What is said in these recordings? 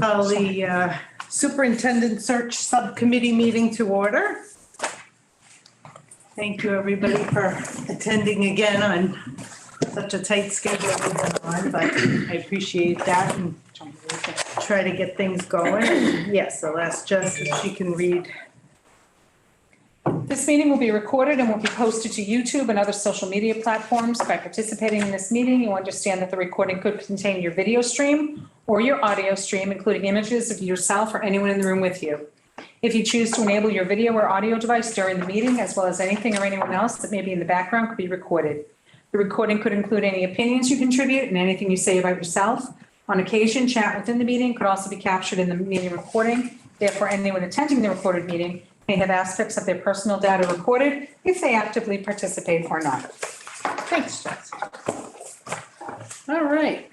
Call the Superintendent Search Subcommittee meeting to order. Thank you, everybody, for attending again on such a tight schedule we've been on, but I appreciate that and try to get things going. Yes, I'll ask Jess if she can read. This meeting will be recorded and will be posted to YouTube and other social media platforms. By participating in this meeting, you understand that the recording could contain your video stream or your audio stream, including images of yourself or anyone in the room with you. If you choose to enable your video or audio device during the meeting, as well as anything or anyone else that may be in the background, could be recorded. The recording could include any opinions you contribute and anything you say about yourself. On occasion, chat within the meeting could also be captured in the meeting recording. Therefore, anyone attending the recorded meeting may have aspects of their personal data recorded if they actively participate or not. Thanks, Jess. All right.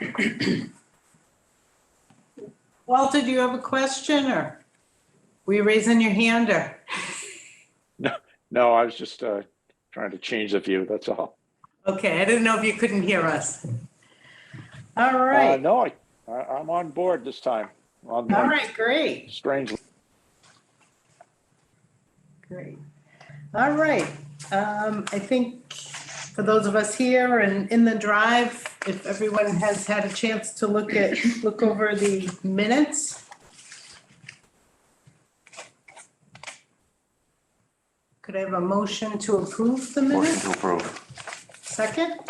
Walter, do you have a question, or were you raising your hand, or? No, I was just trying to change the view, that's all. Okay, I didn't know if you couldn't hear us. All right. No, I'm on board this time. All right, great. Strangely. Great. All right. I think for those of us here and in the drive, if everyone has had a chance to look over the minutes. Could I have a motion to approve the minutes? Motion to approve. Second?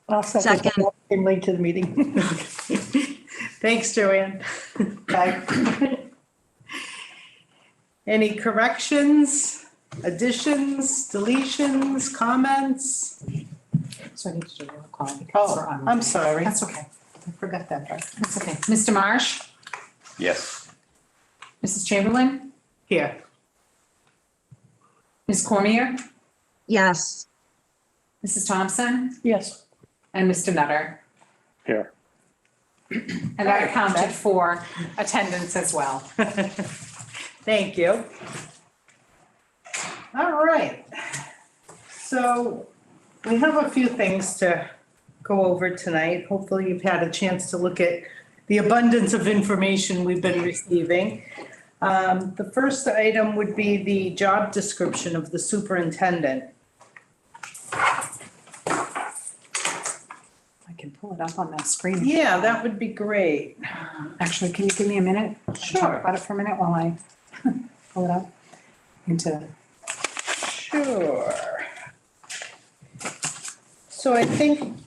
I'll second. Came late to the meeting. Thanks, Joanne. Bye. Any corrections, additions, deletions, comments? So I need to do a roll call. Oh, I'm sorry. That's okay. I forgot that part. That's okay. Mr. Marsh? Yes. Mrs. Chamberlain? Here. Ms. Cormier? Yes. Mrs. Thompson? Yes. And Mr. Nutter? Here. And that accounted for attendance as well. Thank you. All right. So we have a few things to go over tonight. Hopefully you've had a chance to look at the abundance of information we've been receiving. The first item would be the job description of the superintendent. I can pull it up on that screen. Yeah, that would be great. Actually, can you give me a minute? Sure. Talk about it for a minute while I pull it up into. Sure. So I think,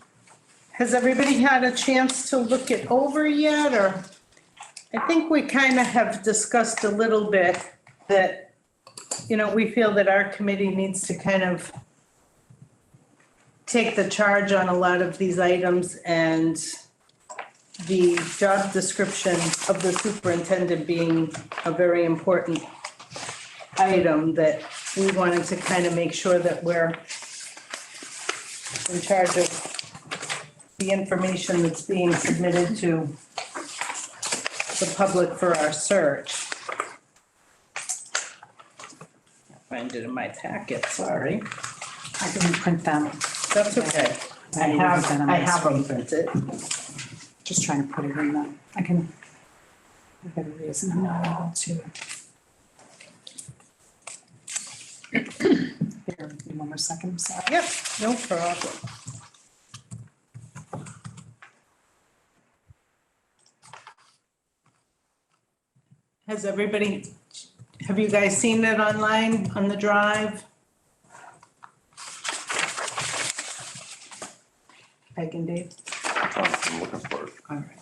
has everybody had a chance to look it over yet, or? I think we kind of have discussed a little bit that, we feel that our committee needs to kind of take the charge on a lot of these items, and the job description of the superintendent being a very important item, that we wanted to kind of make sure that we're in charge of the information that's being submitted to the public for our search. Find it in my packet, sorry. I didn't print them. That's okay. I have them printed. Just trying to put it in the, I can, for whatever reason, I'm not able to. Bear with me one more second, I'm sorry. Yep, no problem. Has everybody, have you guys seen it online on the drive? Peg and Dave? I'm looking for it. All right.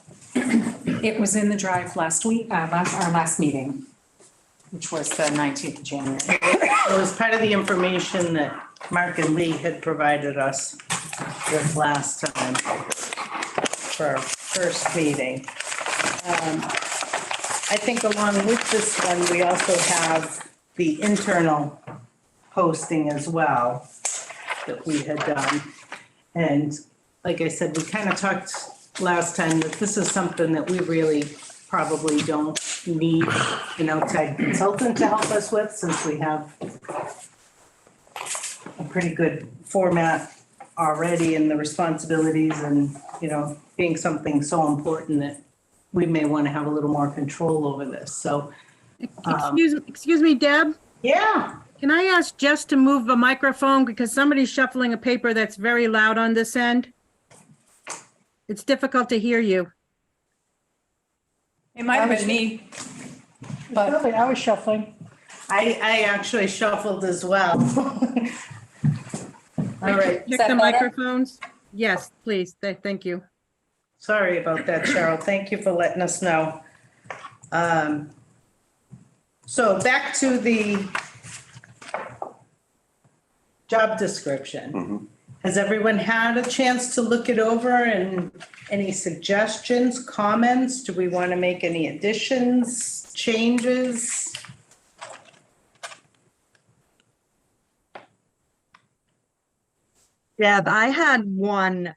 It was in the drive last week, our last meeting, which was the 19th of January. It was part of the information that Mark and Lee had provided us with last time for our first meeting. I think along with this one, we also have the internal posting as well that we had done. And like I said, we kind of talked last time that this is something that we really probably don't need an outside consultant to help us with, since we have a pretty good format already, and the responsibilities, and, being something so important that we may want to have a little more control over this. So, Excuse me, Deb, yeah, can I ask Jess to move the microphone because somebody's shuffling a paper that's very loud on this end? It's difficult to hear you. It might have been me. But Really, I was shuffling. I actually shuffled as well. All right, Is Check that the better? microphones. Yes, please. Thank you. sorry about that, Cheryl. Thank you for letting us know. So back to the job description. Has everyone had a chance to look it over and any suggestions, comments? Do we want to make any additions, changes? Deb, I had one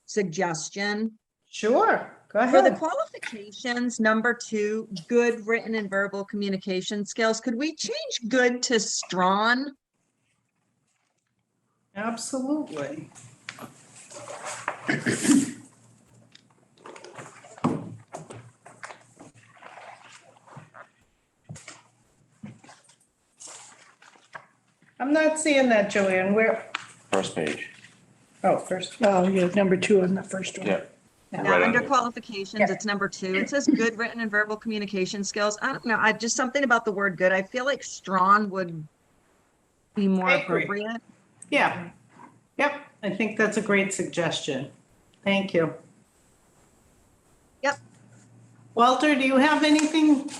suggestion. Sure, go For the ahead. qualifications, number 2, good written and verbal communication skills, could we change good to strong? Absolutely. I'm not seeing that, Joanne. Where, First page. oh, first. Oh, yeah, number 2 on the first one. Yeah. Yeah, Right under under it. qualifications, it's number 2. It says good written and verbal communication skills. I don't know, I just something about the word good. I feel like strong would be more I agree. appropriate. Yeah, yep, I think that's a great suggestion. Thank you. Yep. Walter, do you have anything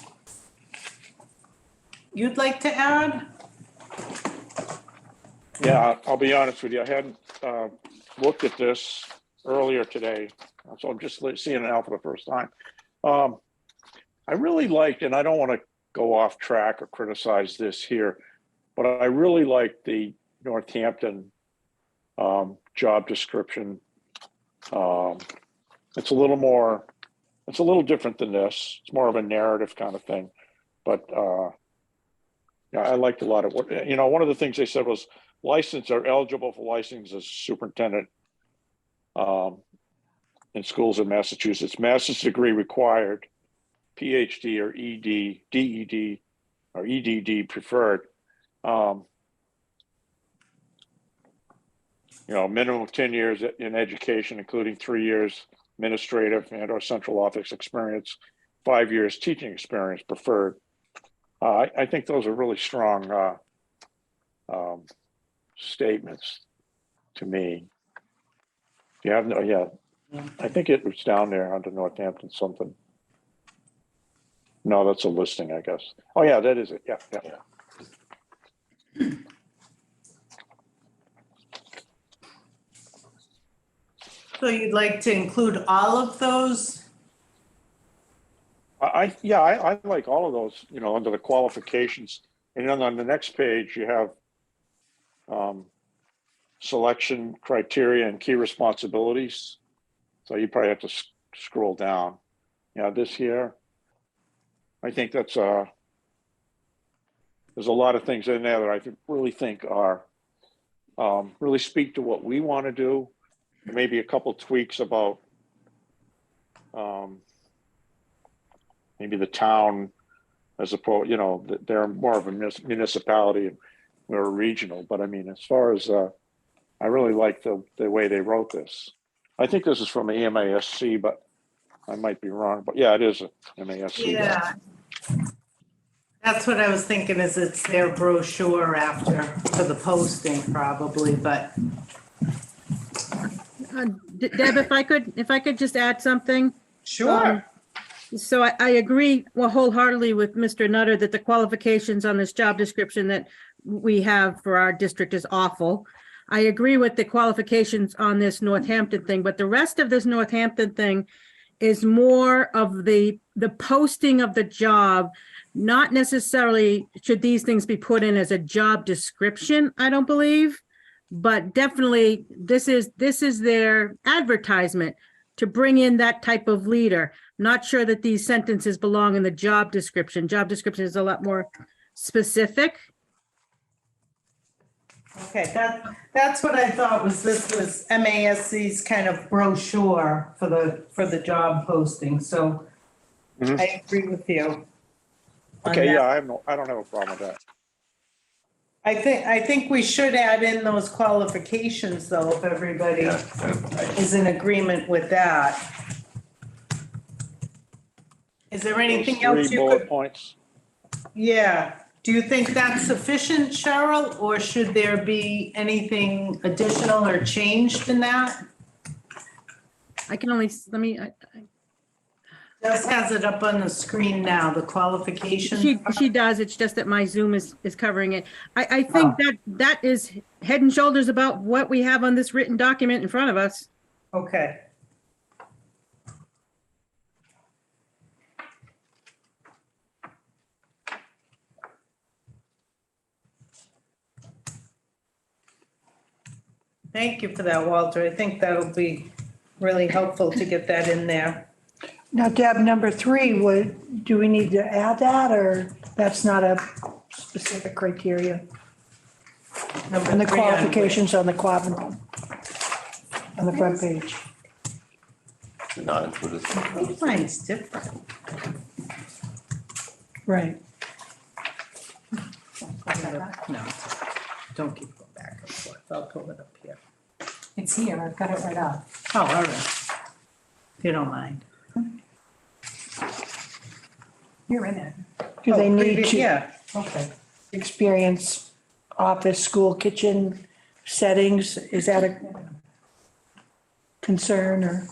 you'd like to add? Yeah, I'll be honest with you. I hadn't looked at this earlier today, so I'm just seeing it now for the first time. I really liked, and I don't want to go off track or criticize this here, but I really liked the Northampton job description. It's a little different than this. It's more of a narrative kind of thing, but yeah, I liked a lot of what, one of the things they said was licensed are eligible for license as superintendent in schools in Massachusetts. Master's degree required, PhD or DED or EDD preferred. Minimum of 10 years in education, including 3 years administrative and or central office experience, 5 years teaching experience preferred. I think those are really strong statements to me. You have I think it was down there under Northampton something. No, that's a listing, I guess. Oh yeah, that is it. Yeah. So you'd like to include all of those? I like all of those, under the qualifications. And then on the next page, you have selection criteria and key responsibilities. So you probably have to scroll down. This here, I think that's there's a lot of things in there that I really think are really speak to what we want to do. Maybe a couple tweaks about maybe the town as opposed, they're more of a municipality and we're regional. But I mean, as far as I really like the way they wrote this. I think this is from the MASC, but I might be wrong. But yeah, it is a MASC. Yeah. That's what I was thinking, is it's their brochure after for the posting probably, but Deb, if I could just add something. sure. So I agree wholeheartedly with Mr. Nutter that the qualifications on this job description that we have for our district is awful. I agree with the qualifications on this Northampton thing, but the rest of this Northampton thing is more of the posting of the job, not necessarily should these things be put in as a job description, I don't believe, but definitely this is their advertisement to bring in that type of leader. Not sure that these sentences belong in the job description. Job description is a lot more specific. Okay, that's what I thought this was MASC's kind of brochure for the job posting, so Mhm. I agree with you. on Okay, that. yeah, I don't have a problem with that. I think we should add in those qualifications though, if everybody is in agreement with that. Is there Those anything else three you bullet could, points. yeah, do you think that's sufficient, Cheryl, or should there be anything additional or changed in that? I can only, let me, Just has it up on the screen now, the qualifications. she does, it's just that my Zoom is covering it. I think that is head and shoulders about what we have on this written document in front of us. Okay. Thank you for that, Walter. I think that'll be really helpful to get that in there. Now, Deb, number 3, do we need to add that, or that's not a specific criteria? Number And the 3 on which? qualifications on the on the front page. Not included. Mine's different. Right. No, don't keep going back and forth. I'll pull it up here. It's here, I've got it right up. Oh, all right. If you don't mind. You're in it. Do they Oh, need previous- to Yeah, okay. experience office, school, kitchen settings? Is that a concern, or?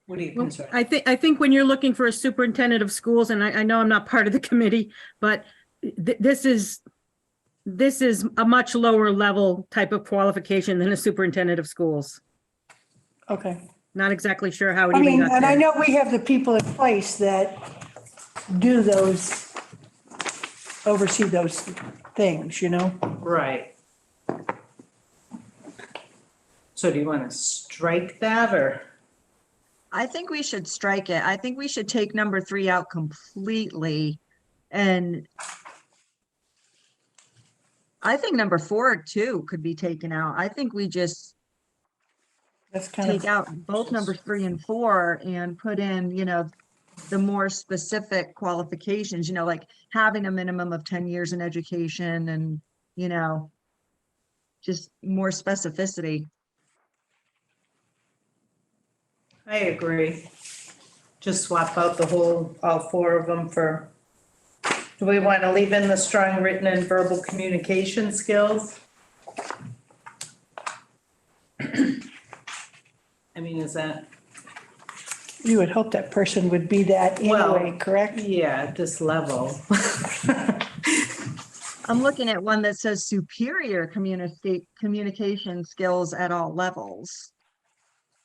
What are you concerned? I think when you're looking for a superintendent of schools, and I know I'm not part of the committee, but this is a much lower level type of qualification than a superintendent of schools. Okay. Not exactly sure how it I even mean, got and I there. know we have the people in place that do those, oversee those things, you know? Right. So do you want to strike that or? I think we should strike it. I think we should take number 3 out completely. And I think number 4 too could be taken out. I think we just That's kind take of, out both numbers 3 and 4 and put in, the more specific qualifications, like having a minimum of 10 years in education and, just more specificity. I agree. Just swap out all 4 of them for, do we want to leave in the strong written and verbal communication skills? I mean, is that, you would hope that person would be that anyway, Well, correct? yeah, at this level. I'm looking at one that says superior communication skills at all levels.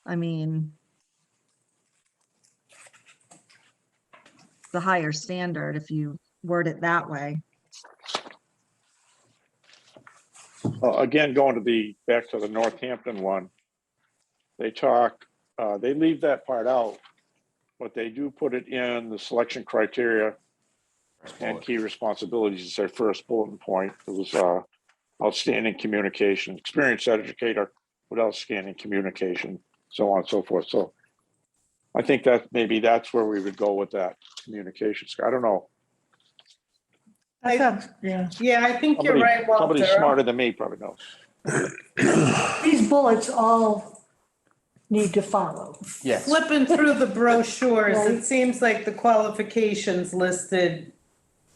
I mean, the higher standard if you word it that way. Again, going to back to the Northampton one, they leave that part out, but they do put it in the selection criteria and key responsibilities as their first bulletin point. It was outstanding communication, experienced educator with outstanding communication, so on and so forth. So I think that maybe that's where we would go with that communication. I don't know. That sounds, yeah. Yeah, I think you're right, Somebody Walter. smarter than me probably knows. These bullets all need to follow. Yes. Flipping through the brochures, Right. it seems like the qualifications listed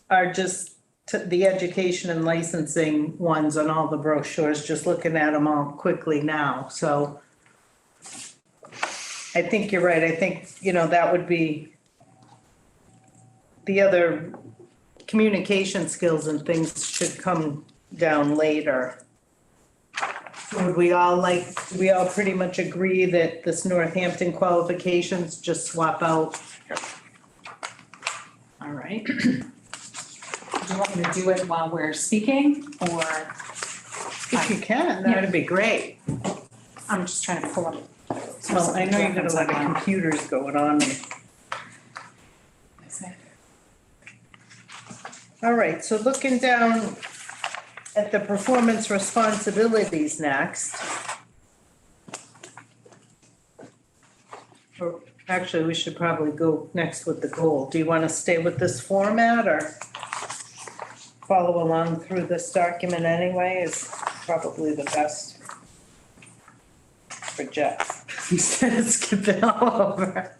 are just the education and licensing ones on all the brochures, just looking at them all quickly now, so. I think you're right, I think, that would be the other communication skills and things should come down later. Would we all pretty much agree that this Northampton qualifications just swap out? All right. Do you want me to do it while we're speaking, or If you can, that'd be great. I'm just trying to pull up? Well, I know you've got a lot of computers going on. All right, so looking down at the performance responsibilities next. Or actually, we should probably go next with the goal. Do you want to stay with this format or follow along through this document anyway is probably the best for Jeff, instead of skipping all over.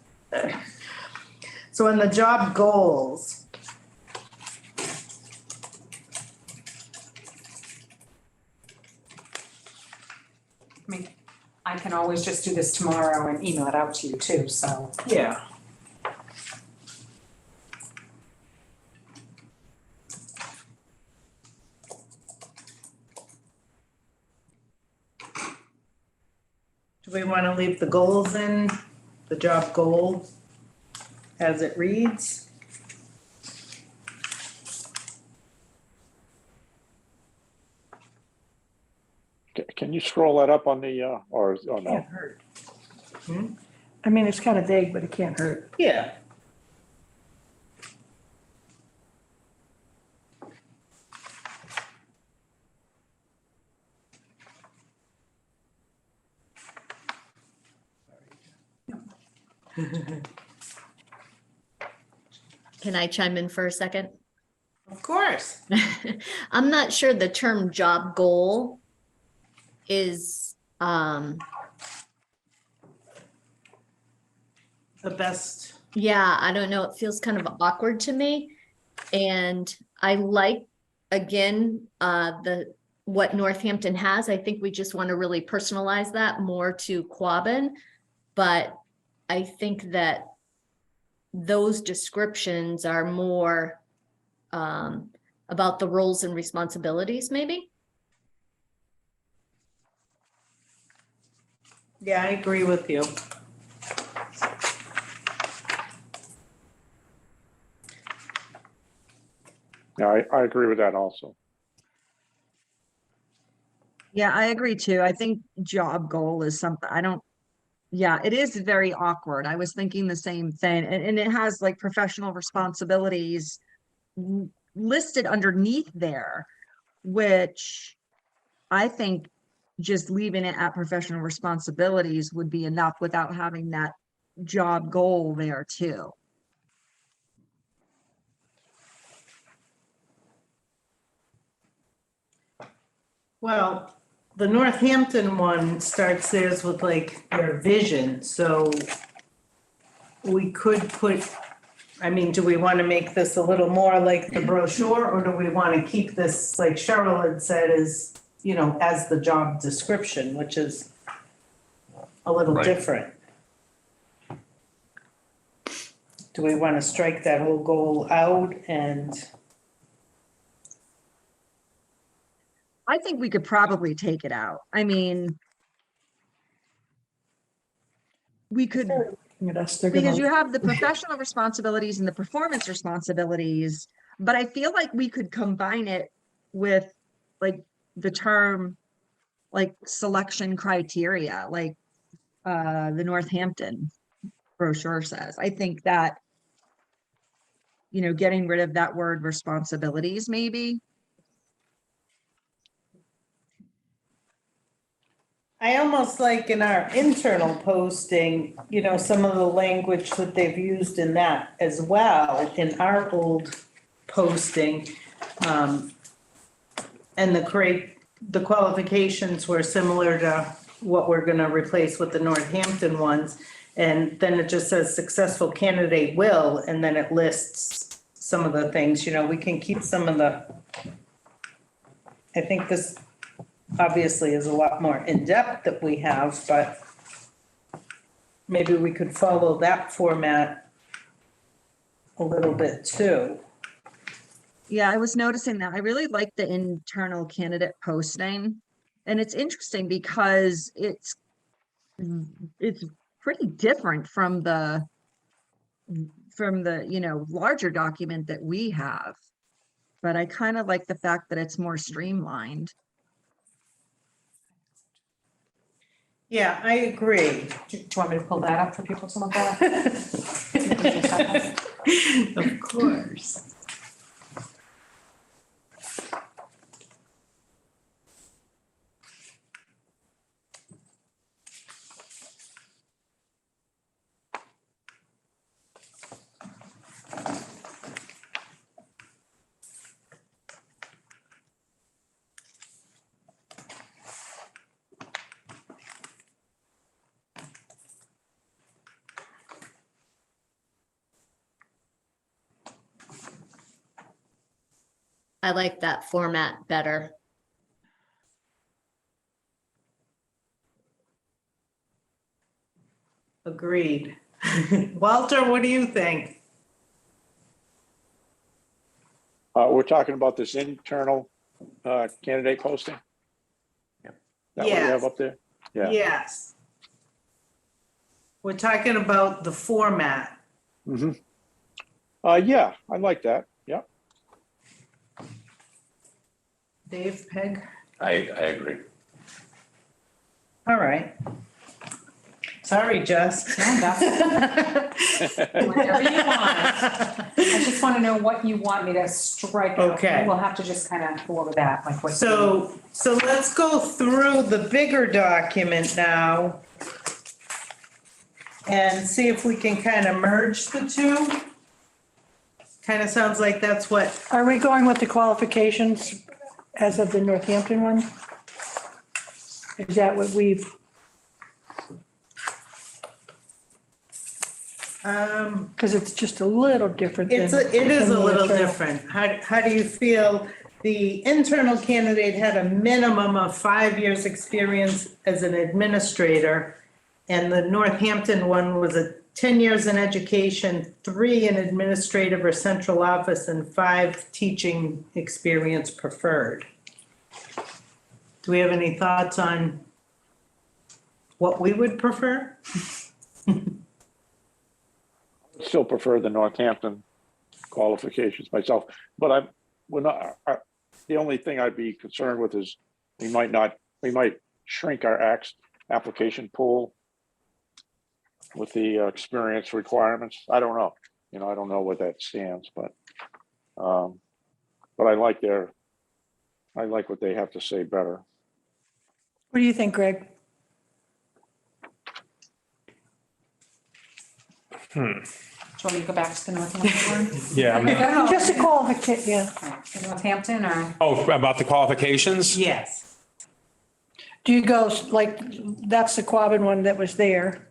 So in the job goals, I mean, I can always just do this tomorrow and email it out to you too, so. yeah. Do we want to leave the goals in, the job goal as it reads? Can you scroll that up on the, or no? Can't hurt. I mean, it's kind of vague, but it can't hurt. Yeah. Can I chime in for a second? Of course. I'm not sure the term job goal is, The best, yeah, I don't know, it feels kind of awkward to me. And I like, again, what Northampton has. I think we just want to really personalize that more to Quabbin. But I think that those descriptions are more about the roles and responsibilities, maybe. yeah, I agree with you. Yeah, I agree with that also. Yeah, I agree too. I think job goal is something yeah, it is very awkward. I was thinking the same thing. And it has like professional responsibilities listed underneath there, which I think just leaving it at professional responsibilities would be enough without having that job goal there too. Well, the Northampton one starts theirs with like their vision, so we could put, I mean, do we want to make this a little more like the brochure, or do we want to keep this, like Cheryl had said, as, you know, as the job description, which is a little Right. different? Do we want to strike that whole goal out and, I think we could probably take it out. I mean, we could, At us, they're because you gonna, have the professional responsibilities and the performance responsibilities, but I feel like we could combine it with like the term like selection criteria, like the Northampton brochure says. I think that, you know, getting rid of that word responsibilities maybe. I almost like in our internal posting, you know, some of the language that they've used in that as well, in our old posting. And the qualifications were similar to what we're gonna replace with the Northampton ones. And then it just says successful candidate will, and then it lists some of the things, you know, we can keep some of the, I think this obviously is a lot more in-depth that we have, but maybe we could follow that format a little bit too. Yeah, I was noticing that. I really like the internal candidate posting. And it's interesting because it's pretty different from the, you know, larger document that we have. But I kind of like the fact that it's more streamlined. Yeah, I agree. Do you want me to pull that up for people to look at? Of course. I like that format better. Agreed. Walter, what do you think? We're talking about this internal candidate posting? That what you have Yes. up there? Yeah. Yes. We're talking about the format. Mm-hmm. Yeah, I like that. Yeah. Dave, Peg? I agree. All right. Sorry, Jess. No, that's whatever you want. I just want to know what you want me to strike out. Okay. We'll have to just kind of go over that, like what. So let's go through the bigger document now and see if we can kind of merge the two. Kind of sounds like that's what, Are we going with the qualifications as of the Northampton one? Is that what we've, because it's just a little different than. it is than a the little internal. different. How do you feel? The internal candidate had a minimum of 5 years' experience as an administrator, and the Northampton one was 10 years in education, 3 in administrative or central office, and 5 teaching experience preferred. Do we have any thoughts on what we would prefer? Still prefer the Northampton qualifications myself, but the only thing I'd be concerned with is we might shrink our application pool with the experience requirements. I don't know. I don't know what that stands, but I like what they have to say better. What do you think, Greg? Do you want me to go back to the Northampton one? Yeah. No, Just a qualification, yeah. the Northampton or? Oh, about the qualifications? Yes. Do you go, like, that's the Quabbin one that was there.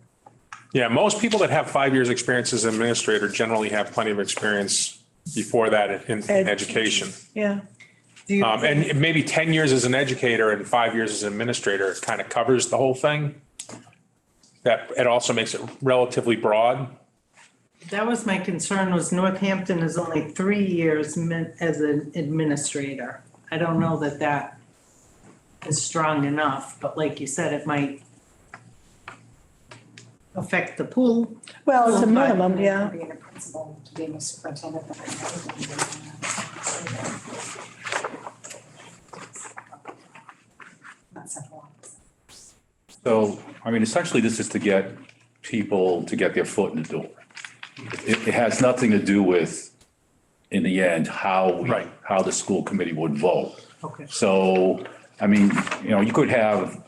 Yeah, most people that have 5 years' experience as an administrator generally have plenty of experience before that in education. Yeah. Do you, And maybe 10 years as an educator and 5 years as an administrator kind of covers the whole thing. That it also makes it relatively broad. that was my concern, was Northampton is only 3 years as an administrator. I don't know that that is strong enough, but like you said, it might affect the pool. Well, it's a minimum, yeah. Being a principal to being a superintendent. Not central office. So, I mean, essentially, this is to get people to get their foot in the door. It has nothing to do with, in the end, Right. how the school committee would vote. Okay. So, I mean, you could have,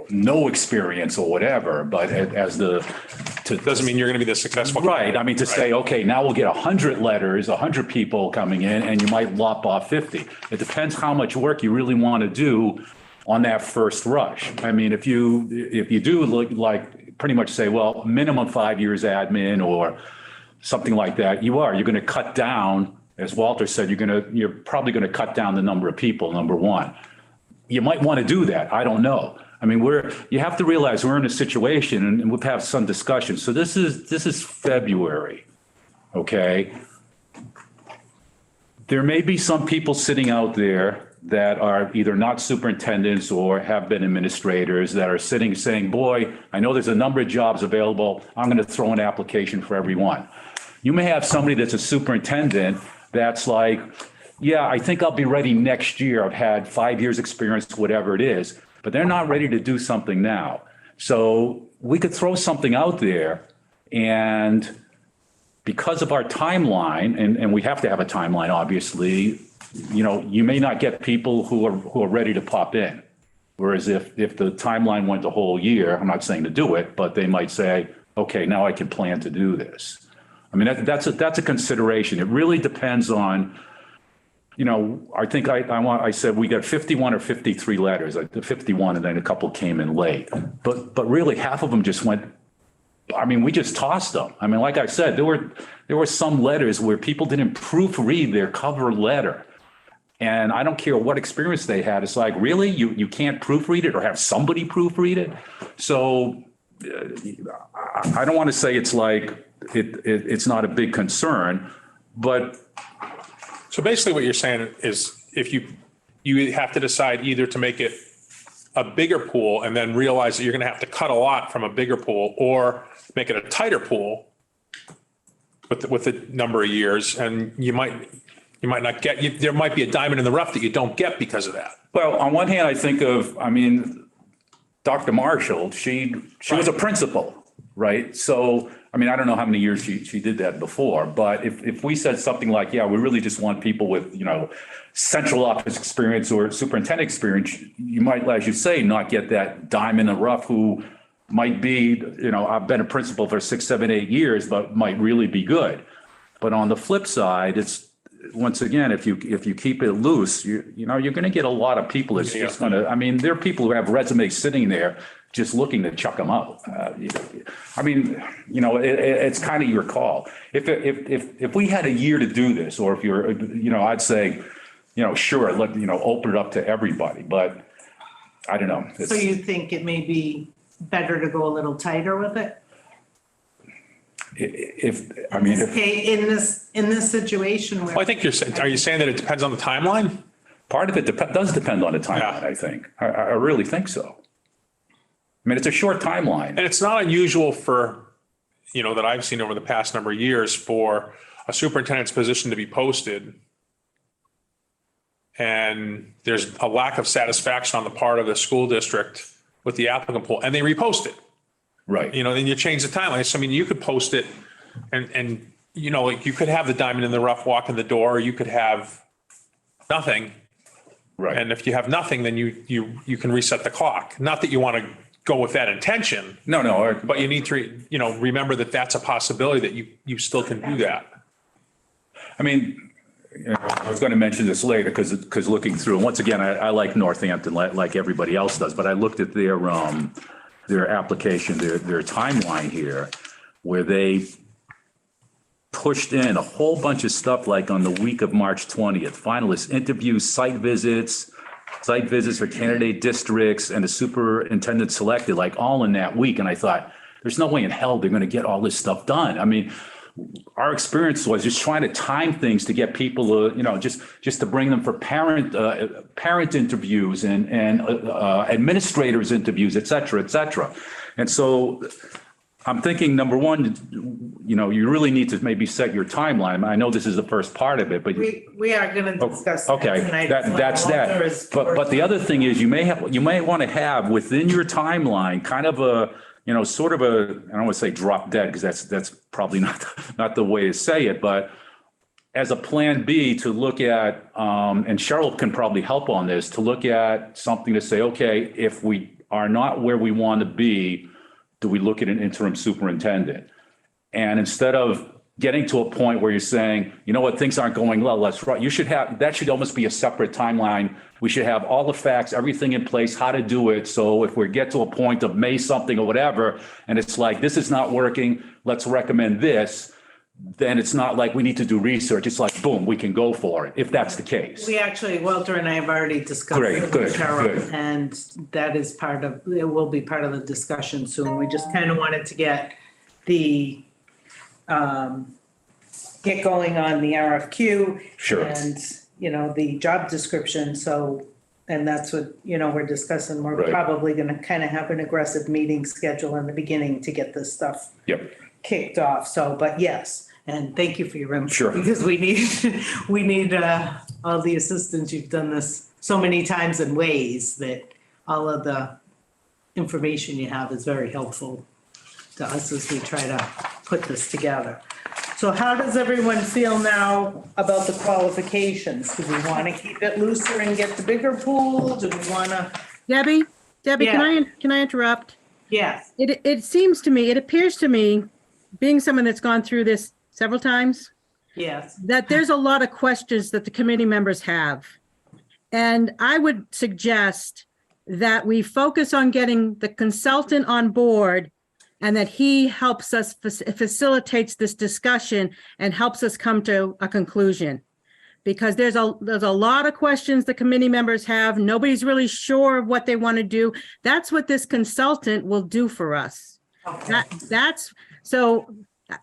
no experience or whatever, but Doesn't mean you're going to be the successful. right, I mean, to say, okay, now we'll get 100 letters, 100 people coming in, and you might lop off 50. It depends how much work you really want to do on that first rush. I mean, if you do look like pretty much say, well, minimum 5 years admin or something like that, you're going to cut down, as Walter said, you're probably going to cut down the number of people, number one. You might want to do that. I don't know. I mean, you have to realize we're in a situation, and we've had some discussion. So this is February, okay? There may be some people sitting out there that are either not superintendents or have been administrators that are sitting saying, boy, I know there's a number of jobs available. I'm going to throw an application for everyone. You may have somebody that's a superintendent that's like, yeah, I think I'll be ready next year. I've had 5 years experience, whatever it is, but they're not ready to do something now. So we could throw something out there, and because of our timeline, and we have to have a timeline, obviously, you may not get people who are ready to pop in. Whereas if the timeline went the whole year, I'm not saying to do it, but they might say, okay, now I can plan to do this. I mean, that's a consideration. It really depends on, I think I said we got 51 or 53 letters, 51, and then a couple came in late. But really half of them just went, I mean, we just tossed them. I mean, like I said, there were some letters where people didn't proofread their cover letter. And I don't care what experience they had. It's like, really? You can't proofread it or have somebody proofread it? So I don't want to say it's like it's not a big concern, but. So basically what you're saying is if you have to decide either to make it a bigger pool and then realize that you're going to have to cut a lot from a bigger pool, or make it a tighter pool with the number of years, and you might not get, there might be a diamond in the rough that you don't get because of that. Well, on one hand, I think of, Dr. Marshall, she was a principal, right? So, I don't know how many years she did that before, but if we said something like, yeah, we really just want people with, central office experience or superintendent experience, you might, as you say, not get that diamond in the rough who might be, I've been a principal for 6, 7, 8 years, but might really be good. But on the flip side, it's, once again, if you keep it loose, you're going to get a lot of people that's just going to, there are people who have resumes sitting there just looking to chuck them out. It's kind of your call. If we had a year to do this, or if you're, I'd say, sure, open it up to everybody, but I don't know. So you think it may be better to go a little tighter with it? In this situation where. Well, I think are you saying that it depends on the timeline? Part of it does depend on the timeline, I think. I really think so. It's a short timeline. And it's not unusual for, that I've seen over the past number of years for a superintendent's position to be posted and there's a lack of satisfaction on the part of the school district with the applicant pool, and they repost it. Right. Then you change the timeline. So, you could post it and you could have the diamond in the rough walk in the door, or you could have nothing. Right. And if you have nothing, then you can reset the clock. Not that you want to go with that intention. No. But you need to, remember that that's a possibility that you still can do that. I was going to mention this later because looking through, and once again, I like Northampton like everybody else does, but I looked at their application, their timeline here, where they pushed in a whole bunch of stuff like on the week of March 20th, finalists, interviews, site visits for candidate districts, and the superintendent selected, like all in that week. And I thought, there's no way in hell they're going to get all this stuff done. Our experience was just trying to time things to get people to, just to bring them for parent interviews and administrators interviews, et cetera, et cetera. And so I'm thinking, number one, you really need to maybe set your timeline. I know this is the first part of it, but we are going to discuss that tonight. That's that. But the other thing is you may want to have within your timeline kind of a, sort of a, I don't want to say drop dead, because that's probably not the way to say it, but as a plan B to look at, and Cheryl can probably help on this, to look at something to say, okay, if we are not where we want to be, do we look at an interim superintendent? And instead of getting to a point where you're saying, things aren't going well, that should almost be a separate timeline. We should have all the facts, everything in place, how to do it. So if we get to a point of May something or whatever, and it's like, this is not working, let's recommend this, then it's not like we need to do research. It's like, boom, we can go for it, if that's the case. We actually, Walter and I have already discussed it with Cheryl, and that is it will be part of the discussion soon. We just kind of wanted to get get going on the RFQ. Sure. And, the job description. So, and that's what, we're discussing. We're probably going to kind of have an aggressive meeting schedule in the beginning to get this stuff kicked off. So, but yes, and thank you for your input. Sure. Because we need all the assistance. You've done this so many times in ways that all of the information you have is very helpful to us as we try to put this together. So how does everyone feel now about the qualifications? Do we want to keep it looser and get the bigger pool? Do we want to? Debbie, Yeah. can I interrupt? Yes. It appears to me, being someone that's gone through this several times, Yes. that there's a lot of questions that the committee members have. And I would suggest that we focus on getting the consultant on board, and that he helps us, facilitates this discussion and helps us come to a conclusion. Because there's a lot of questions the committee members have. Nobody's really sure of what they want to do. That's what this consultant will do for us. Okay. That's, so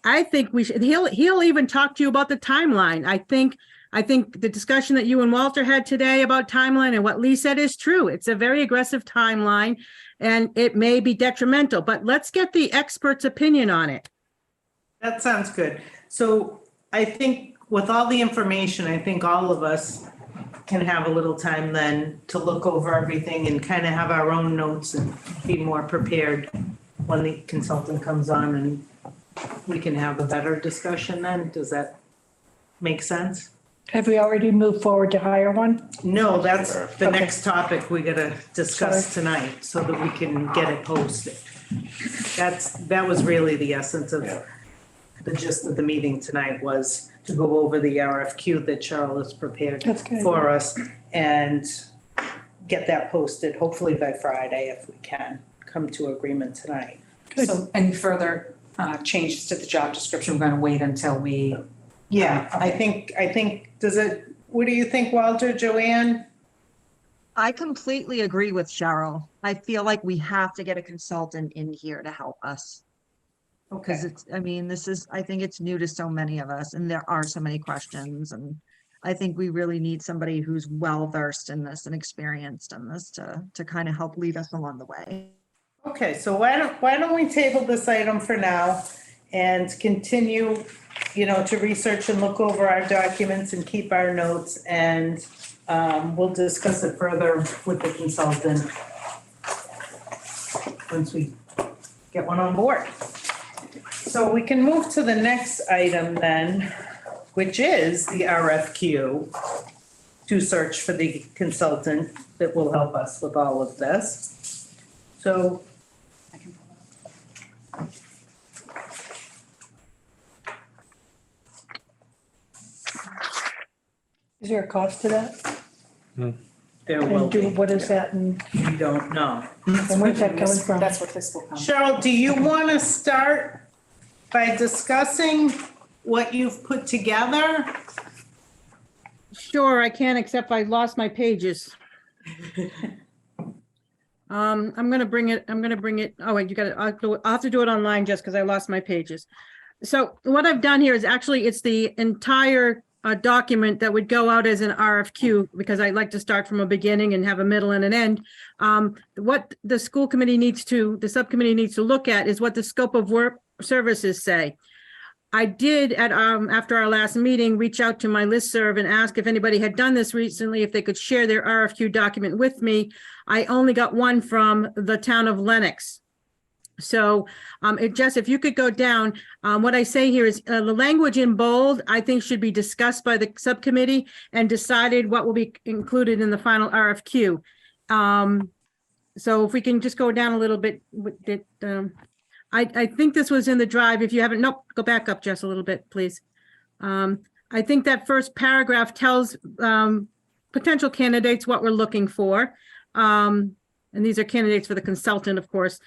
I think we should, he'll even talk to you about the timeline. I think the discussion that you and Walter had today about timeline and what Lee said is true. It's a very aggressive timeline and it may be detrimental, but let's get the expert's opinion on it. That sounds good. So I think with all the information, I think all of us can have a little time then to look over everything and kind of have our own notes and be more prepared when the consultant comes on, and we can have a better discussion then. Does that make sense? Have we already moved forward to hire one? No, that's the Okay. next topic we gotta discuss tonight so that we can get it posted. That was really the essence of the gist of the meeting tonight, was to go over the RFQ that Cheryl has prepared That's good. for us and get that posted, hopefully by Friday if we can come to agreement tonight. So any further changes to the job description, we're going to wait until we. Yeah, I think, what do you think, Walter, Joanne? I completely agree with Cheryl. I feel like we have to get a consultant in here to help us. Because Okay, I think it's new to so many of us and there are so many questions, and I think we really need somebody who's well-versed in this and experienced in this to kind of help lead us along the way. okay, so why don't we table this item for now and continue, to research and look over our documents and keep our notes, and we'll discuss it further with the consultant once we get one on board. So we can move to the next item then, which is the RFQ to search for the consultant that will help us with all of this. So Is there a cost to that? there will And be, what is that and we don't know. where's that coming from? That's what this will come. Cheryl, do you want to start by discussing what you've put together? Sure, I can, except I lost my pages. I'm gonna bring it, oh, wait, I'll have to do it online just because I lost my pages. So what I've done here is actually, it's the entire document that would go out as an RFQ, because I like to start from a beginning and have a middle and an end. What the subcommittee needs to look at is what the scope of work services say. I did after our last meeting, reach out to my listserv and ask if anybody had done this recently, if they could share their RFQ document with me. I only got one from the town of Lenox. So Jess, if you could go down, what I say here is the language in bold, I think should be discussed by the subcommittee and decided what will be included in the final RFQ. So if we can just go down a little bit with it. I think this was in the drive. If you haven't, nope, go back up, Jess, a little bit, please. I think that first paragraph tells potential candidates what we're looking for. And these are candidates for the consultant, of course.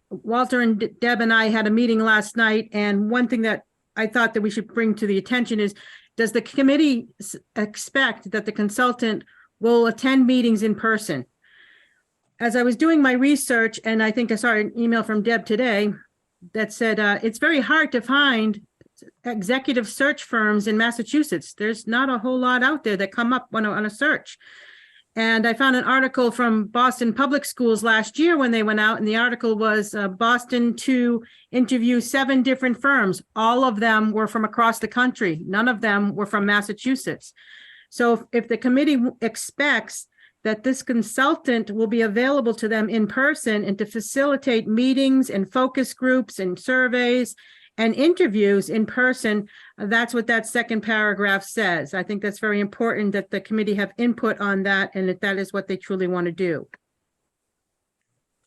Walter and Deb and I had a meeting last night, and one thing that I thought that we should bring to the attention is, does the committee expect that the consultant will attend meetings in person? As I was doing my research, and I think I saw an email from Deb today that said it's very hard to find executive search firms in Massachusetts. There's not a whole lot out there that come up on a search. And I found an article from Boston Public Schools last year when they went out, and the article was Boston to interview 7 different firms. All of them were from across the country. None of them were from Massachusetts. So if the committee expects that this consultant will be available to them in person and to facilitate meetings and focus groups and surveys and interviews in person, that's what that second paragraph says. I think that's very important that the committee have input on that, and that is what they truly want to do.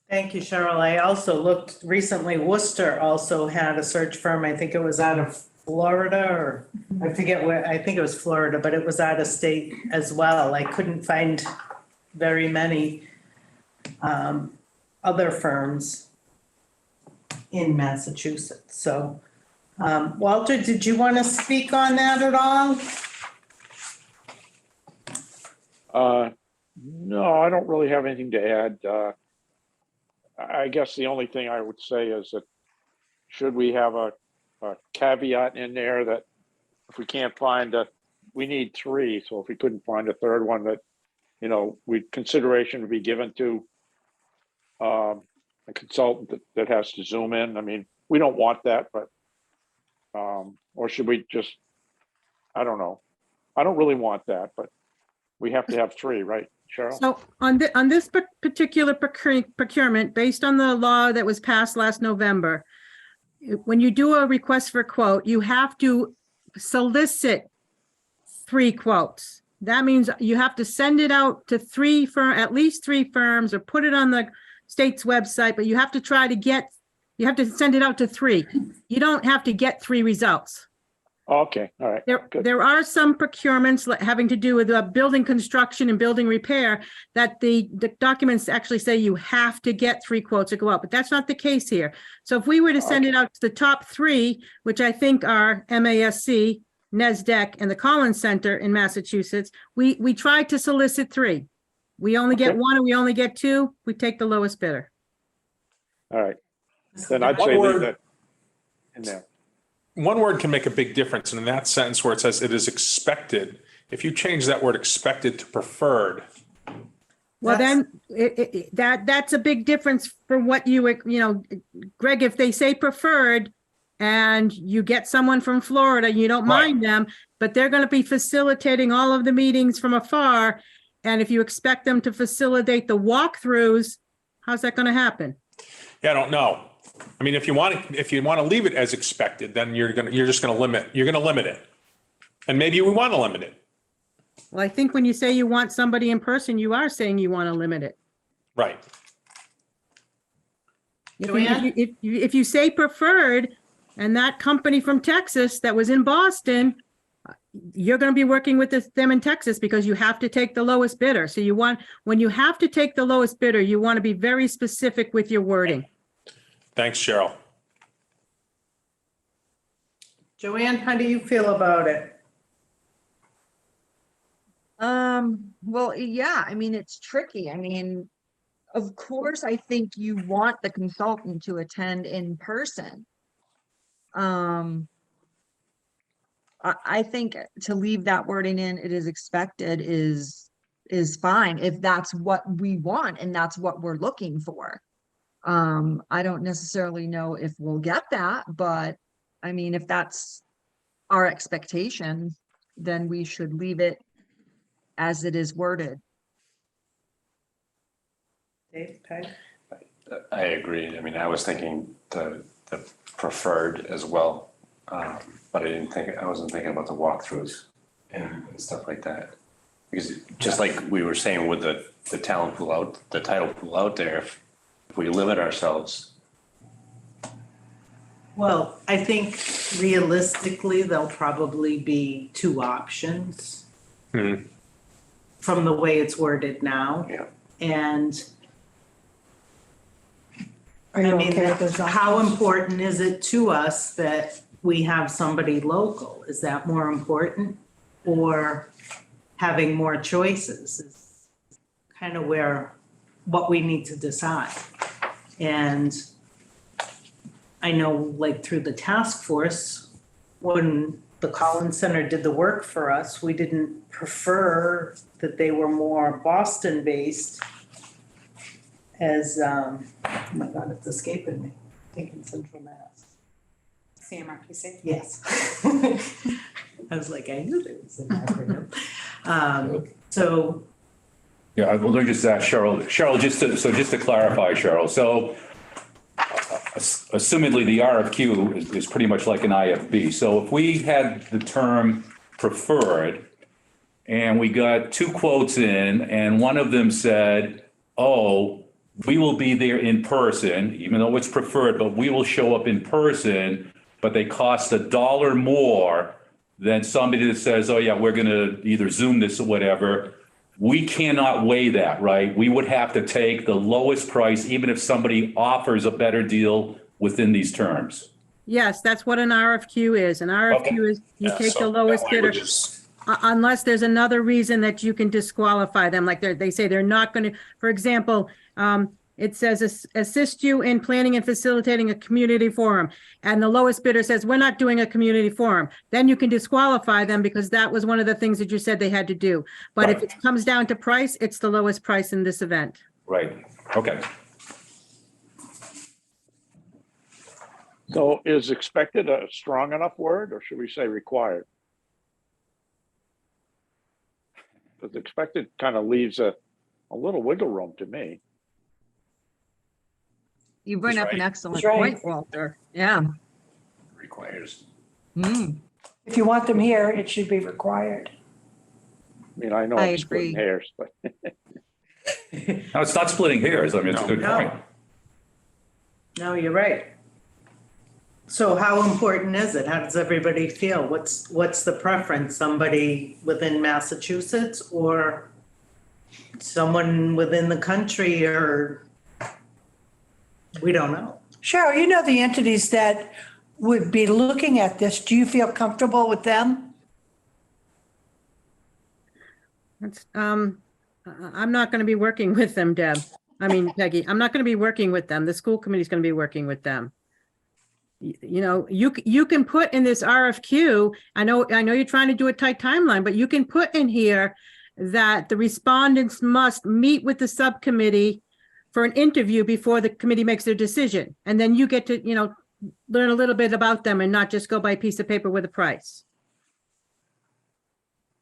Thank you, Cheryl. I also looked recently, Worcester also had a search firm. I think it was out of Florida, or I forget where, I think it was Florida, but it was out of state as well. I couldn't find very many other firms in Massachusetts. So, Walter, did you want to speak on that at all? No, I don't really have anything to add. I guess the only thing I would say is that should we have a caveat in there that if we can't find we need 3. So if we couldn't find a third one, that, consideration would be given to a consultant that has to zoom in. I mean, we don't want that, but, or should we just, I don't know. I don't really want that, but we have to have 3, right, Cheryl? So on this particular procurement, based on the law that was passed last November, when you do a request for quote, you have to solicit 3 quotes. That means you have to send it out to at least 3 firms, or put it on the state's website, but you have to send it out to 3. You don't have to get 3 results. Okay, all right. Good. There are some procurements having to do with building construction and building repair that the documents actually say you have to get 3 quotes to go out, but that's not the case here. So if we were to send it out to the top 3, which I think are MASC, NESDEC, and the Collins Center in Massachusetts, we tried to solicit 3. We only get 1 and we only get 2. We take the lowest bidder. All right. Then I'd say leave that in there. One word can make a big difference. And in that sentence where it says it is expected, if you change that word expected to preferred. Well, then that's a big difference from what Greg, if they say preferred and you get someone from Florida, you don't mind them, but they're going to be facilitating all of the meetings from afar. And if you expect them to facilitate the walkthroughs, how's that going to happen? Yeah, I don't know. I mean, if you want to leave it as expected, then you're going to limit it. And maybe we want to limit it. Well, I think when you say you want somebody in person, you are saying you want to limit it. Right. If you say preferred, and that company from Texas that was in Boston, you're going to be working with them in Texas because you have to take the lowest bidder. So when you have to take the lowest bidder, you want to be very specific with your wording. Thanks, Cheryl. Joanne, how do you feel about it? Well, yeah, I mean, it's tricky. I mean, of course, I think you want the consultant to attend in person. I think to leave that wording in, it is expected is fine if that's what we want and that's what we're looking for. I don't necessarily know if we'll get that, but I mean, if that's our expectation, then we should leave it as it is worded. Dave, Peg? I agree. I mean, I was thinking the preferred as well, but I wasn't thinking about the walkthroughs and stuff like that. Because just like we were saying with the talent pool out, the title pool out there, if we limit ourselves. Well, I think realistically, there'll probably be 2 options from the way it's worded now. Yeah. And Are you okay with those how options? important is it to us that we have somebody local? Is that more important? Or having more choices is kind of what we need to decide. And I know, like, through the task force, when the Collins Center did the work for us, we didn't prefer that they were more Boston-based as, oh my God, it's escaping me, thinking Central Mass. CMRPC. Yes. I was like, I knew there was an acronym. So. Yeah, well, let me just ask Cheryl, just to clarify, Cheryl, so assumedly the RFQ is pretty much like an IFB. So if we had the term preferred and we got 2 quotes in and one of them said, oh, we will be there in person, even though it's preferred, but we will show up in person, but they cost $1 more than somebody that says, oh yeah, we're going to either Zoom this or whatever. We cannot weigh that, right? We would have to take the lowest price, even if somebody offers a better deal within these terms. Yes, that's what an RFQ is. An RFQ is you take the lowest bidder. unless there's another reason that you can disqualify them, like they say they're not going to, for example, it says assist you in planning and facilitating a community forum. And the lowest bidder says, we're not doing a community forum. Then you can disqualify them because that was one of the things that you said they had to do. But if Right. it comes down to price, it's the lowest price in this event. Right, okay. So is expected a strong enough word, or should we say required? Because expected kind of leaves a little wiggle room to me. You bring He's up an right. excellent He's right. point, Walter. Yeah. Requires. Hmm. If you want them here, it should be required. I mean, I know I I'm splitting agree. hairs, but No, it's not splitting hairs. I mean, it's a good No. point. No, you're right. So how important is it? How does everybody feel? What's the preference? Somebody within Massachusetts or someone within the country, or we don't know. Cheryl, you know the entities that would be looking at this. Do you feel comfortable with them? That's, I'm not going to be working with them, Deb. I mean, Peggy, I'm not going to be working with them. The school committee's going to be working with them. You know, you can put in this RFQ, I know you're trying to do a tight timeline, but you can put in here that the respondents must meet with the subcommittee for an interview before the committee makes their decision. And then you get to, learn a little bit about them and not just go by a piece of paper with a price.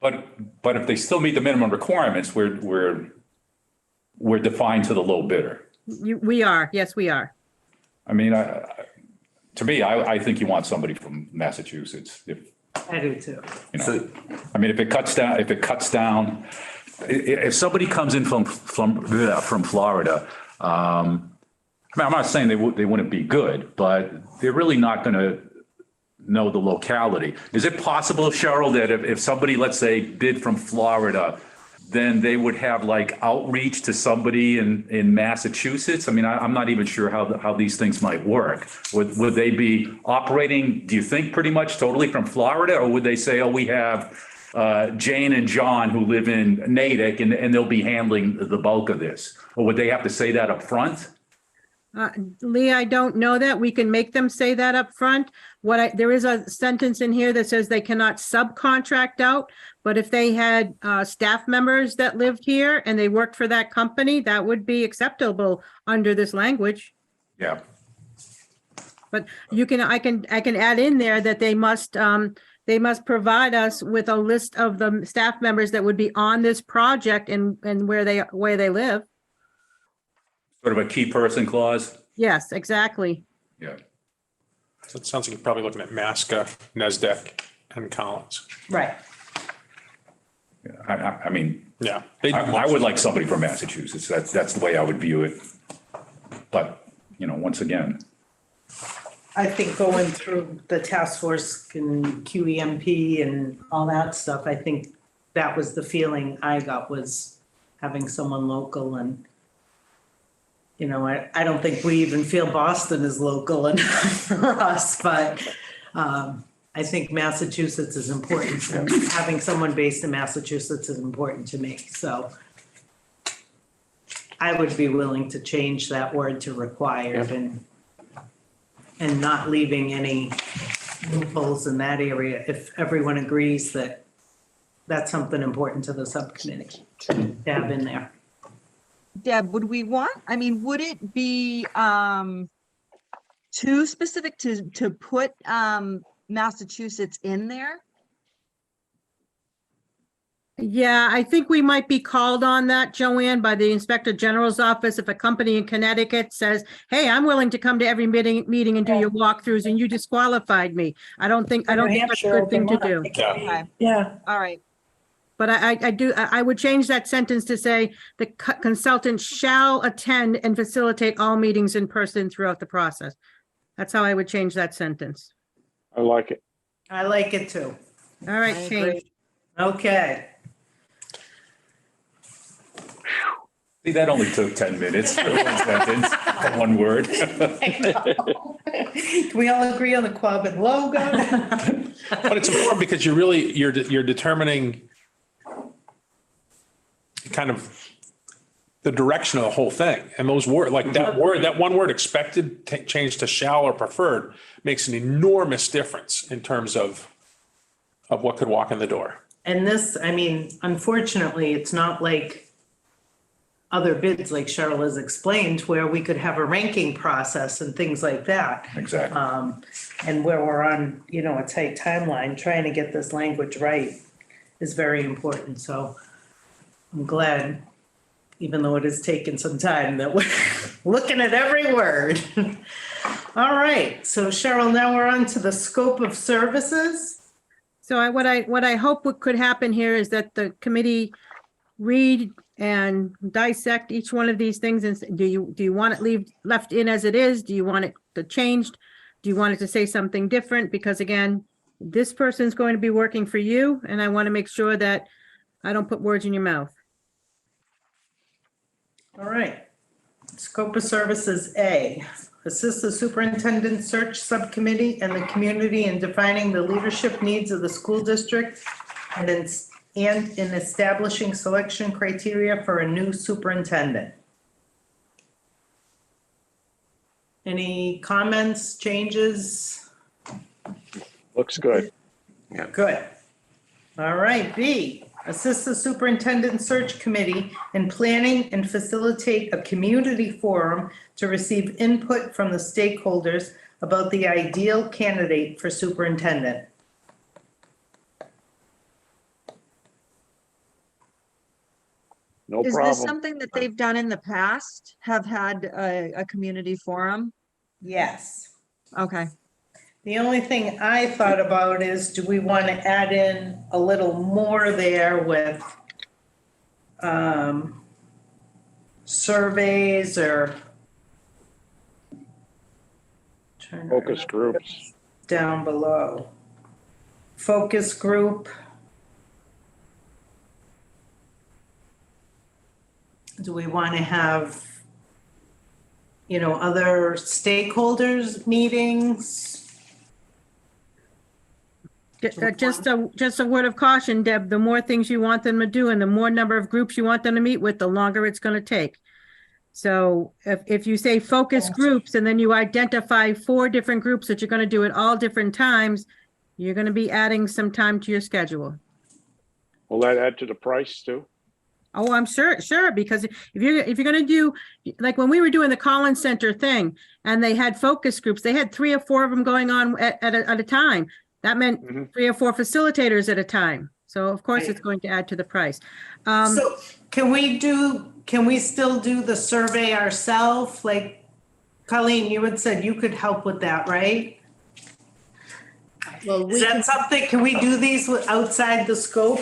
But if they still meet the minimum requirements, we're defined to the low bidder. We are, yes, we are. I mean, to me, I think you want somebody from Massachusetts. If, I do too. I mean, if it cuts down, if somebody comes in from Florida, I mean, I'm not saying they wouldn't be good, but they're really not going to know the locality. Is it possible, Cheryl, that if somebody, let's say, bid from Florida, then they would have like outreach to somebody in Massachusetts? I mean, I'm not even sure how these things might work. Would they be operating, do you think, pretty much totally from Florida? Or would they say, oh, we have Jane and John who live in Natick and they'll be handling the bulk of this? Or would they have to say that up front? Lee, I don't know that. We can make them say that up front. There is a sentence in here that says they cannot subcontract out, but if they had staff members that lived here and they worked for that company, that would be acceptable under this language. Yeah. But I can add in there that they must provide us with a list of the staff members that would be on this project and where they live. Sort of a key person clause? Yes, exactly. Yeah. So it sounds like you're probably looking at Masca, Nesdeck, and Collins. Right. I mean, Yeah. I would like somebody from Massachusetts. That's the way I would view it. But, once again, I think going through the task force and QEMP and all that stuff, I think that was the feeling I got, was having someone local. And I don't think we even feel Boston is local enough for us, but I think Massachusetts is important. Having someone based in Massachusetts is important to me, so I would be willing to change that word to required and not leaving any loopholes in that area if everyone agrees that that's something important to the subcommittee to have in there. Deb, would it be too specific to put Massachusetts in there? Yeah, I think we might be called on that, Joanne, by the Inspector General's office. If a company in Connecticut says, hey, I'm willing to come to every meeting and do your walkthroughs and you disqualified me. I don't think that's a good thing to do. Yeah. Yeah. All right. But I would change that sentence to say the consultant shall attend and facilitate all meetings in person throughout the process. That's how I would change that sentence. I like it. I like it too. All right, I change. agree. Okay. See, that only took 10 minutes for one sentence, for one word. Can we all agree on the Quabbin logo? But it's important because you're determining kind of the direction of the whole thing. And those words, like that one word expected, changed to shall or preferred, makes an enormous difference in terms of what could walk in the door. And this, I mean, unfortunately, it's not like other bids, like Cheryl has explained, where we could have a ranking process and things like that. Exactly. And where we're on, a tight timeline, trying to get this language right is very important. So I'm glad, even though it has taken some time, that we're looking at every word. All right, so Cheryl, now we're on to the scope of services. So what I hope what could happen here is that the committee read and dissect each one of these things and do you want it left in as it is? Do you want it to changed? Do you want it to say something different? Because again, this person's going to be working for you, and I want to make sure that I don't put words in your mouth. All right. Scope of services A, assist the superintendent search subcommittee and the community in defining the leadership needs of the school district and in establishing selection criteria for a new superintendent. Any comments, changes? Looks good. Good. All right, B, assist the superintendent search committee in planning and facilitate a community forum to receive input from the stakeholders about the ideal candidate for superintendent. No Is this problem. something that they've done in the past? Have had a community forum? Yes. Okay. The only thing I thought about is, do we want to add in a little more there with surveys or Focus groups. down below? Focus group. Do we want to have, other stakeholders meetings? Just a word of caution, Deb, the more things you want them to do and the more number of groups you want them to meet with, the longer it's going to take. So if you say focus groups and then you identify 4 different groups that you're going to do at all different times, you're going to be adding some time to your schedule. Will that add to the price too? Oh, I'm sure, because if you're going to do, like when we were doing the Collins Center thing and they had focus groups, they had 3 or 4 of them going on at a time. That meant 3 or 4 facilitators at a time. So of course it's going to add to the price. So can we still do the survey ourselves? Like Colleen, you had said you could help with that, right? Well, Is that something, can we do these outside the scope?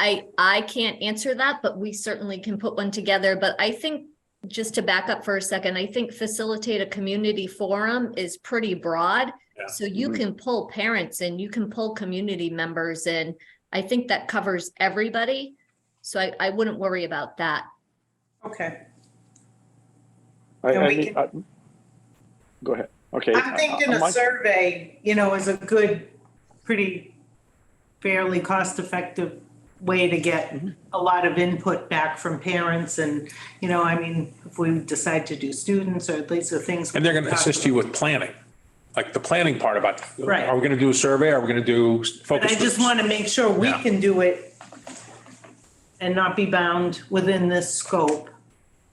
I can't answer that, but we certainly can put one together. But I think, just to back up for a second, I think facilitate a community forum is pretty broad. Yeah. So you can pull parents and you can pull community members in. I think that covers everybody. So I wouldn't worry about that. Okay. Go ahead. Okay. I'm thinking a survey, is a good, pretty fairly cost-effective way to get a lot of input back from parents and, if we decide to do students or at least the things. And they're going to assist you with planning, like the planning part about, Right. Are we going to do a survey? Are we going to do But focus I just groups? want to make sure we Yeah. can do it and not be bound within this scope,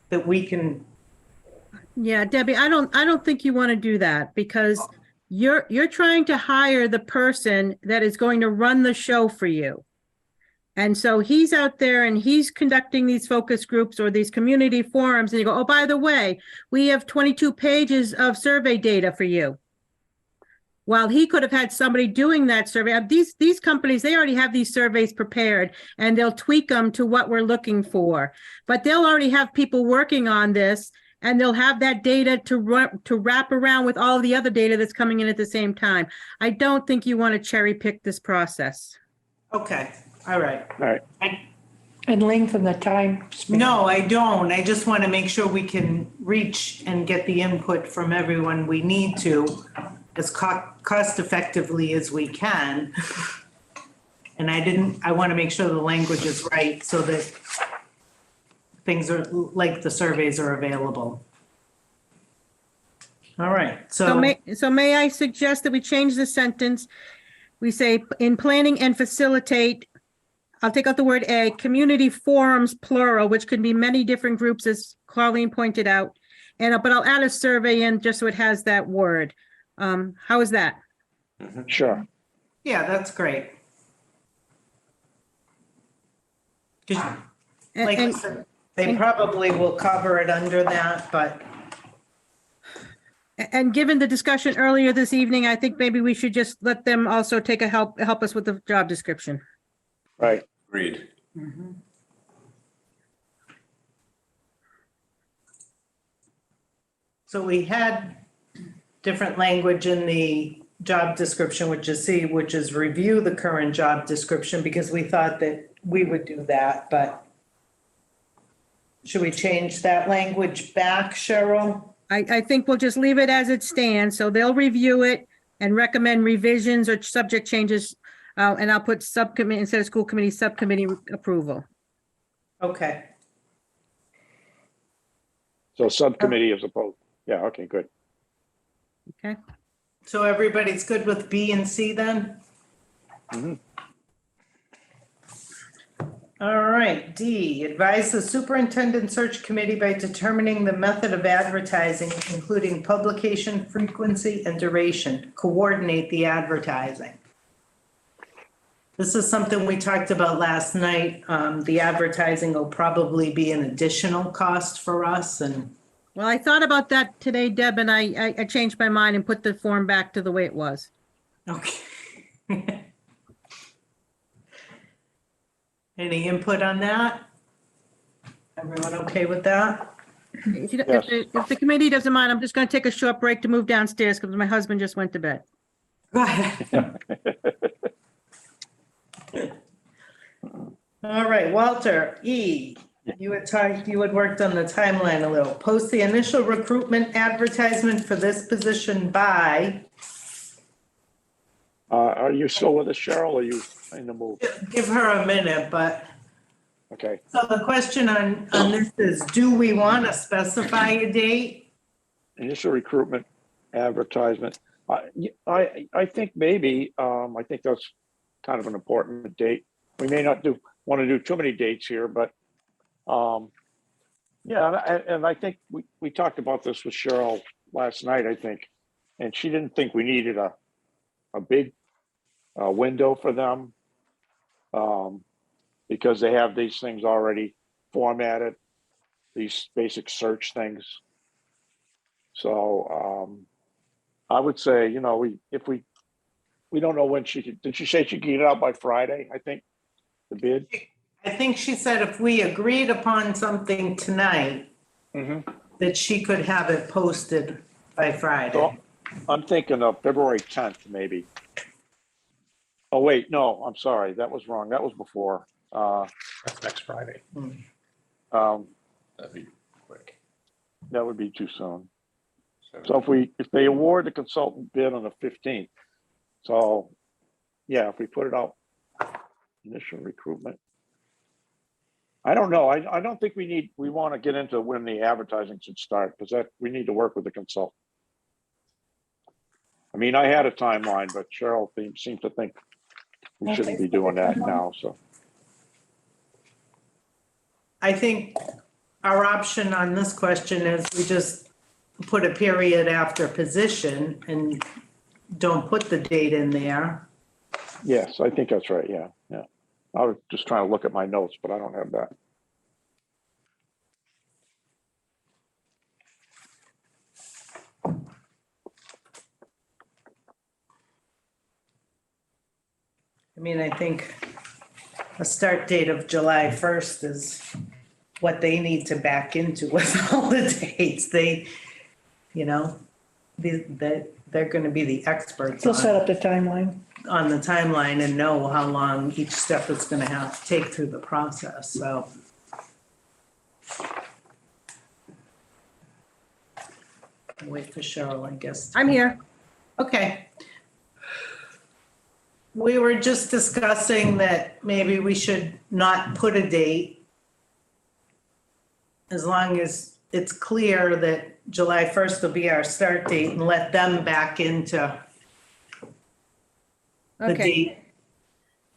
that we can. Yeah, Debbie, I don't think you want to do that because you're trying to hire the person that is going to run the show for you. And so he's out there and he's conducting these focus groups or these community forums and you go, oh, by the way, we have 22 pages of survey data for you. While he could have had somebody doing that survey, these companies, they already have these surveys prepared and they'll tweak them to what we're looking for. But they'll already have people working on this and they'll have that data to wrap around with all the other data that's coming in at the same time. I don't think you want to cherry pick this process. Okay, all right. All right. And lengthen the time span. No, I don't. I just want to make sure we can reach and get the input from everyone we need to as cost effectively as we can. And I want to make sure the language is right so that things are, like the surveys are available. All right, So may I suggest that we change the sentence? We say, in planning and facilitate, I'll take out the word a, community forums, plural, which could be many different groups, as Colleen pointed out. But I'll add a survey in just so it has that word. How is that? Sure. Yeah, that's great. 'Cause And- like I and- said, they probably will cover it under that, but And given the discussion earlier this evening, I think maybe we should just let them also take a help us with the job description. Right. Agreed. so we had different language in the job description, which is C, which is review the current job description, because we thought that we would do that, but should we change that language back, Cheryl? I think we'll just leave it as it stands, so they'll review it and recommend revisions or subject changes. And I'll put subcommittee instead of school committee, subcommittee approval. Okay, So subcommittee as opposed, yeah, okay, good. Okay, so everybody's good with B and C then? Mhm. All right, D, advise the superintendent search committee by determining the method of advertising, including publication frequency and duration, coordinate the advertising. This is something we talked about last night. The advertising will probably be an additional cost for us and, well, I thought about that today, Deb, and I changed my mind and put the form back to the way it was. okay. Any input on that? Everyone okay with that? If you don't- Yes. if the committee doesn't mind, I'm just gonna take a short break to move downstairs because my husband just went to bed. Go ahead. All right, Walter, E, you had worked on the timeline a little. Post the initial recruitment advertisement for this position by, Are you still with us, Cheryl, or are you in the move? give her a minute, but, Okay, so the question on this is, do we want to specify a date? initial recruitment advertisement. I think maybe, I think that's kind of an important date. We may not want to do too many dates here, but yeah, and I think we talked about this with Cheryl last night, I think, and she didn't think we needed a big window for them because they have these things already formatted, these basic search things. So I would say, if we don't know when did she say she could get it out by Friday, I think, the bid? I think she said if we agreed upon something tonight, that she could have it posted by Friday. So I'm thinking of February 10th, maybe. Oh, wait, no, I'm sorry, that was wrong. That was before. That's next Friday. That'd be quick. That would be too soon. So if they award the consultant bid on the 15th, so yeah, if we put it out, initial recruitment. I don't know. I don't think we want to get into when the advertising should start because we need to work with the consultant. I mean, I had a timeline, but Cheryl seemed to think we shouldn't be doing that now, so. I think our option on this question is we just put a period after position and don't put the date in there. Yes, I think that's right. Yeah. I was just trying to look at my notes, but I don't have that. I mean, I think a start date of July 1st is what they need to back into with all the dates. that they're gonna be the experts They'll set on, up the timeline. on the timeline and know how long each step is gonna have to take through the process, so. Wait for Cheryl, I guess. I'm here. Okay. We were just discussing that maybe we should not put a date. As long as it's clear that July 1st will be our start date and let them back into the Okay. date.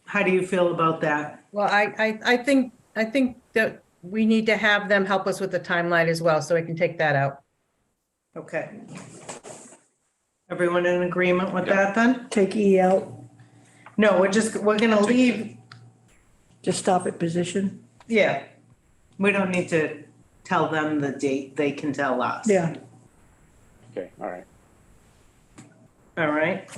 How do you feel about that? Well, I think that we need to have them help us with the timeline as well, so we can take that out. Okay. Everyone in agreement with that then? Take E out, No, we're gonna leave, just stop at position. yeah. We don't need to tell them the date, they can tell us. Yeah, Okay, all right. All right.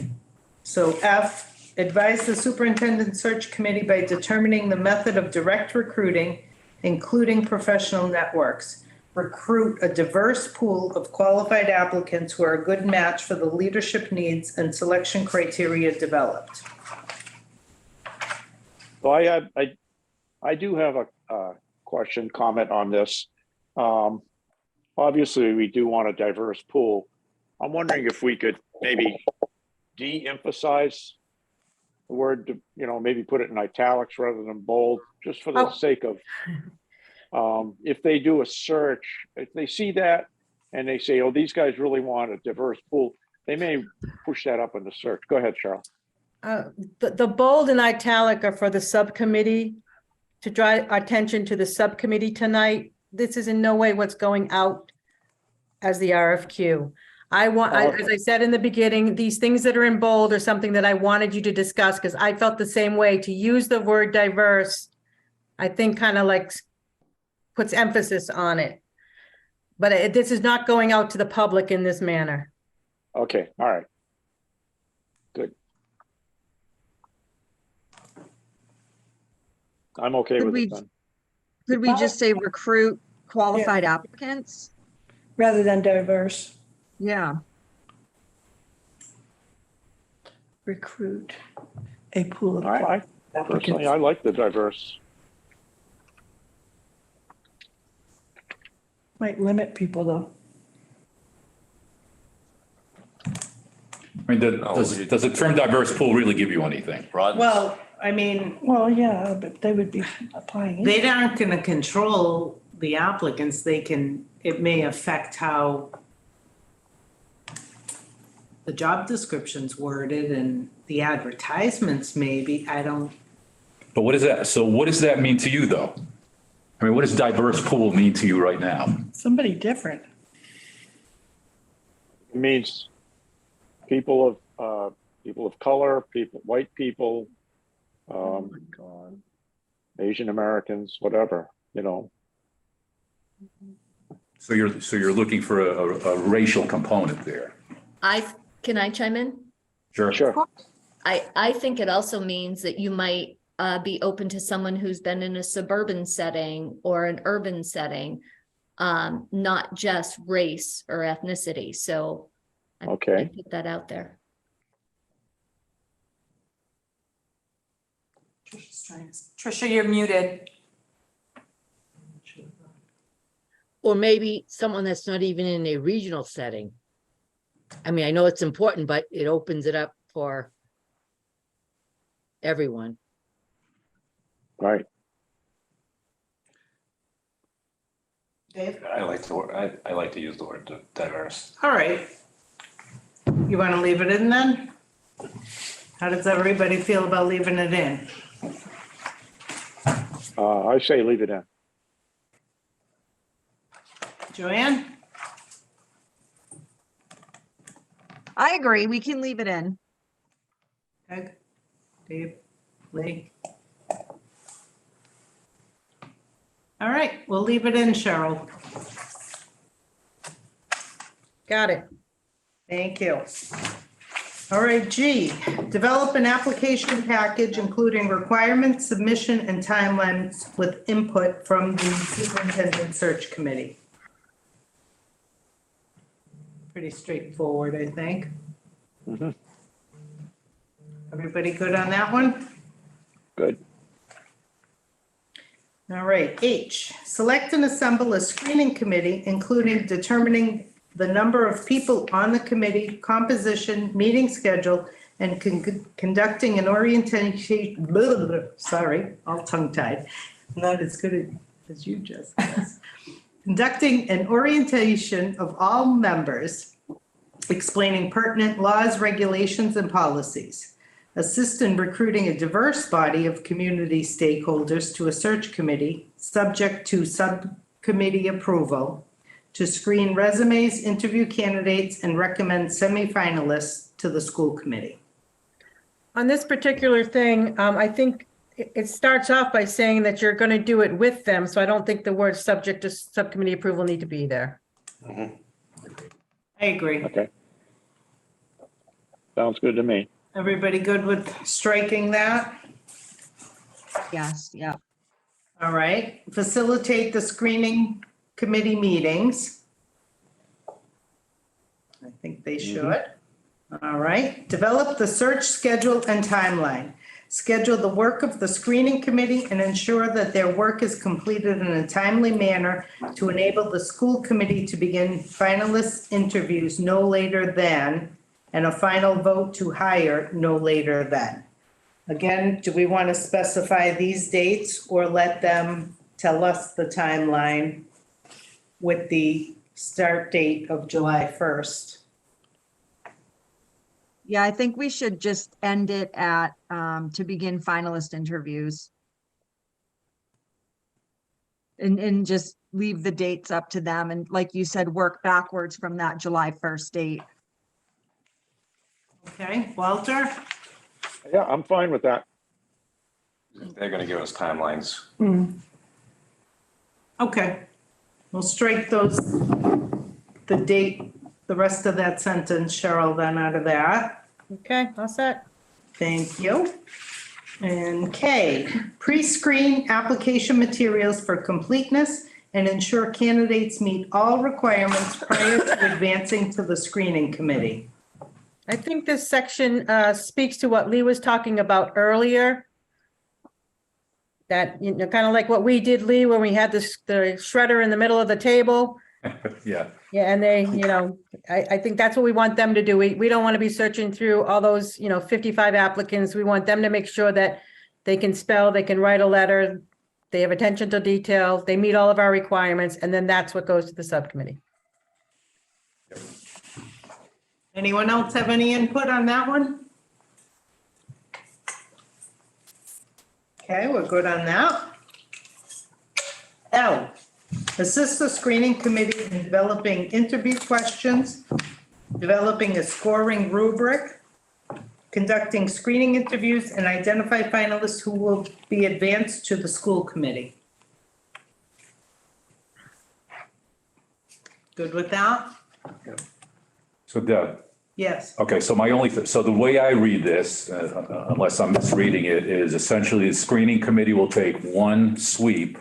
So F, advise the superintendent search committee by determining the method of direct recruiting, including professional networks. Recruit a diverse pool of qualified applicants who are a good match for the leadership needs and selection criteria developed. So I do have a question, comment on this. Obviously, we do want a diverse pool. I'm wondering if we could maybe de-emphasize the word, maybe put it in italics rather than bold, just for the Oh. sake of, if they do a search, if they see that and they say, oh, these guys really want a diverse pool, they may push that up in the search. Go ahead, Cheryl. The bold and italic are for the subcommittee, to draw attention to the subcommittee tonight. This is in no way what's going out as the RFQ. As I said in the beginning, these things that are in bold are something that I wanted you to discuss, because I felt the same way. To use the word diverse, I think kind of like puts emphasis on it. But this is not going out to the public in this manner. Okay, all right. Good. I'm okay Could with we- it then. Could we just say recruit qualified applicants? rather than diverse, Yeah, recruit a pool of I personally, I like the diverse. Might limit people though. I mean, does the term diverse pool really give you anything? Well, I mean, Well, yeah, but they would be applying. they aren't gonna control the applicants, it may affect how the job description's worded and the advertisements maybe, But what is that? So what does that mean to you, though? I mean, what does diverse pool mean to you right now? Somebody different. It means people of color, white people, Asian Americans, whatever, So you're looking for a racial component there. Can I chime in? Sure. Sure. I think it also means that you might be open to someone who's been in a suburban setting or an urban setting, not just race or ethnicity. So I Okay. put that out there. Trisha, you're muted. Or maybe someone that's not even in a regional setting. I mean, I know it's important, but it opens it up for everyone. Right. Dave? I like the word, I like to use the word diverse. All right. You wanna leave it in then? How does everybody feel about leaving it in? I say leave it in. Joanne? I agree. We can leave it in. Peg? Dave? Lee? All right, we'll leave it in, Cheryl. Got it. Thank you. All right, G, develop an application package including requirements, submission, and timelines with input from the superintendent search committee. Pretty straightforward, I think. Mhm. Everybody good on that one? Good. All right, H, select and assemble a screening committee, including determining the number of people on the committee, composition, meeting schedule, and conducting an orientation, sorry, all tongue-tied, not as good as you just was. Conducting an orientation of all members, explaining pertinent laws, regulations, and policies. Assist in recruiting a diverse body of community stakeholders to a search committee, subject to subcommittee approval, to screen resumes, interview candidates, and recommend semifinalists to the school committee. On this particular thing, I think it starts off by saying that you're going to do it with them. So I don't think the words subject to subcommittee approval need to be there. Mhm. I agree. Okay. Sounds good to me. Everybody good with striking that? Yes, yeah. All right, facilitate the screening committee meetings. I think they should. All right, develop the search schedule and timeline. Schedule the work of the screening committee and ensure that their work is completed in a timely manner to enable the school committee to begin finalist interviews no later than, and a final vote to hire no later than. Again, do we want to specify these dates or let them tell us the timeline with the start date of July 1st? Yeah, I think we should just end it at, to begin finalist interviews. And just leave the dates up to them. And like you said, work backwards from that July 1st date. Okay, Walter? Yeah, I'm fine with that. They're gonna give us timelines. Okay, we'll strike those, the date, the rest of that sentence, Cheryl, then out of that. Okay, all set. Thank you. And K, pre-screen application materials for completeness and ensure candidates meet all requirements prior to advancing to the screening committee. I think this section speaks to what Lee was talking about earlier. That, you know, kind of like what we did, Lee, when we had this, the shredder in the middle of the table. Yeah. Yeah, and they, you know, I think that's what we want them to do. We don't want to be searching through all those, 55 applicants. We want them to make sure that they can spell, they can write a letter, they have attention to detail, they meet all of our requirements, and then that's what goes to the subcommittee. Anyone else have any input on that one? Okay, we're good on that. L, assist the screening committee in developing interview questions, developing a scoring rubric, conducting screening interviews, and identify finalists who will be advanced to the school committee. Good with that? So Deb, Yes. okay, so so the way I read this, unless I'm misreading it, is essentially the screening committee will take one sweep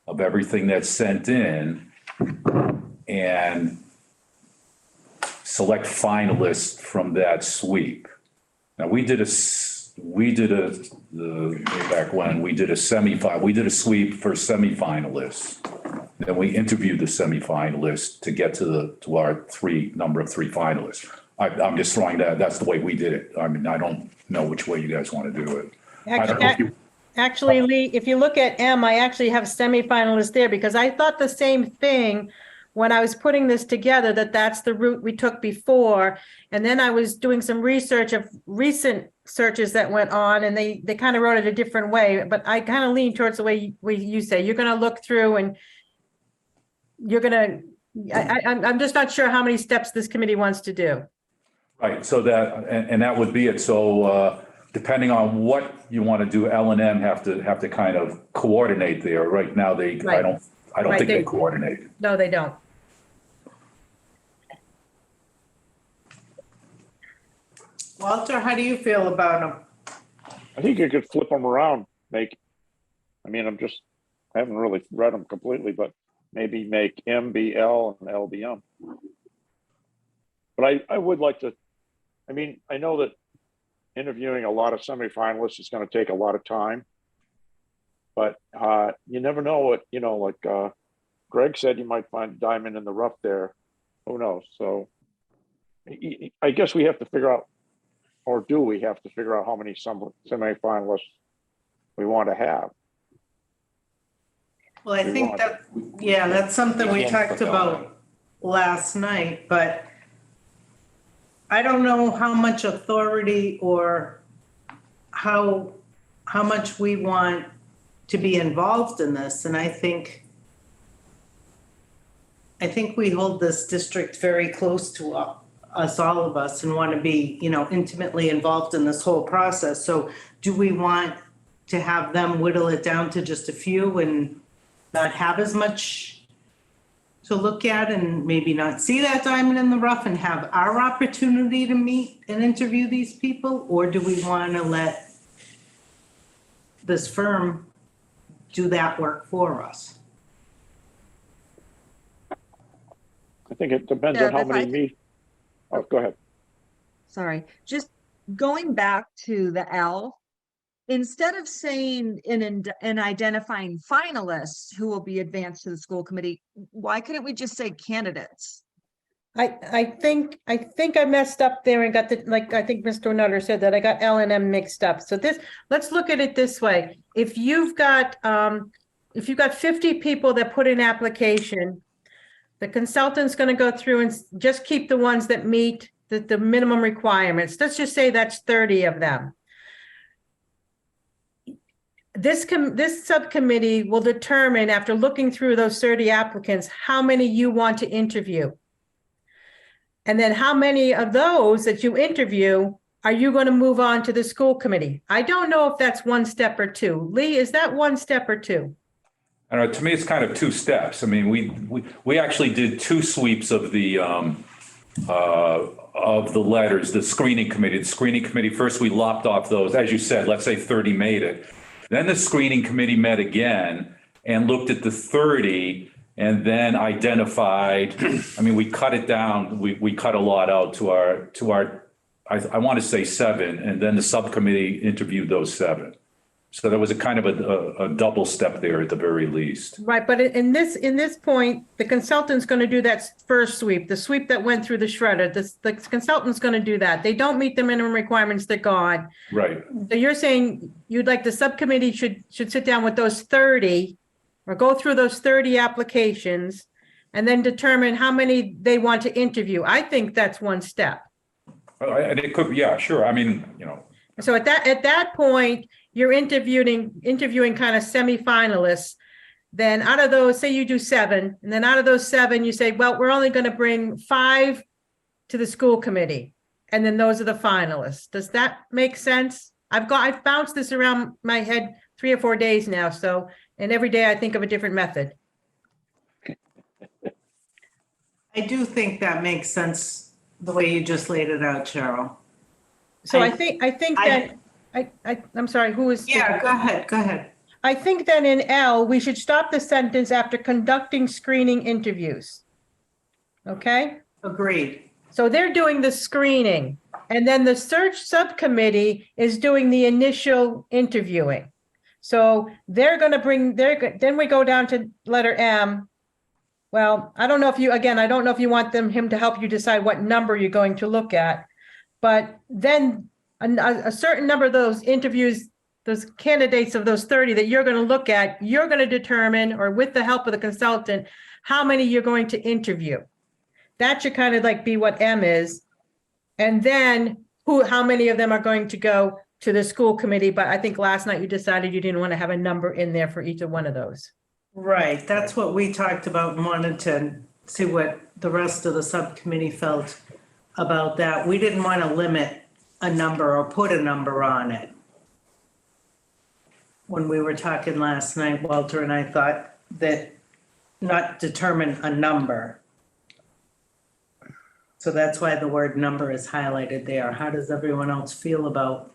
of everything that's sent in and select finalists from that sweep. Now, way back when, we did a sweep for semifinalists. Then we interviewed the semifinalists to get to our number of three finalists. I'm just throwing that's the way we did it. I mean, I don't know which way you guys want to do it. I don't know if you- Actually, Lee, if you look at M, I actually have semifinalists there because I thought the same thing when I was putting this together, that's the route we took before. And then I was doing some research of recent searches that went on and they kind of wrote it a different way, but I kind of lean towards the way you say, you're going to look through and you're going to, I'm just not sure how many steps this committee wants to do. Right, so that would be it. So depending on what you want to do, L and M have to kind of coordinate there. Right now, I don't Right, think they coordinate. No, they don't. Walter, how do you feel about them? I think you could flip them around, I haven't really read them completely, but maybe make M be L and L be M. But I would like to, I mean, I know that interviewing a lot of semifinalists is going to take a lot of time. But you never know what, you know, like Greg said, you might find a diamond in the rough there. Who knows? So I guess we have to figure out, or do we have to figure out how many semifinalists we want to have? Well, I We think want- that, yeah, that's something we can't talked put that on. about last night, but I don't know how much authority or how much we want to be involved in this. And I think we hold this district very close to us, all of us, and want to be, you know, intimately involved in this whole process. So do we want to have them whittle it down to just a few and not have as much to look at and maybe not see that diamond in the rough and have our opportunity to meet and interview these people? Or do we want to let this firm do that work for us? I think it depends Yeah, on how if I many could- meet. Oh, go ahead. Sorry, just going back to the L, instead of saying in identifying finalists who will be advanced to the school committee, why couldn't we just say candidates? I think I messed up there and got like, I think Mr. Nutter said that I got L and M mixed up. So let's look at it this way. If you've got 50 people that put in application, the consultant's going to go through and just keep the ones that meet the minimum requirements. Let's just say that's 30 of them. This subcommittee will determine, after looking through those 30 applicants, how many you want to interview. And then how many of those that you interview are you going to move on to the school committee? I don't know if that's one step or two. Lee, is that one step or two? I don't know, to me, it's kind of two steps. I mean, we actually did two sweeps of the letters, the screening committee. The screening committee, first we lopped off those, as you said, let's say 30 made it. Then the screening committee met again and looked at the 30 and then identified, I mean, we cut it down, we cut a lot out to our I want to say 7, and then the subcommittee interviewed those 7. So there was a kind of a double step there at the very least. Right, but in this point, the consultant's going to do that first sweep, the sweep that went through the shredder. The consultant's going to do that. They don't meet the minimum requirements, they're gone. Right. So you're saying you'd like the subcommittee should sit down with those 30 or go through those 30 applications and then determine how many they want to interview. I think that's one step. And it could, yeah, sure. I mean, you know. So at that point, you're interviewing kind of semifinalists. Then out of those, say you do 7, and then out of those 7, you say, well, we're only going to bring 5 to the school committee. And then those are the finalists. Does that make sense? I've bounced this around my head 3 or 4 days now. So, and every day I think of a different method. I do think that makes sense, the way you just laid it out, Cheryl. So I think that, I'm sorry, who is? Yeah, go ahead. I think that in L, we should stop the sentence after conducting screening interviews. Okay? Agreed. So they're doing the screening, and then the search subcommittee is doing the initial interviewing. So they're going to bring then we go down to letter M. Well, I don't know if you want him to help you decide what number you're going to look at, but then a certain number of those interviews, those candidates of those 30 that you're going to look at, you're going to determine, or with the help of the consultant, how many you're going to interview. That should kind of like be what M is. And then how many of them are going to go to the school committee. But I think last night you decided you didn't want to have a number in there for each of one of those. Right, that's what we talked about and wanted to see what the rest of the subcommittee felt about that. We didn't want to limit a number or put a number on it. When we were talking last night, Walter and I thought that not determine a number. So that's why the word number is highlighted there. How does everyone else feel about?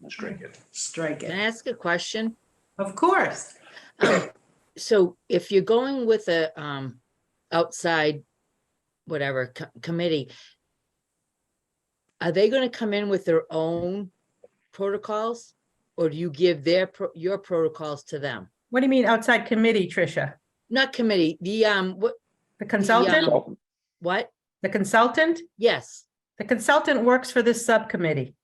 Strike it. Strike Can I it. ask a question? Of course. So if you're going with outside, whatever, committee, are they gonna come in with their own protocols? Or do you give your protocols to them? What do you mean outside committee, Tricia? Not committee, The consultant? Consultant. what? The consultant? Yes, The consultant works for this subcommittee.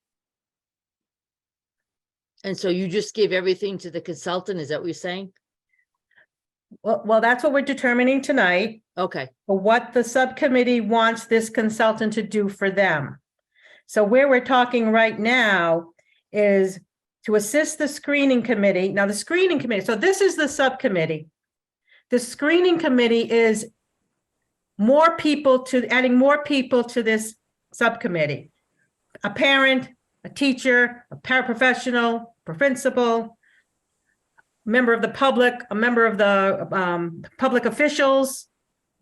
and so you just give everything to the consultant, is that what you're saying? Well, that's what we're determining tonight, Okay, what the subcommittee wants this consultant to do for them. So where we're talking right now is to assist the screening committee. Now, the screening committee, so this is the subcommittee. The screening committee is adding more people to this subcommittee. A parent, a teacher, a paraprofessional, principal, member of the public, a member of the public officials.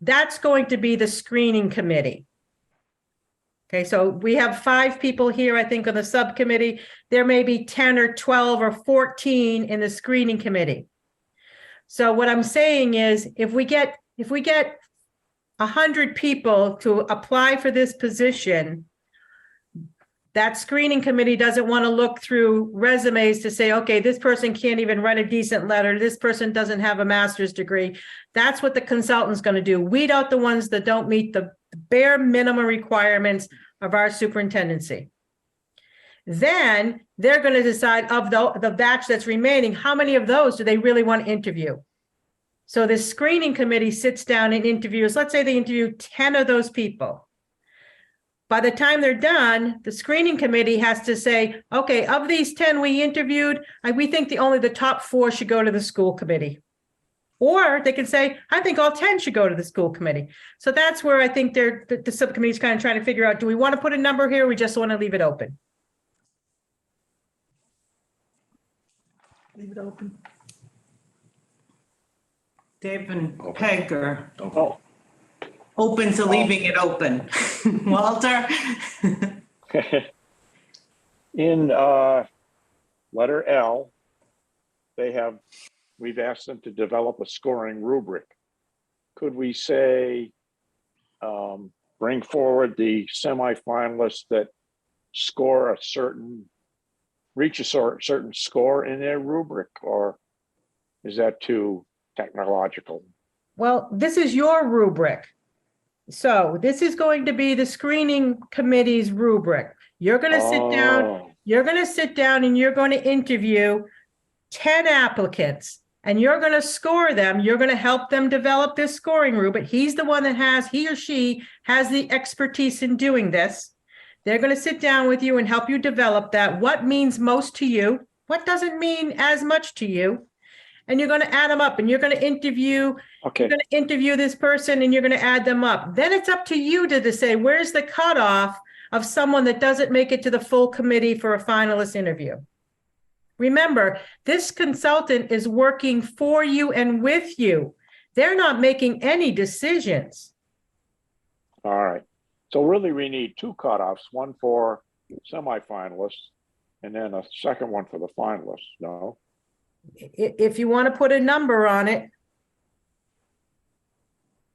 That's going to be the screening committee. Okay, so we have 5 people here, I think, on the subcommittee. There may be 10 or 12 or 14 in the screening committee. So what I'm saying is, if we get 100 people to apply for this position, that screening committee doesn't want to look through resumes to say, okay, this person can't even write a decent letter. This person doesn't have a master's degree. That's what the consultant's going to do. Weed out the ones that don't meet the bare minimum requirements of our superintendency. Then they're going to decide of the batch that's remaining, how many of those do they really want to interview? So the screening committee sits down and interviews, let's say they interview 10 of those people. By the time they're done, the screening committee has to say, okay, of these 10 we interviewed, we think only the top 4 should go to the school committee. Or they can say, I think all 10 should go to the school committee. So that's where I think the subcommittee is kind of trying to figure out, do we want to put a number here? Or we just want to leave it open? Leave it open. Dave and Peg are Oh, open to leaving it open. Walter? in letter L, we've asked them to develop a scoring rubric. Could we say, bring forward the semifinalists that reach a certain score in their rubric, or is that too technological? Well, this is your rubric. So this is going to be the screening committee's rubric. You're going to sit down, and you're going to interview 10 applicants, and you're going to score them. You're going to help them develop this scoring rubric. He's the one that he or she has the expertise in doing this. They're going to sit down with you and help you develop that. What means most to you? What doesn't mean as much to you? And you're going to add them up, and you're going to interview. Okay. You're going to interview this person, and you're going to add them up. Then it's up to you to say, where's the cutoff of someone that doesn't make it to the full committee for a finalist interview? Remember, this consultant is working for you and with you. They're not making any decisions. All right. So really, we need 2 cutoffs, one for semifinalists and then a second one for the finalists, no? If you want to put a number on it.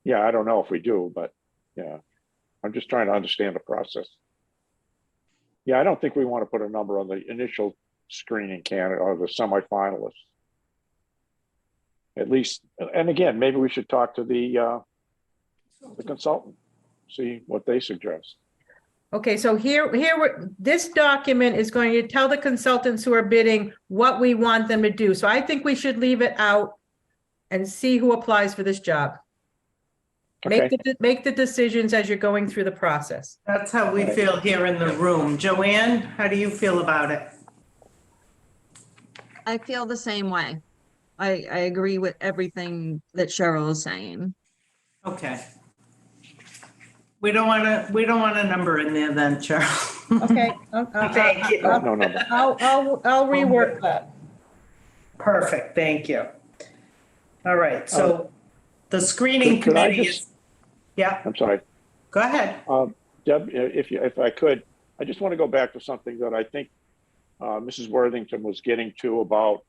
Yeah, I don't know if we do, but yeah, I'm just trying to understand the process. Yeah, I don't think we want to put a number on the initial screening candidate or the semifinalists. At least, and again, maybe we should talk to the consultant, see what they suggest. Okay, so this document is going to tell the consultants who are bidding what we want them to do. So I think we should leave it out and see who applies for this job. Okay. Make the decisions as you're going through the process. That's how we feel here in the room. Joanne, how do you feel about it? I feel the same way. I agree with everything that Cheryl is saying. Okay. We don't want a number in there then, Cheryl. Okay. Thank you. No number. I'll rework that. Perfect, thank you. All right, so the screening Could I committee just- is, yeah, I'm sorry. go ahead. Deb, if I could, I just want to go back to something that I think Mrs. Worthington was getting to about,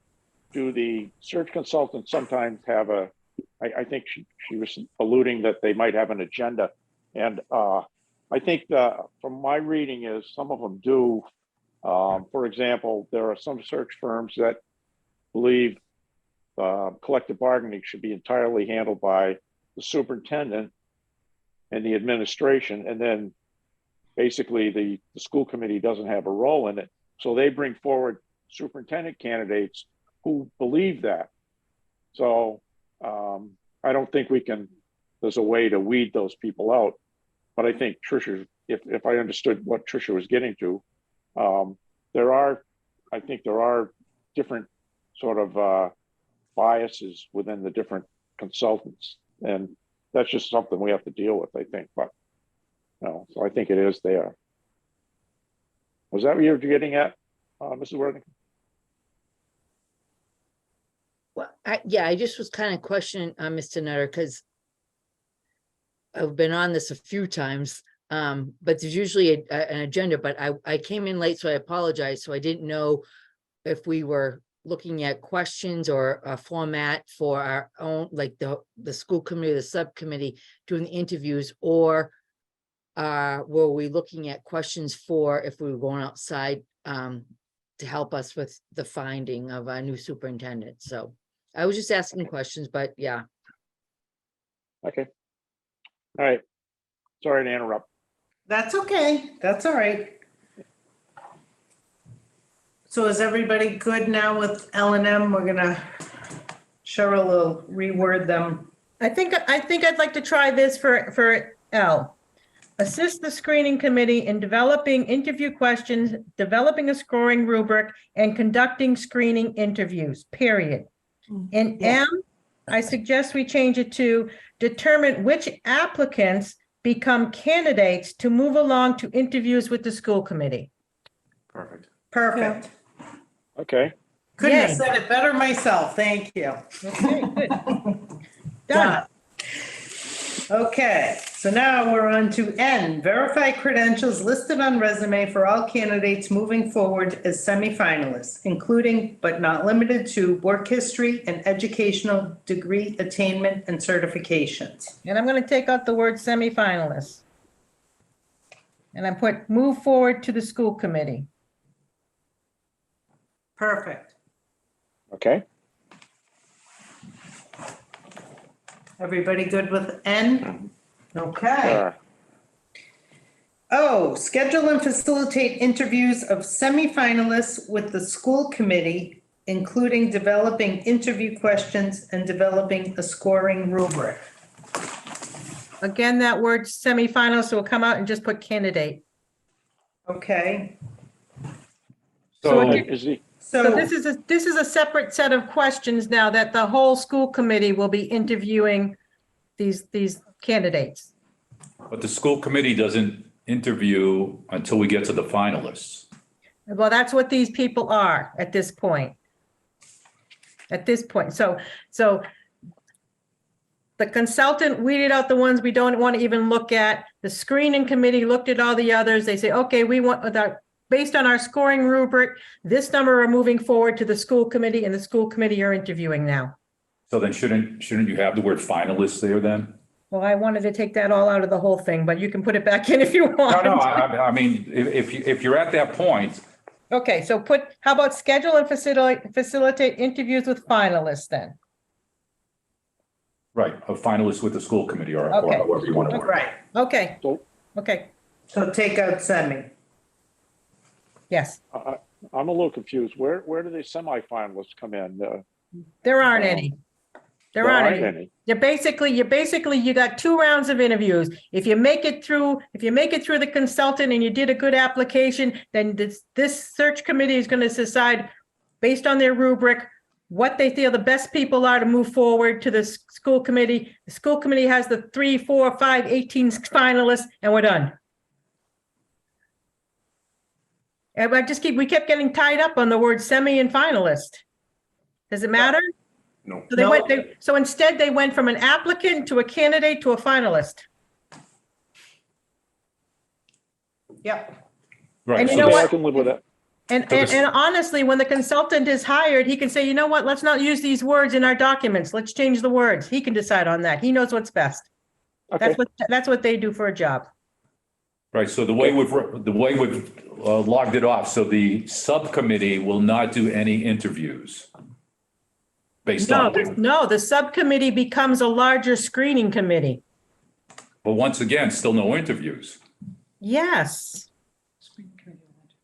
do the search consultants sometimes have a I think she was alluding that they might have an agenda. And I think from my reading is some of them do. For example, there are some search firms that believe collective bargaining should be entirely handled by the superintendent and the administration, and then basically the school committee doesn't have a role in it. So they bring forward superintendent candidates who believe that. So I don't think there's a way to weed those people out. But I think Tricia, if I understood what Tricia was getting to, there are different sort of biases within the different consultants. And that's just something we have to deal with, I think. But no, so I think it is there. Was that what you were getting at, Mrs. Worthing? Well, I just was kind of questioning Mr. Nutter, because I've been on this a few times, but there's usually an agenda, but I came in late, so I apologize. So I didn't know if we were looking at questions or a format for our own, like the school committee, the subcommittee doing the interviews, or were we looking at questions for if we were going outside to help us with the finding of a new superintendent? So I was just asking questions, but yeah. Okay. All right. Sorry to interrupt. That's okay. That's all right. So is everybody good now with L&M? We're gonna, Cheryl will reword them. I think I'd like to try this for L. Assist the screening committee in developing interview questions, developing a scoring rubric, and conducting screening interviews, period. In Yeah. M, I suggest we change it to determine which applicants become candidates to move along to interviews with the school committee. Perfect. Perfect. Okay. Couldn't have Yay. said it better myself. Thank you. Okay, good. Done. Done. Okay, so now we're on to N, verify credentials listed on resume for all candidates moving forward as semifinalists, including but not limited to work history and educational degree attainment and certifications. And I'm going to take out the word semifinalists. And I put move forward to the school committee. Perfect. Okay. Everybody good with N? Okay. Uh, Oh, schedule and facilitate interviews of semifinalists with the school committee, including developing interview questions and developing a scoring rubric. Again, that word semifinalist will come out and just put candidate. Okay, So, is the So so, this is a separate set of questions now that the whole school committee will be interviewing these candidates. but the school committee doesn't interview until we get to the finalists. Well, that's what these people are at this point. At this point, so the consultant weeded out the ones we don't want to even look at. The screening committee looked at all the others. They say, okay, we want that based on our scoring rubric, this number are moving forward to the school committee, and the school committee are interviewing now. So then shouldn't you have the word finalists there then? Well, I wanted to take that all out of the whole thing, but you can put it back in if you want. No, I mean, if you're at that point, Okay, so how about schedule and facilitate interviews with finalists then? right, a finalist with the school committee or Okay. however you want to word it. right, Okay, So- okay, so take out semi. yes, I'm a little confused. Where do the semifinalists come in? there aren't any. There aren't any. You got 2 rounds of interviews. If you make it through the consultant and you did a good application, then this search committee is going to decide based on their rubric what they feel the best people are to move forward to the school committee. The school committee has the 3, 4, 5, 18 finalists, and we're done. And we kept getting tied up on the word semi and finalist. Does it matter? No. So so instead they went from an applicant to a candidate to a finalist. Yep, Right, And you so know Okay, what? I can live with that. And honestly, when the consultant is hired, he can say, you know what, let's not use these words in our documents. Let's change the words. He can decide on that. He knows what's best. Okay, That's what they do for a job. Right, so the way we've logged it off, so the subcommittee will not do any interviews based on. No, the subcommittee becomes a larger screening committee. But once again, still no interviews. Yes.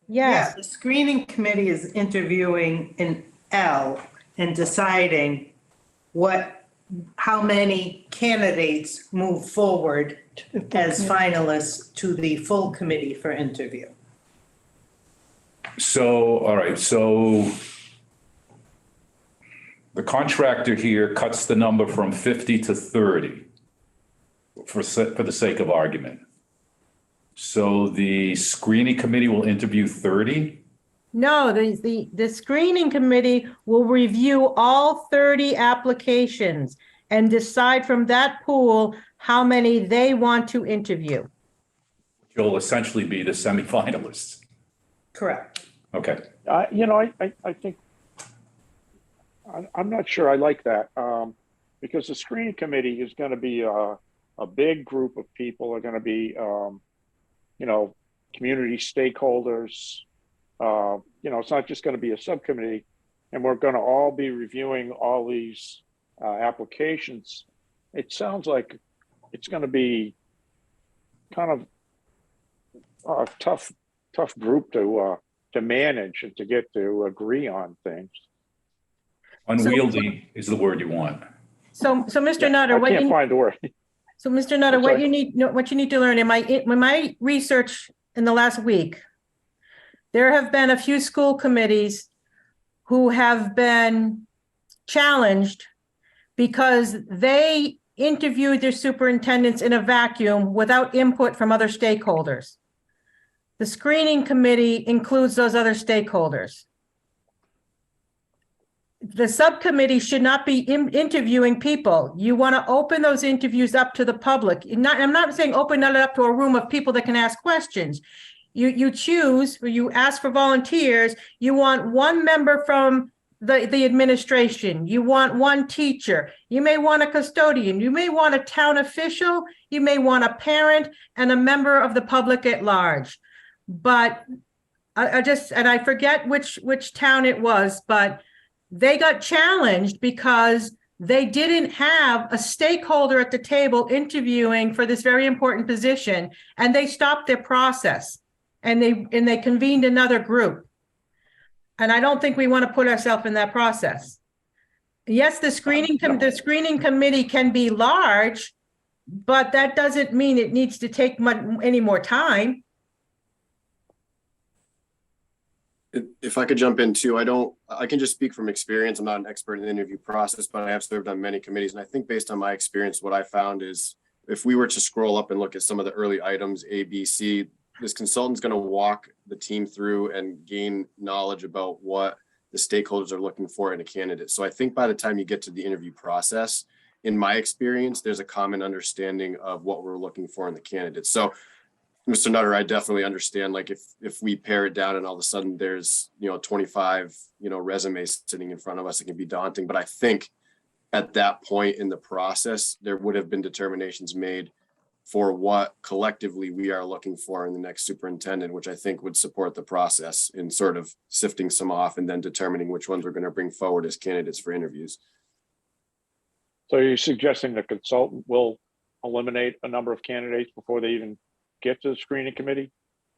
Yeah, Yes, the screening committee is interviewing in L and deciding how many candidates move forward as finalists to the full committee for interview. So, all right, so the contractor here cuts the number from 50 to 30 for the sake of argument. So the screening committee will interview 30? no, the screening committee will review all 30 applications and decide from that pool how many they want to interview. You'll essentially be the semifinalists. Correct. Okay. I think, I'm not sure I like that, because the screening committee is going to be a big group of people, are going to be, community stakeholders. It's not just going to be a subcommittee, and we're going to all be reviewing all these applications. It sounds like it's going to be kind of a tough group to manage and to get to agree on things. Unwieldy is the word you want. So Mr. Nutter, I can't find the word. So Mr. Nutter, I'm what sorry. you need to learn in my research in the last week, there have been a few school committees who have been challenged because they interviewed their superintendents in a vacuum without input from other stakeholders. The screening committee includes those other stakeholders. The subcommittee should not be interviewing people. You want to open those interviews up to the public. I'm not saying open it up to a room of people that can ask questions. You choose, or you ask for volunteers. You want one member from the administration. You want one teacher. You may want a custodian. You may want a town official. You may want a parent and a member of the public at large. But I forget which town it was, but they got challenged because they didn't have a stakeholder at the table interviewing for this very important position, and they stopped their process and they convened another group. And I don't think we want to put ourselves in that process. Yes, the screening committee can be large, but that doesn't mean it needs to take any more time. If I could jump in too, I can just speak from experience. I'm not an expert in the interview process, but I have served on many committees. And I think based on my experience, what I found is if we were to scroll up and look at some of the early items, A, B, C, this consultant's going to walk the team through and gain knowledge about what the stakeholders are looking for in a candidate. So I think by the time you get to the interview process, in my experience, there's a common understanding of what we're looking for in the candidate. So Mr. Nutter, I definitely understand, like if we pare it down and all of a sudden there's, 25, resumes sitting in front of us, it can be daunting. But I think at that point in the process, there would have been determinations made for what collectively we are looking for in the next superintendent, which I think would support the process in sort of sifting some off and then determining which ones we're going to bring forward as candidates for interviews. So you're suggesting the consultant will eliminate a number of candidates before they even get to the screening committee?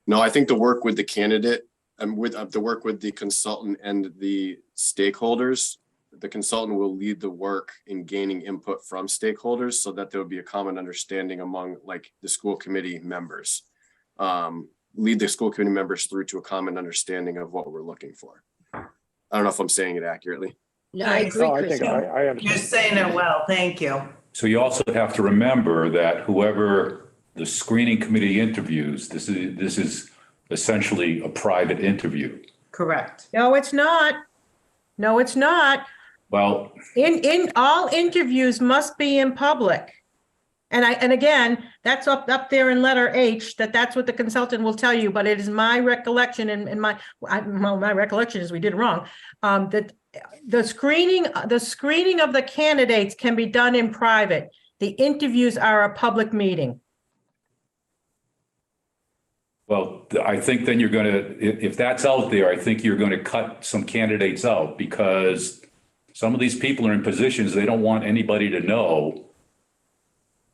No, I think the work with the candidate and with the work with the consultant and the stakeholders, the consultant will lead the work in gaining input from stakeholders so that there will be a common understanding among like the school committee members. Lead the school committee members through to a common understanding of what we're looking for. I don't know if I'm saying it accurately. No, I agree, No, I Chris. think I understand. You're saying it well, thank you. So you also have to remember that whoever the screening committee interviews, this is essentially a private interview. Correct. No, it's not. No, it's not. Well, In all interviews must be in public. And again, that's up there in letter H, that's what the consultant will tell you, but it is my recollection and my recollection is we did it wrong. That the screening of the candidates can be done in private. The interviews are a public meeting. Well, I think then you're going to, if that's out there, I think you're going to cut some candidates out because some of these people are in positions they don't want anybody to know.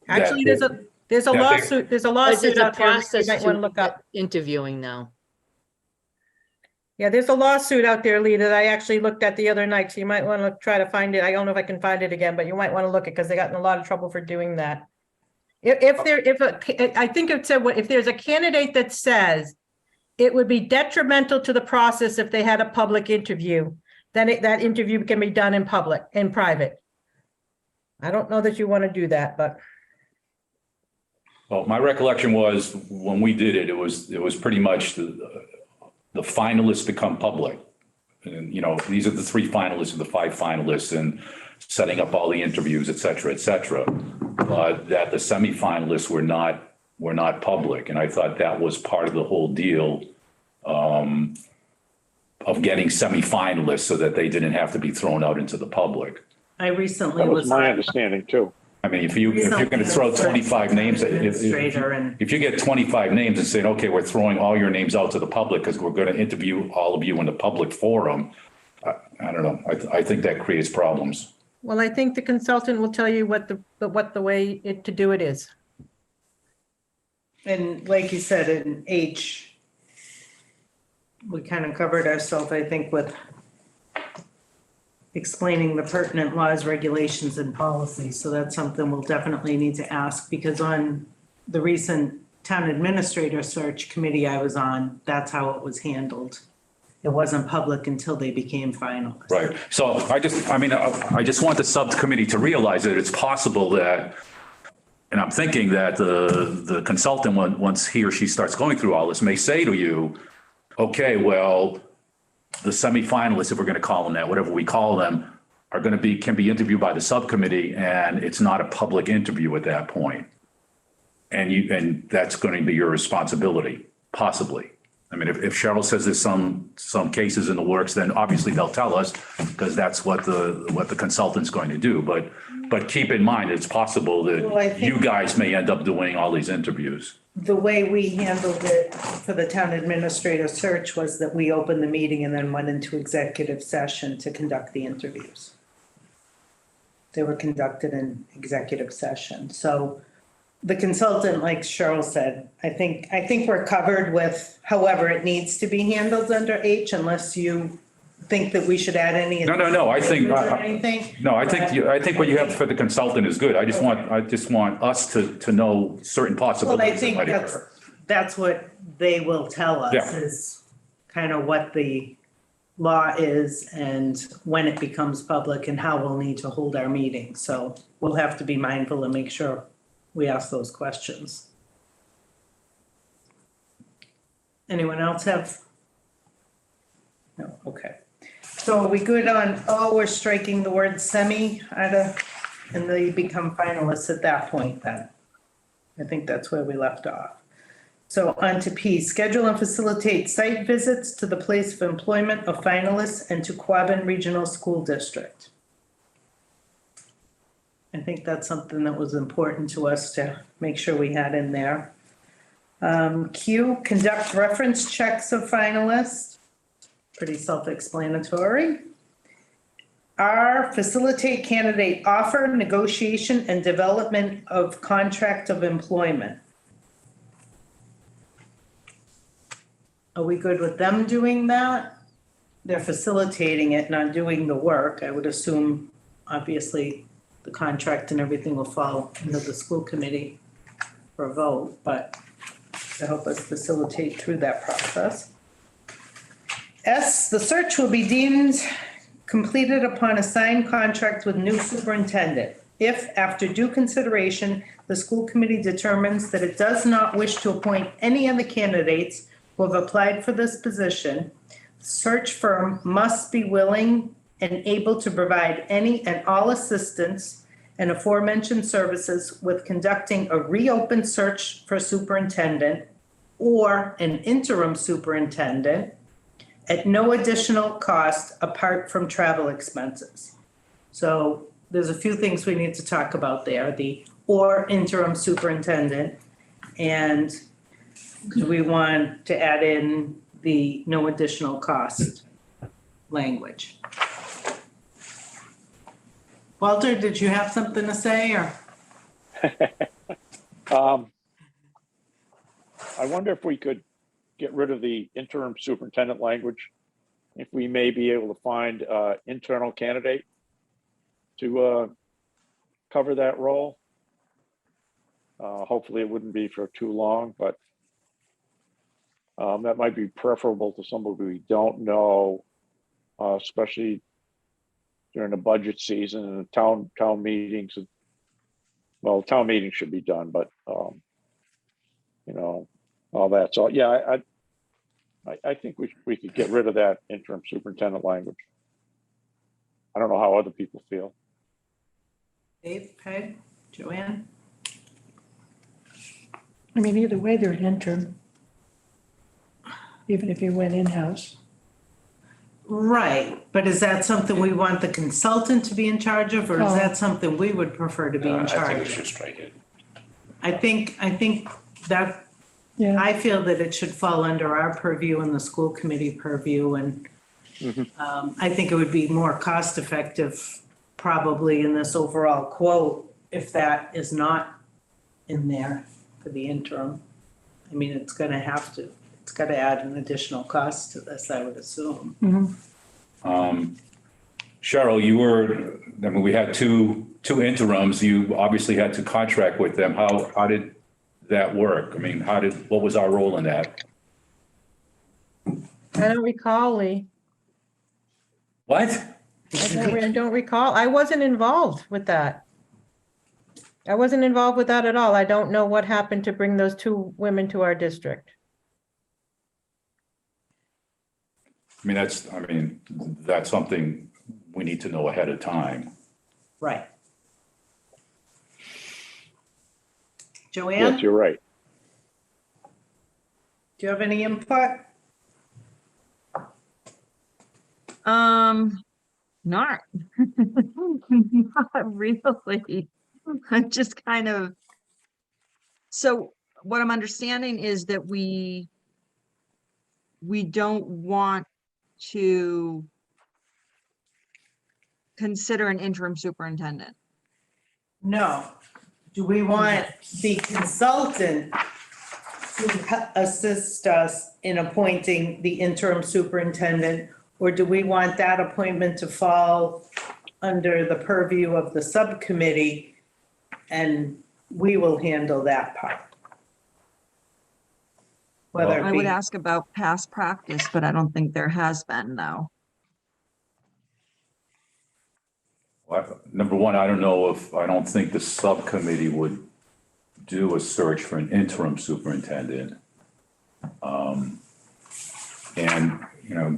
Actually, there's a lawsuit, There's out a there. process You might want to to look up. interviewing now. Yeah, there's a lawsuit out there, Lee, that I actually looked at the other night, so you might want to try to find it. I don't know if I can find it again, but you might want to look at, because they got in a lot of trouble for doing that. I think it said, if there's a candidate that says it would be detrimental to the process if they had a public interview, then that interview can be done in private. I don't know that you want to do that, but. Well, my recollection was when we did it, it was pretty much the finalists become public. And, these are the 3 finalists and the 5 finalists and setting up all the interviews, et cetera, but that the semifinalists were not public. And I thought that was part of the whole deal of getting semifinalists so that they didn't have to be thrown out into the public. I recently That was my on- understanding too. I mean, if you're going to throw 25 names, if you get 25 names and say, okay, we're throwing all your names out to the public because we're going to interview all of you in the public forum, I don't know. I think that creates problems. Well, I think the consultant will tell you what the way to do it is. And like you said, in H, we kind of covered ourselves, I think, with explaining the pertinent laws, regulations, and policies. So that's something we'll definitely need to ask, because on the recent town administrator search committee I was on, that's how it was handled. It wasn't public until they became finalists. Right. So I just want the subcommittee to realize that it's possible that, and I'm thinking that the consultant, once he or she starts going through all this, may say to you, okay, well, the semifinalists, if we're going to call them that, whatever we call them, can be interviewed by the subcommittee, and it's not a public interview at that point. And that's going to be your responsibility, possibly. I mean, if Cheryl says there's some cases in the works, then obviously they'll tell us, because that's what the consultant's going to do. But keep in mind, it's possible that you guys may end up doing all these interviews. The way we handled it for the town administrator search was that we opened the meeting and then went into executive session to conduct the interviews. They were conducted in executive session. So the consultant, like Cheryl said, I think we're covered with however it needs to be handled under H, unless you think that we should add any. No. I think anything. no. I think what you have for the consultant is good. I just want us to know certain possibilities. Well, I think that's what they will tell us, Yeah. is kind of what the law is and when it becomes public and how we'll need to hold our meetings. So we'll have to be mindful and make sure we ask those questions. Anyone else have? No, okay. So are we good on, we're striking the word semi out of, and they become finalists at that point then? I think that's where we left off. So on to P, schedule and facilitate site visits to the place of employment of finalists and to Quabbin Regional School District. I think that's something that was important to us to make sure we had in there. Q, conduct reference checks of finalists. Pretty self-explanatory. R, facilitate candidate offer, negotiation, and development of contract of employment. Are we good with them doing that? They're facilitating it, not doing the work. I would assume, obviously, the contract and everything will fall into the school committee for a vote, but to help us facilitate through that process. S, the search will be deemed completed upon a signed contract with new superintendent. If, after due consideration, the school committee determines that it does not wish to appoint any of the candidates who have applied for this position, the search firm must be willing and able to provide any and all assistance and aforementioned services with conducting a reopened search for superintendent or an interim superintendent at no additional cost apart from travel expenses. So there's a few things we need to talk about there, the or interim superintendent. And do we want to add in the no additional cost language? Walter, did you have something to say or? I wonder if we could get rid of the interim superintendent language, if we may be able to find an internal candidate to cover that role. Hopefully it wouldn't be for too long, but that might be preferable to somebody we don't know, especially during the budget season and the town meetings. Well, town meetings should be done, but you know, all that. So yeah, I think we could get rid of that interim superintendent language. I don't know how other people feel. Dave, Peg, Joanne? I mean, either way, they're an intern. Even if you went in-house. Right, but is that something we want the consultant to be in charge of, or is Oh. that something we would prefer to be in I think we charge should of? strike it. I think that, Yeah. I feel that it should fall under our purview and the school committee purview, and I think it would be more cost effective probably in this overall quote if that is not in there for the interim. I mean, it's gonna add an additional cost to this, I would assume. Cheryl, we had two interims. You obviously had to contract with them. How did that work? I mean, what was our role in that? I don't recall, Lee. What? I don't recall. I wasn't involved with that. I wasn't involved with that at all. I don't know what happened to bring those two women to our district. I mean, that's something we need to know ahead of time. Right. Yes, Joanne, do you're right. you have any input? Not, not really. I'm just kind of, so what I'm understanding is that we don't want to consider an interim superintendent. No. Do we want the consultant to assist us in appointing the interim superintendent? Or do we want that appointment to fall under the purview of the subcommittee and we will handle that part? Whether I it would be, ask about past practice, but I don't think there has been, though. Well, number one, I don't think the subcommittee would do a search for an interim superintendent. And,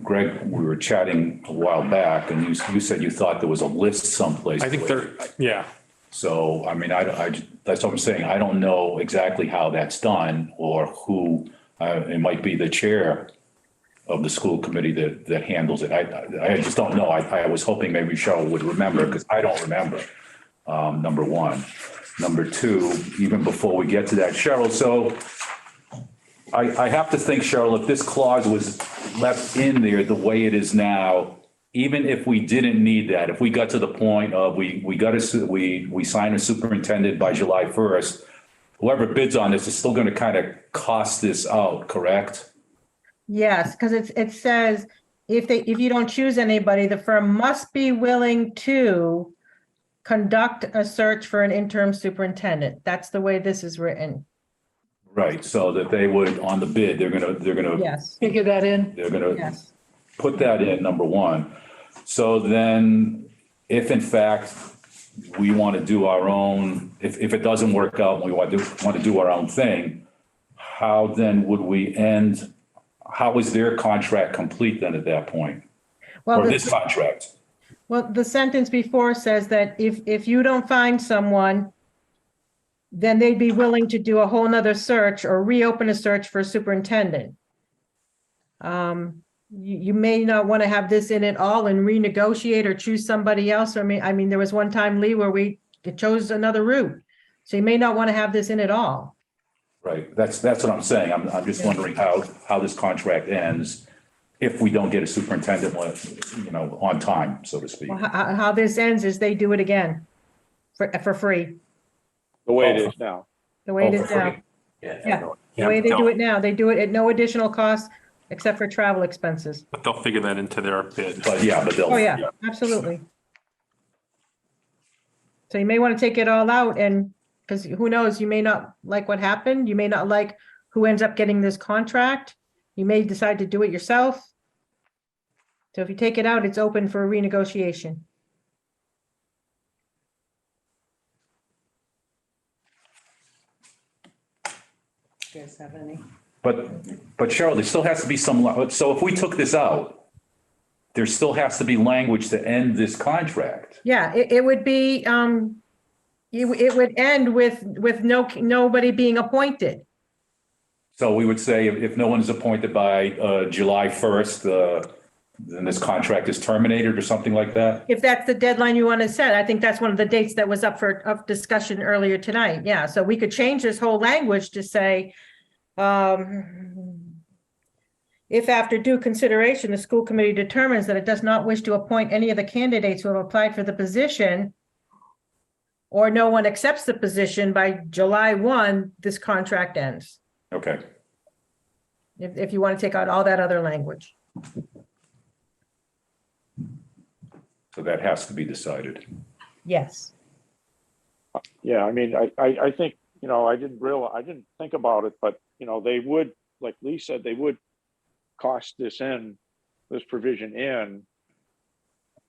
Greg, we were chatting a while back and you said you thought there was a list someplace. I think yeah. So, I mean, that's what I'm saying. I don't know exactly how that's done or who, it might be the chair of the school committee that handles it. I just don't know. I was hoping maybe Cheryl would remember because I don't remember, number one. Number two, even before we get to that, Cheryl, so I have to think, Cheryl, if this clause was left in there the way it is now, even if we didn't need that, if we got to the point of we sign a superintendent by July 1st, whoever bids on this is still going to kind of cost this out, correct? Yes, because it says if you don't choose anybody, the firm must be willing to conduct a search for an interim superintendent. That's the way this is written. Right, so that they would, on the bid, they're gonna Yes, Figure that in. they're gonna yes. put that in, number one. So then, if in fact we want to do our own, if it doesn't work out and we want to do our own thing, how then would we end? How is their contract complete then at that point? Well, Or this contract? Well, the sentence before says that if you don't find someone, then they'd be willing to do a whole nother search or reopen a search for a superintendent. You may not want to have this in it all and renegotiate or choose somebody else. I mean, there was one time, Lee, where we chose another route. So you may not want to have this in it all. Right, that's what I'm saying. I'm just wondering how this contract ends if we don't get a superintendent, on time, so to speak. Well, how this ends is they do it again for free, The way it is now. the way it Oh, is for now. free. Yeah, the way they do it now, they do it at no additional cost except for travel expenses. But they'll figure that into their bid. But they'll. Oh, yeah, absolutely. So you may want to take it all out and, because who knows, you may not like what happened. You may not like who ends up getting this contract. You may decide to do it yourself. So if you take it out, it's open for renegotiation. You guys have any? But Cheryl, there still has to be some, so if we took this out, there still has to be language to end this contract. Yeah, it would be, it would end with nobody being appointed. So we would say if no one is appointed by July 1st, then this contract is terminated or something like that? If that's the deadline you want to set, I think that's one of the dates that was up for discussion earlier tonight. Yeah, so we could change this whole language to say, if after due consideration, the school committee determines that it does not wish to appoint any of the candidates who have applied for the position, or no one accepts the position by July 1, this contract ends. Okay. If you want to take out all that other language. So that has to be decided. Yes. Yeah, I mean, I think, I didn't think about it, but, they would, like Lee said, they would cost this provision in.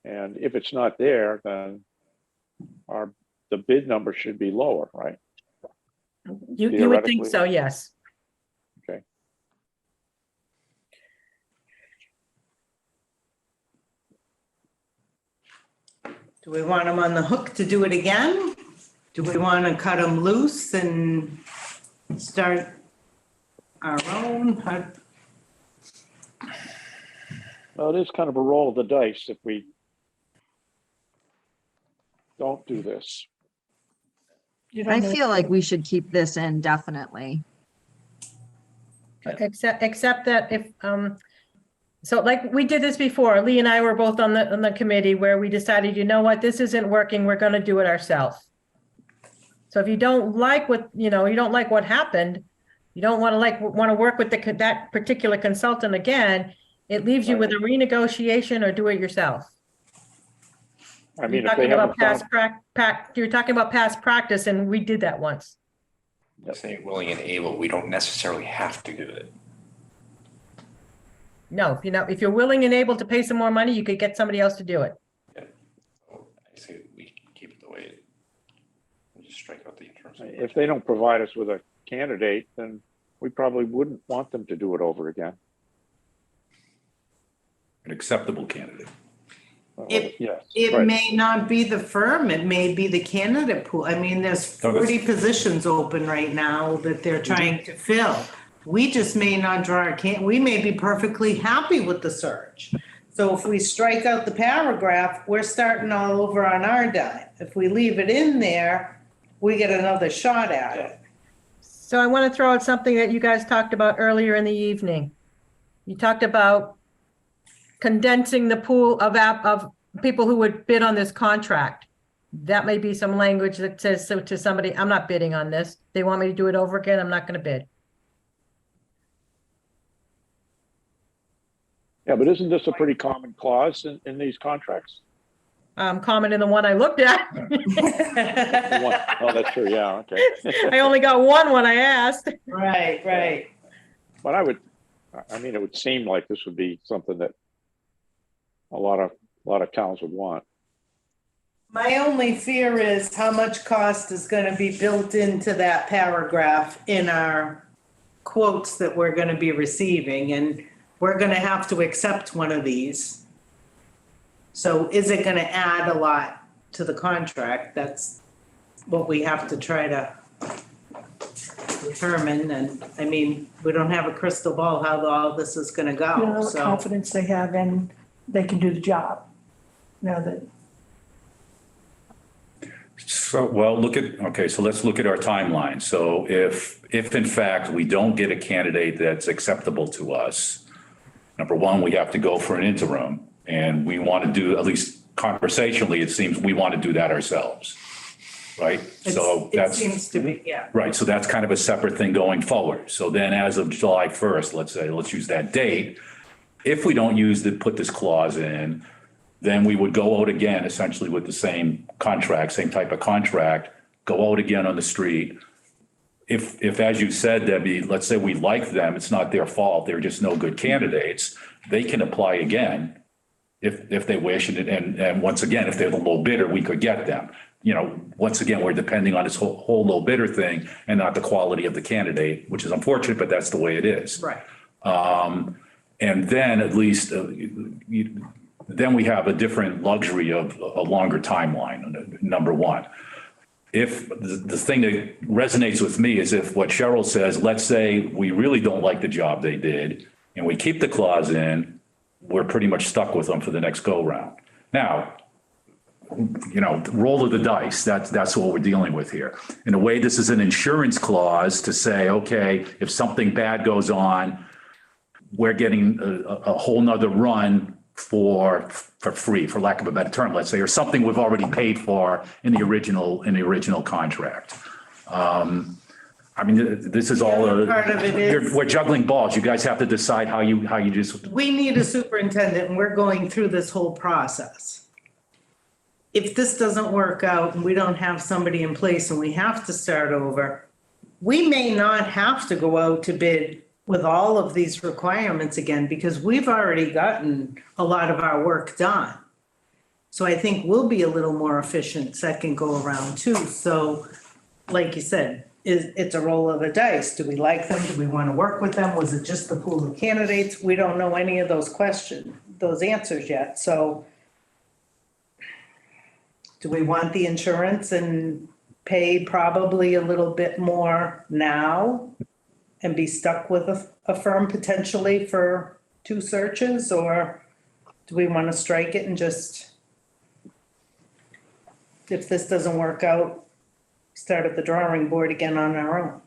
And if it's not there, then the bid number should be lower, right? You would think so, yes. Okay. Do we want them on the hook to do it again? Do we want to cut them loose and start our own? Well, it is kind of a roll of the dice if we don't do this. I feel like we should keep this in definitely. Except that if, so like we did this before, Lee and I were both on the committee where we decided, you know what, this isn't working, we're gonna do it ourselves. So if you don't like what, you don't like what happened, you don't want to work with that particular consultant again, it leaves you with a renegotiation or do it yourself. I mean, You're if they talking about haven't you're talking about past practice, and we did that once. Say willing and able, we don't necessarily have to do it. No, if you're willing and able to pay some more money, you could get somebody else to do it. Yeah. So I say we keep it the way it, and just strike out the terms. if they don't provide us with a candidate, then we probably wouldn't want them to do it over again. An acceptable candidate. Yes, right. it may not be the firm, it may be the candidate pool. I mean, there's 40 positions open right now that they're trying to fill. We just may not draw we may be perfectly happy with the search. So if we strike out the paragraph, we're starting all over on our dime. If we leave it in there, we get another shot at it. So I want to throw out something that you guys talked about earlier in the evening. You talked about condensing the pool of people who would bid on this contract. That may be some language that says so to somebody, I'm not bidding on this. They want me to do it over again, I'm not going to bid. Yeah, but isn't this a pretty common clause in these contracts? Comment in the one I looked at. Oh, that's true. Yeah. Okay. I only got one when I asked. Right. But it would seem like this would be something that a lot of towns would want. My only fear is how much cost is going to be built into that paragraph in our quotes that we're going to be receiving, and we're going to have to accept one of these. So is it gonna add a lot to the contract? That's what we have to try to determine, and, I mean, we don't have a crystal ball how all this is gonna You don't know go, what so. confidence they have and they can do the job. Now that, So, well, so let's look at our timeline. So if in fact we don't get a candidate that's acceptable to us, number one, we have to go for an interim, and we want to do, at least conversationally, it seems we want to do that ourselves, right? So It that's, seems to be, yeah. right, so that's kind of a separate thing going forward. So then as of July 1st, let's use that date. If we don't put this clause in, then we would go out again, essentially with the same contract, same type of contract, go out again on the street. If, as you said, Debbie, let's say we like them, it's not their fault, they're just no good candidates, they can apply again if they wish. And once again, if they're the low bidder, we could get them. You know, once again, we're depending on this whole low bidder thing and not the quality of the candidate, which is unfortunate, but that's the way it is. Right. And then at least, then we have a different luxury of a longer timeline, number one. If the thing that resonates with me is if what Cheryl says, let's say we really don't like the job they did and we keep the clause in, we're pretty much stuck with them for the next go round. Now, you know, roll of the dice, that's what we're dealing with here. In a way, this is an insurance clause to say, okay, if something bad goes on, we're getting a whole nother run for free, for lack of a better term, let's say, or something we've already paid for in the original contract. I mean, this is all, Part of it is, we're juggling balls. You guys have to decide how you just, we need a superintendent and we're going through this whole process. If this doesn't work out and we don't have somebody in place and we have to start over, we may not have to go out to bid with all of these requirements again, because we've already gotten a lot of our work done. So I think we'll be a little more efficient second go around too. So like you said, it's a roll of the dice. Do we like them? Do we want to work with them? Was it just the pool of candidates? We don't know any of those those answers yet. So do we want the insurance and pay probably a little bit more now and be stuck with a firm potentially for 2 searches? Or do we want to strike it and just, if this doesn't work out, start at the drawing board again on our own?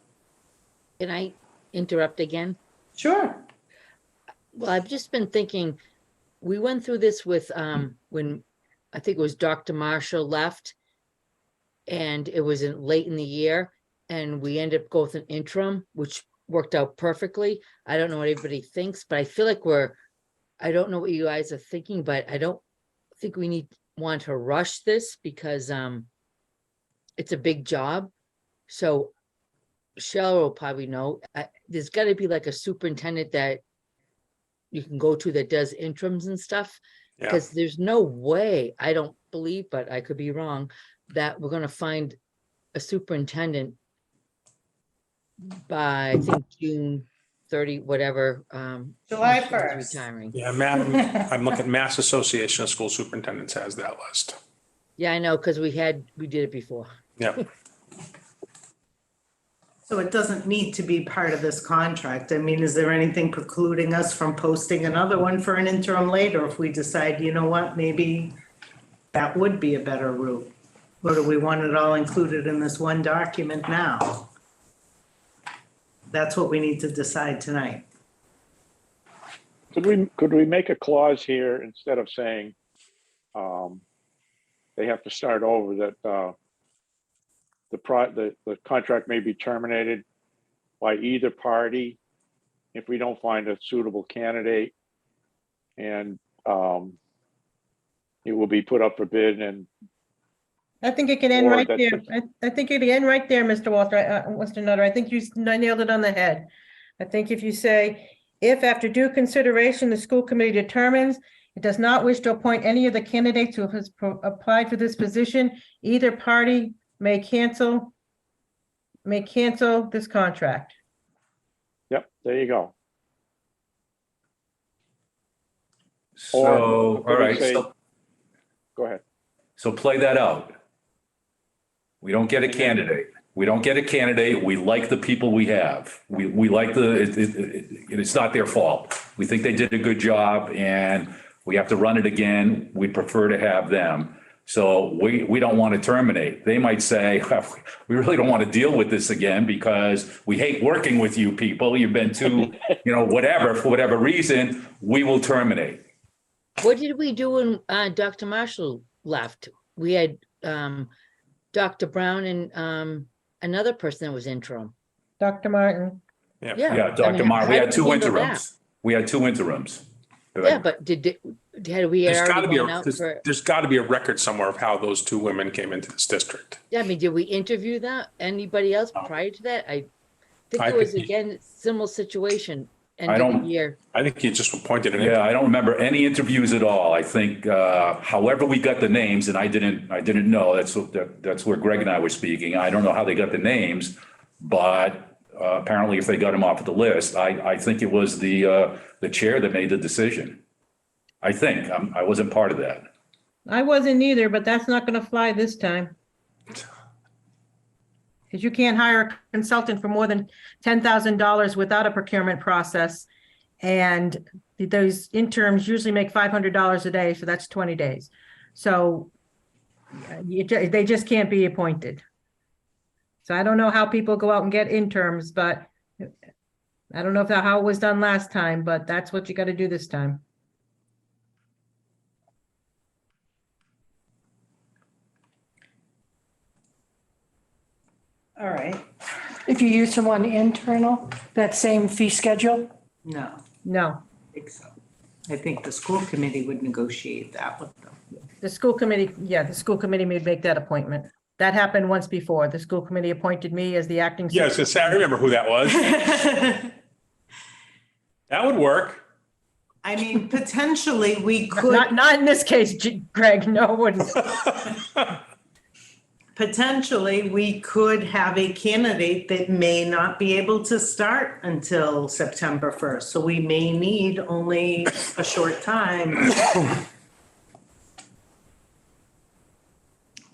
Can I interrupt again? Sure. Well, I've just been thinking, we went through this with, when I think it was Dr. Marshall left, and it was late in the year, and we ended up going with an interim, which worked out perfectly. I don't know what everybody thinks, but I feel like I don't know what you guys are thinking, but I don't think we want to rush this because it's a big job. So Cheryl will probably know, there's got to be like a superintendent that you can go to that does interims and stuff. Yeah. Because there's no way, I don't believe, but I could be wrong, that we're going to find a superintendent by, I think, June 30, whatever. July Michelle's 1st. Retiring. Yeah, I'm looking, Mass Association of School Superintendents has that list. Yeah, I know, because we did it before. Yeah. So it doesn't need to be part of this contract. I mean, is there anything precluding us from posting another one for an interim later if we decide, you know what, maybe that would be a better route? Or do we want it all included in this one document now? That's what we need to decide tonight. Could we make a clause here instead of saying they have to start over, that the contract may be terminated by either party if we don't find a suitable candidate, and it will be put up for bid, and I think it can end Or right that- there. I think it can end right there, Mr. Walter, Mr. Nutter. I think you nailed it on the head. I think if you say, if after due consideration, the school committee determines it does not wish to appoint any of the candidates who has applied for this position, either party may cancel this contract. yep, there you go. so, all right. say- So go ahead. So play that out. We don't get a candidate. We don't get a candidate. We like the people we have. We like it's not their fault. We think they did a good job and we have to run it again. We prefer to have them. So we don't want to terminate. They might say, we really don't want to deal with this again because we hate working with you people. You've been too, whatever, for whatever reason, we will terminate. What did we do when Dr. Marshall left? We had Dr. Brown and another person that was interim. Dr. Martin. Yeah, Dr. Martin. We had two interims. We had two interims. Yeah, but had we already gone out for? There's got to be a record somewhere of how those two women came into this district. Yeah, I mean, did we interview anybody else prior to that? I think it was, again, similar situation. End of the year. I think you just appointed an. Yeah, I don't remember any interviews at all. I think, however we got the names, and I didn't know. That's where Greg and I were speaking. I don't know how they got the names, but apparently, if they got them off of the list, I think it was the chair that made the decision. I think I wasn't part of that. I wasn't either, but that's not going to fly this time. Because you can't hire a consultant for more than $10,000 without a procurement process. And those interims usually make $500 a day, so that's 20 days. So they just can't be appointed. So I don't know how people go out and get interims, but I don't know how it was done last time, but that's what you got to do this time. All right, If you use someone internal, that same fee schedule? no, No, I think so. I think the school committee would negotiate that with them. the school committee may make that appointment. That happened once before. The school committee appointed me as the acting. Yes, I remember who that was. That would work. I mean, potentially we could. Not in this case, Greg, no, it wouldn't. Potentially, we could have a candidate that may not be able to start until September 1st. So we may need only a short time.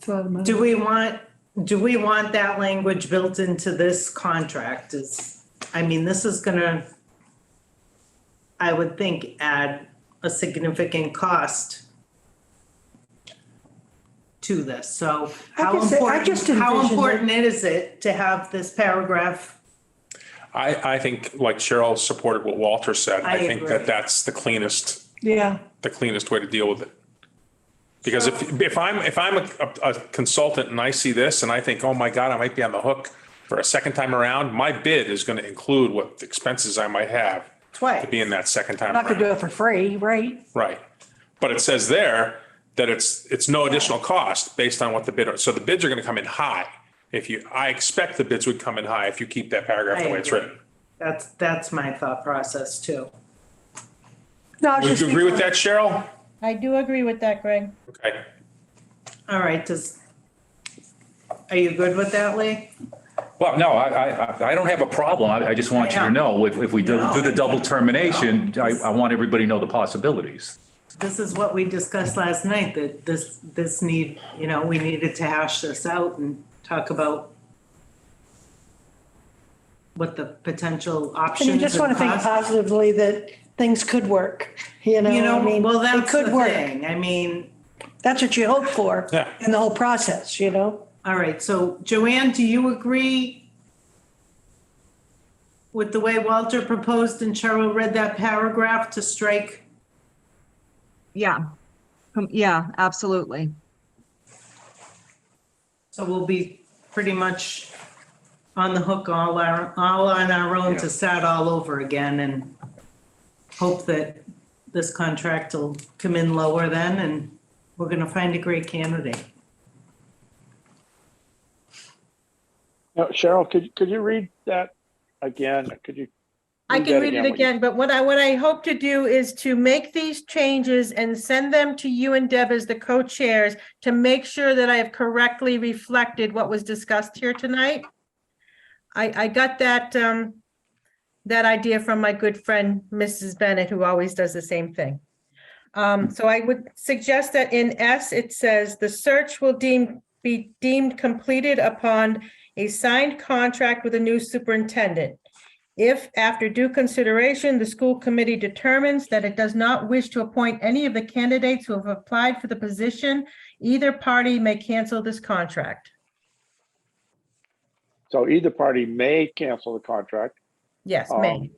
Do we want that language built into this contract? This is gonna, I would think, add a significant cost to this. So how important is it to have this paragraph? I think, like Cheryl supported what Walter said. I think agree. that's the cleanest. Yeah. The cleanest way to deal with it. Because if I'm a consultant and I see this and I think, oh my God, I might be on the hook for a second time around, my bid is going to include what expenses I might have to be in that second time I'm not around. going to do it for free, right? Right. But it says there that it's no additional cost based on what the bid are. So the bids are going to come in high. I expect the bids would come in high if you keep that paragraph the way it's written. That's my thought process too. No, Would you agree with that, Cheryl? I do agree with that, Greg. Okay. All right, are you good with that, Lee? Well, no, I don't have a problem. I just want you to know, if we do the double termination, I want everybody to know the possibilities. This is what we discussed last night, that this we needed to hash this out and talk about what the potential options And you just want to think positively that things could work, well, it that's could the work. thing. That's what you hope for Yeah. in the whole process, All right, so Joanne, do you agree with the way Walter proposed and Cheryl read that paragraph to strike? Yeah. Yeah, absolutely. So we'll be pretty much on the hook all on our own to start all over again and hope that this contract will come in lower then and we're gonna find a great candidate. Now, Cheryl, could you read that again? I can read it again, but what I hope to do is to make these changes and send them to you and Deb as the co-chairs to make sure that I have correctly reflected what was discussed here tonight. I got that idea from my good friend, Mrs. Bennett, who always does the same thing. So I would suggest that in S, it says the search will be deemed completed upon a signed contract with a new superintendent. If, after due consideration, the school committee determines that it does not wish to appoint any of the candidates who have applied for the position, either party may cancel this contract. So either party may cancel the contract, Yes, may,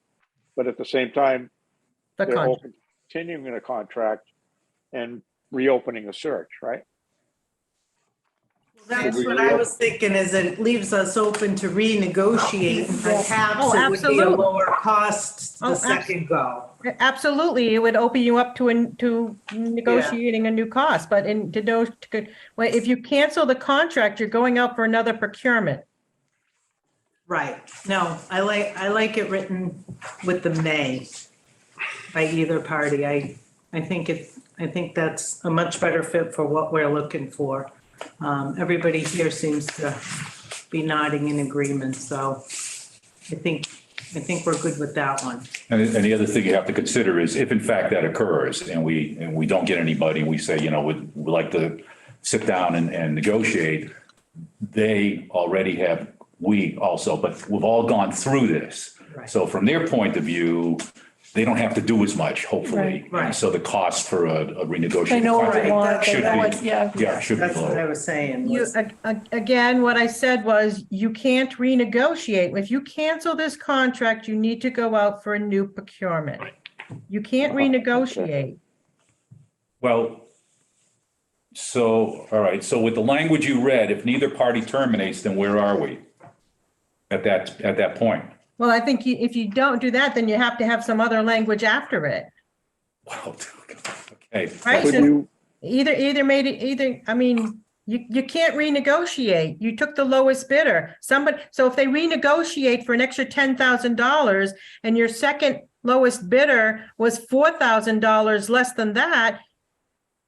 but at the same time, the they're contract. open, continuing the contract and reopening the search, right? That's what I was thinking, is it leaves us open to renegotiate, and perhaps Oh, it would be a absolutely. lower cost Oh, the second go. Absolutely, it would open you up to negotiating a new cost, but if you cancel the contract, you're going out for another procurement. Right, no, I like it written with the may by either party. I think that's a much better fit for what we're looking for. Everybody here seems to be nodding in agreement, so I think we're good with that one. And the other thing you have to consider is if in fact that occurs and we don't get anybody, and we say, we'd like to sit down and negotiate, they already have, we also, but we've all gone through this. Right. So from their point of view, they don't have to do as much, hopefully. Right. And so the cost for a renegotiated They know what they contract want, should they know what, be, yeah. should be That's what I low. was saying. You, was- again, what I said was you can't renegotiate. If you cancel this contract, you need to go out for a new procurement. You can't renegotiate. Well, so, all right, so with the language you read, if neither party terminates, then where are we at that point? Well, I think if you don't do that, then you have to have some other language after it. Wow, okay. Right? Could So you, I mean, you can't renegotiate. You took the lowest bidder. So if they renegotiate for an extra $10,000 and your second lowest bidder was $4,000 less than that,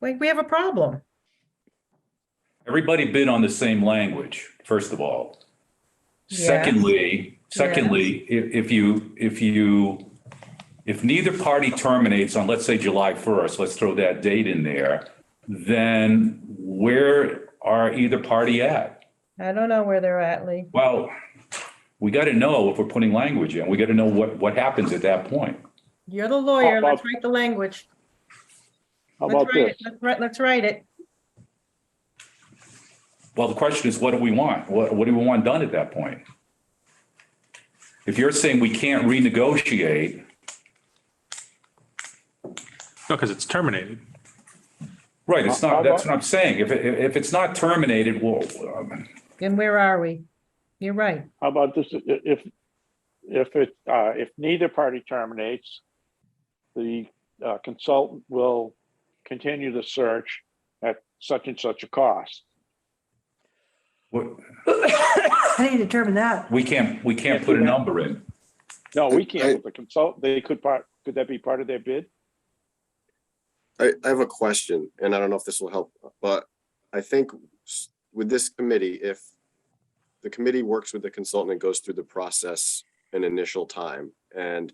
we have a problem. Everybody bid on the same language, first of all. Yes. Secondly, if neither party terminates on, let's say, July 1st, let's throw that date in there, then where are either party at? I don't know where they're at, Lee. Well, we got to know if we're putting language in, we got to know what happens at that point. You're the lawyer. How about- Let's write the language. how Let's about write this? it. Let's write it. Well, the question is, what do we want? What do we want done at that point? If you're saying we can't renegotiate, No, because it's terminated. right, it's not, that's what I'm saying. If it's not terminated, well, Then where are we? You're right. How about this? If neither party terminates, the consultant will continue the search at such and such a cost. I need to determine that. we can't put a number in. No, we can't. The consultant, could that be part of their bid? I have a question, and I don't know if this will help, but I think with this committee, if the committee works with the consultant and goes through the process in initial time and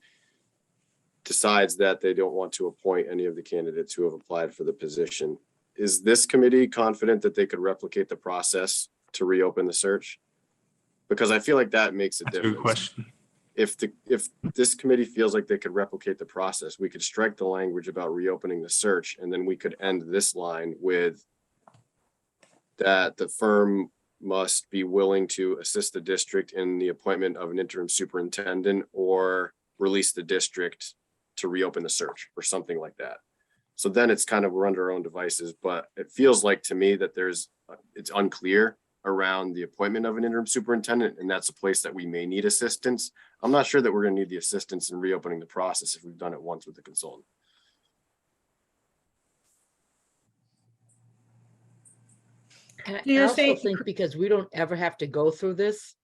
decides that they don't want to appoint any of the candidates who have applied for the position, is this committee confident that they could replicate the process to reopen the search? Because I feel like that makes a That's a difference. good question. If this committee feels like they could replicate the process, we could strike the language about reopening the search, and then we could end this line with that the firm must be willing to assist the district in the appointment of an interim superintendent or release the district to reopen the search or something like that. So then it's kind of, we're under our own devices, but it feels like to me that it's unclear around the appointment of an interim superintendent, and that's a place that we may need assistance. I'm not sure that we're gonna need the assistance in reopening the process if we've done it once with the consultant. And You're I also saying- think because we don't ever have to go through this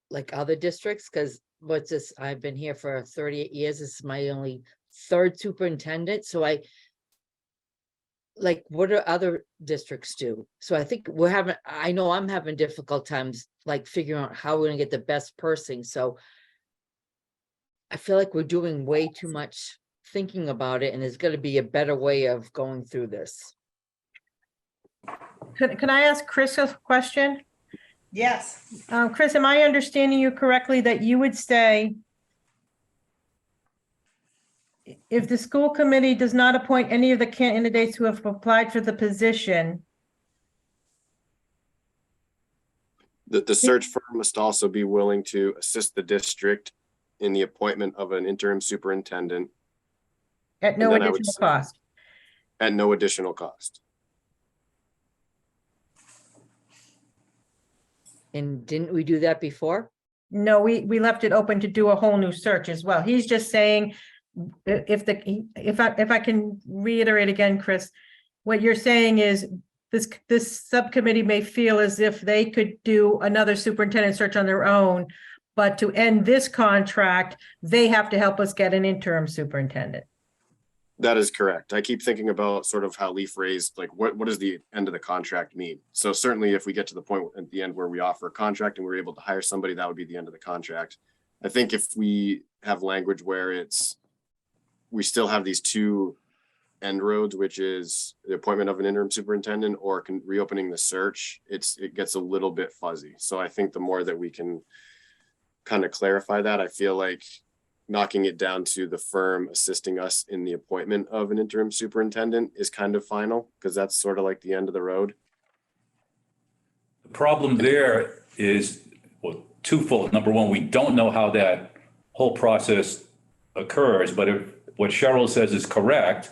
like other districts, because what's this, I've been here for 38 years. This is my only third superintendent. So what do other districts do? So I think I know I'm having difficult times like figuring out how we're gonna get the best person. So I feel like we're doing way too much thinking about it, and there's gotta be a better way of going through this. Can I ask Chris a question? Yes. Chris, am I understanding you correctly that you would say if the school committee does not appoint any of the candidates who have applied for the position, The search firm must also be willing to assist the district in the appointment of an interim superintendent at no And then I would additional say- cost? at no additional cost. And didn't we do that before? No, we left it open to do a whole new search as well. He's just saying, if I can reiterate again, Chris, what you're saying is this subcommittee may feel as if they could do another superintendent search on their own, but to end this contract, they have to help us get an interim superintendent. That is correct. I keep thinking about sort of how Lee phrased, like, what does the end of the contract mean? So certainly if we get to the point at the end where we offer a contract and we're able to hire somebody, that would be the end of the contract. I think if we have language where we still have these two end roads, which is the appointment of an interim superintendent or reopening the search, it gets a little bit fuzzy. So I think the more that we can kind of clarify that, I feel like knocking it down to the firm assisting us in the appointment of an interim superintendent is kind of final, because that's sort of like the end of the road. The problem there is, well, twofold. Number one, we don't know how that whole process occurs, but if what Cheryl says is correct,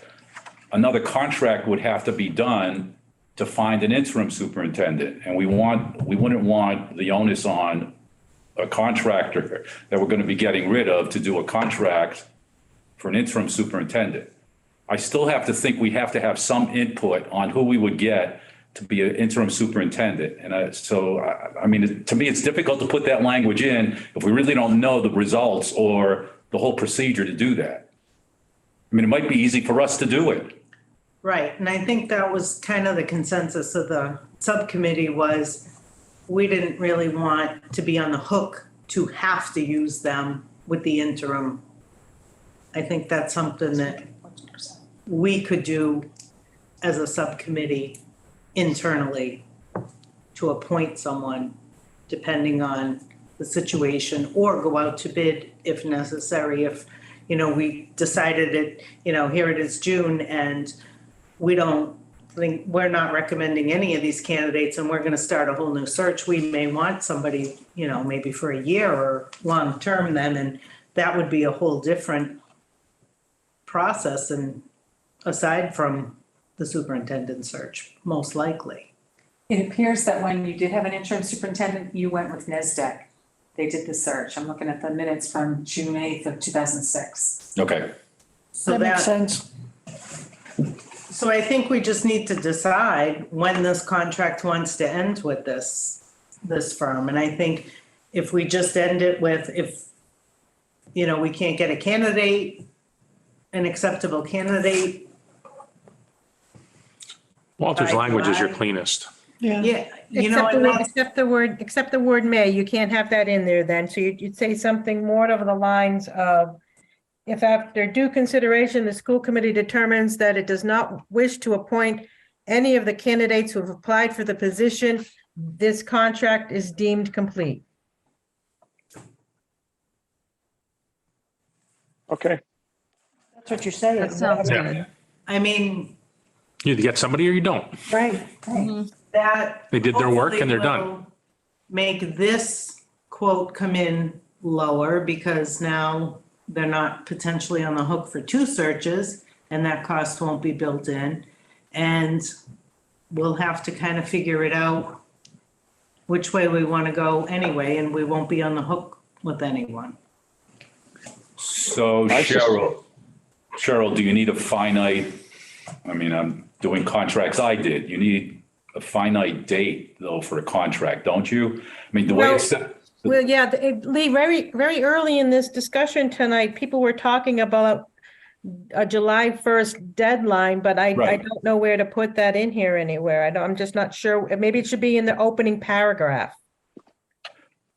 another contract would have to be done to find an interim superintendent. And we wouldn't want the onus on a contractor that we're going to be getting rid of to do a contract for an interim superintendent. I still have to think we have to have some input on who we would get to be an interim superintendent. And I mean, to me, it's difficult to put that language in if we really don't know the results or the whole procedure to do that. I mean, it might be easy for us to do it. Right, and I think that was kind of the consensus of the subcommittee was we didn't really want to be on the hook to have to use them with the interim. I think that's something that we could do as a subcommittee internally to appoint someone depending on the situation, or go out to bid if necessary. If, we decided it, here it is June and we're not recommending any of these candidates and we're going to start a whole new search. We may want somebody, maybe for a year or long term then, and that would be a whole different process and aside from the superintendent search, most likely. It appears that when you did have an interim superintendent, you went with NESDEC. They did the search. I'm looking at the minutes from June 8th of 2006. Okay. So That makes sense. So I think we just need to decide when this contract wants to end with this firm. And I think if we just end it with, if, we can't get an acceptable candidate. Walter's By language is your July. cleanest. Yeah. Yeah, Except the word may, you can't have that in there then. So you'd say something more of the lines of, if after due consideration, the school committee determines that it does not wish to appoint any of the candidates who have applied for the position, this contract is deemed complete. Okay, That's what you're saying. That sounds Yeah. good. I mean, You either get somebody or you don't. Right. that. They did their work and they're hopefully done. will Make this quote come in lower because now they're not potentially on the hook for two searches and that cost won't be built in. And we'll have to kind of figure it out which way we want to go anyway, and we won't be on the hook with anyone. So I just- Cheryl, do you need a finite, I'm doing contracts I did. You need a finite date though for a contract, don't you? The way Well- it's set. Well, yeah, Lee, very, very early in this discussion tonight, people were talking about a July 1st deadline, but I Right. don't know where to put that in here anywhere. I'm just not sure. Maybe it should be in the opening paragraph.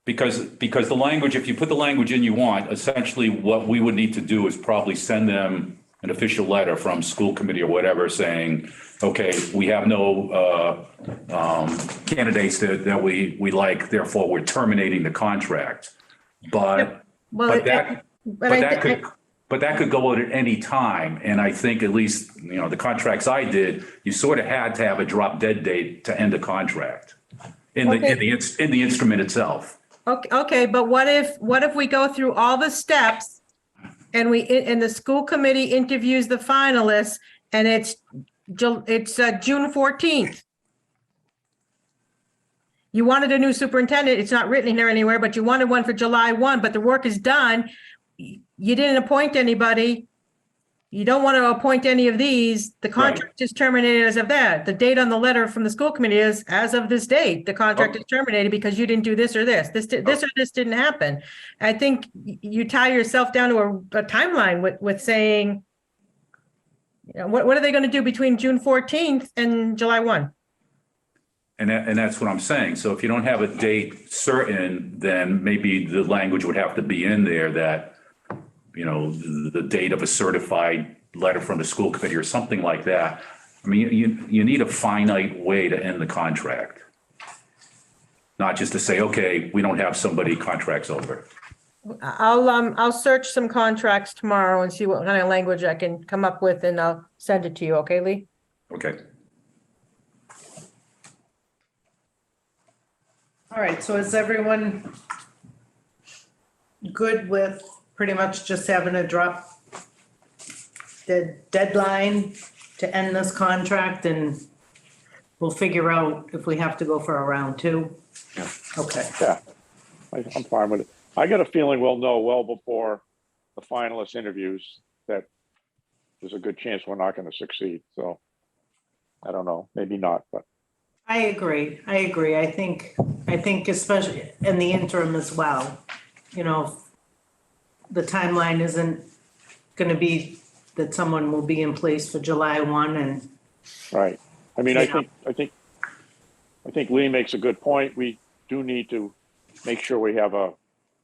Because the language, if you put the language in you want, essentially what we would need to do is probably send them an official letter from school committee or whatever saying, okay, we have no candidates that we like, therefore we're terminating the contract. But Well, that could go out at any time. And I think at least, the contracts I did, you sort of had to have a drop dead date to end a contract in the instrument itself. Okay, but what if we go through all the steps and the school committee interviews the finalists and it's June 14th? You wanted a new superintendent. It's not written here anywhere, but you wanted one for July 1, but the work is done. You didn't appoint anybody. You don't want to appoint any of these. The contract is terminated as of that. The date on the letter from the school committee is as of this date, the contract is terminated because you didn't do this or this. This or this didn't happen. I think you tie yourself down to a timeline with saying, what are they going to do between June 14th and July 1? And that's what I'm saying. So if you don't have a date certain, then maybe the language would have to be in there that, the date of a certified letter from the school committee or something like that. I mean, you need a finite way to end the contract. Not just to say, okay, we don't have somebody, contract's over. I'll search some contracts tomorrow and see what kind of language I can come up with, and I'll send it to you. Okay, Lee? Okay. All right, so is everyone good with pretty much just having a drop the deadline to end this contract, and we'll figure out if we have to go for a round 2? Yeah. Okay. Yeah, I'm fine with it. I got a feeling we'll know well before the finalist interviews that there's a good chance we're not going to succeed. So I don't know, maybe not, but. I agree. I think especially in the interim as well, the timeline isn't going to be that someone will be in place for July 1 and. Right. I mean, I think Lee makes a good point. We do need to make sure we have a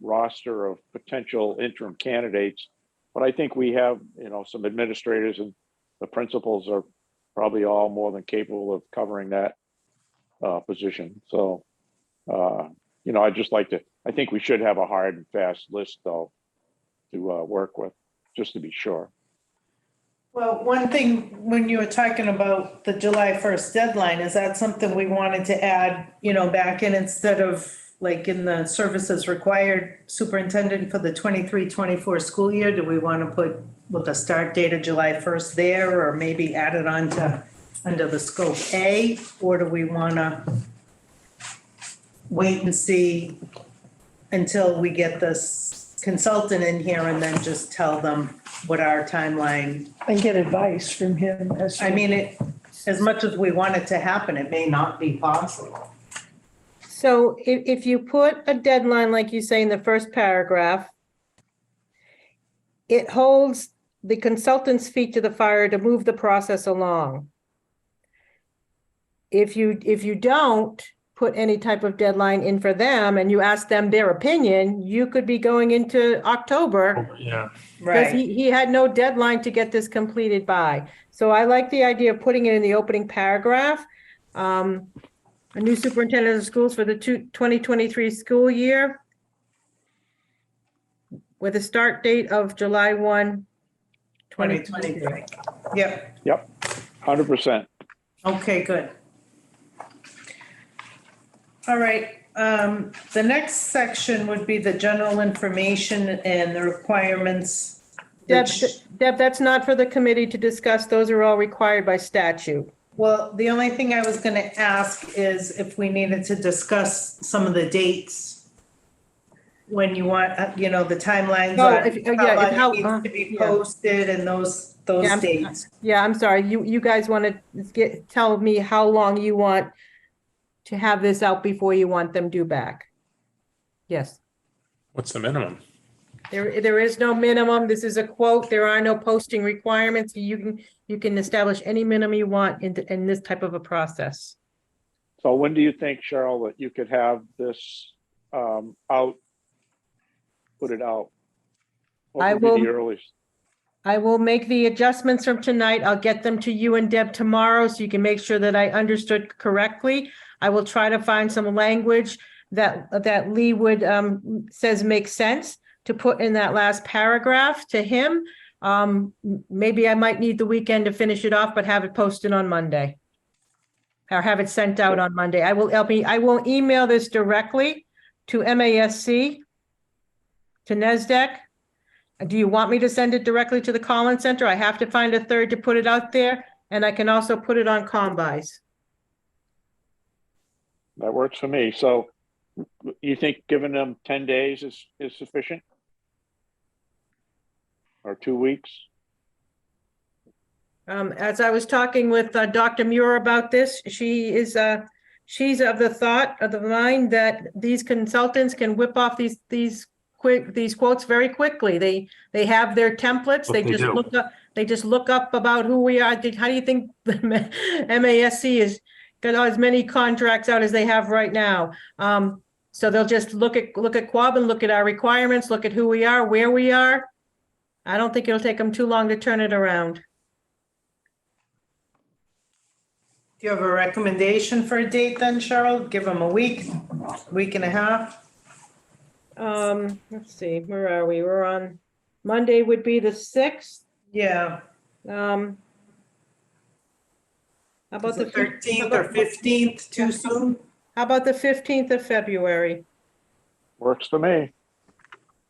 roster of potential interim candidates, but I think we have, some administrators and the principals are probably all more than capable of covering that position. So, I think we should have a hard and fast list though to work with, just to be sure. Well, one thing, when you were talking about the July 1st deadline, is that something we wanted to add, back in instead of like in the services required superintendent for the 23-24 school year? Do we want to put with the start date of July 1st there, or maybe add it on to under the scope A, or do we want to wait and see until we get this consultant in here and then just tell them what our timeline? And get advice from him. As much as we want it to happen, it may not be possible. So if you put a deadline, like you say in the first paragraph, it holds the consultant's feet to the fire to move the process along. If you don't put any type of deadline in for them and you ask them their opinion, you could be going into October. Yeah. Because he had no deadline to get this completed by. So I like the idea of putting it in the opening paragraph. A new superintendent of schools for the 2023 school year with a start date of July 1, 2023. Yep. 100%. Okay, good. All right, the next section would be the general information and the requirements. Deb, that's not for the committee to discuss. Those are all required by statute. Well, the only thing I was going to ask is if we needed to discuss some of the dates when you want, the timelines on how it needs to be posted and those dates. Yeah, I'm sorry. You guys want to tell me how long you want to have this out before you want them due back? Yes. What's the minimum? There is no minimum. This is a quote. There are no posting requirements. You can establish any minimum you want in this type of a process. So when do you think, Cheryl, that you could have this out, put it out? What would be the earliest? I will make the adjustments from tonight. I'll get them to you and Deb tomorrow so you can make sure that I understood correctly. I will try to find some language that Lee would says makes sense to put in that last paragraph to him. Maybe I might need the weekend to finish it off, but have it posted on Monday. Or have it sent out on Monday. I will email this directly to MASC, to NESDEC. Do you want me to send it directly to the Collins Center? I have to find a third to put it out there, and I can also put it on Combis. That works for me. So you think giving them 10 days is sufficient? Or 2 weeks? As I was talking with Dr. Muir about this, she's of the thought of the mind that these consultants can whip off these quotes very quickly. They have their templates. They just look up about who we are. How do you think MASC has got as many contracts out as they have right now? So they'll just look at Quab and look at our requirements, look at who we are, where we are. I don't think it'll take them too long to turn it around. Do you have a recommendation for a date then, Cheryl? Give them a week and a half? Let's see, where are we? We're on, Monday would be the 6th. Yeah. How about the 13th or 15th, too soon? How about the 15th of February? Works for me.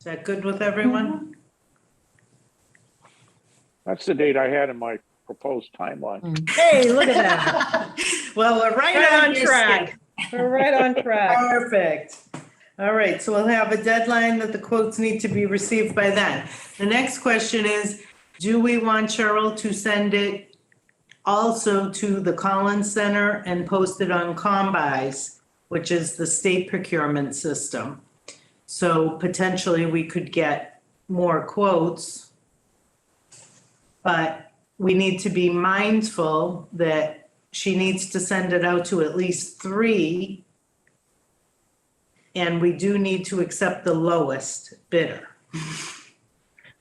Is that good with everyone? That's the date I had in my proposed timeline. Hey, look at that. Well, we're right on track. We're right on track. Perfect. All right, so we'll have a deadline that the quotes need to be received by then. The next question is, do we want Cheryl to send it also to the Collins Center and post it on Combis, which is the state procurement system? So potentially we could get more quotes, but we need to be mindful that she needs to send it out to at least 3. And we do need to accept the lowest bidder.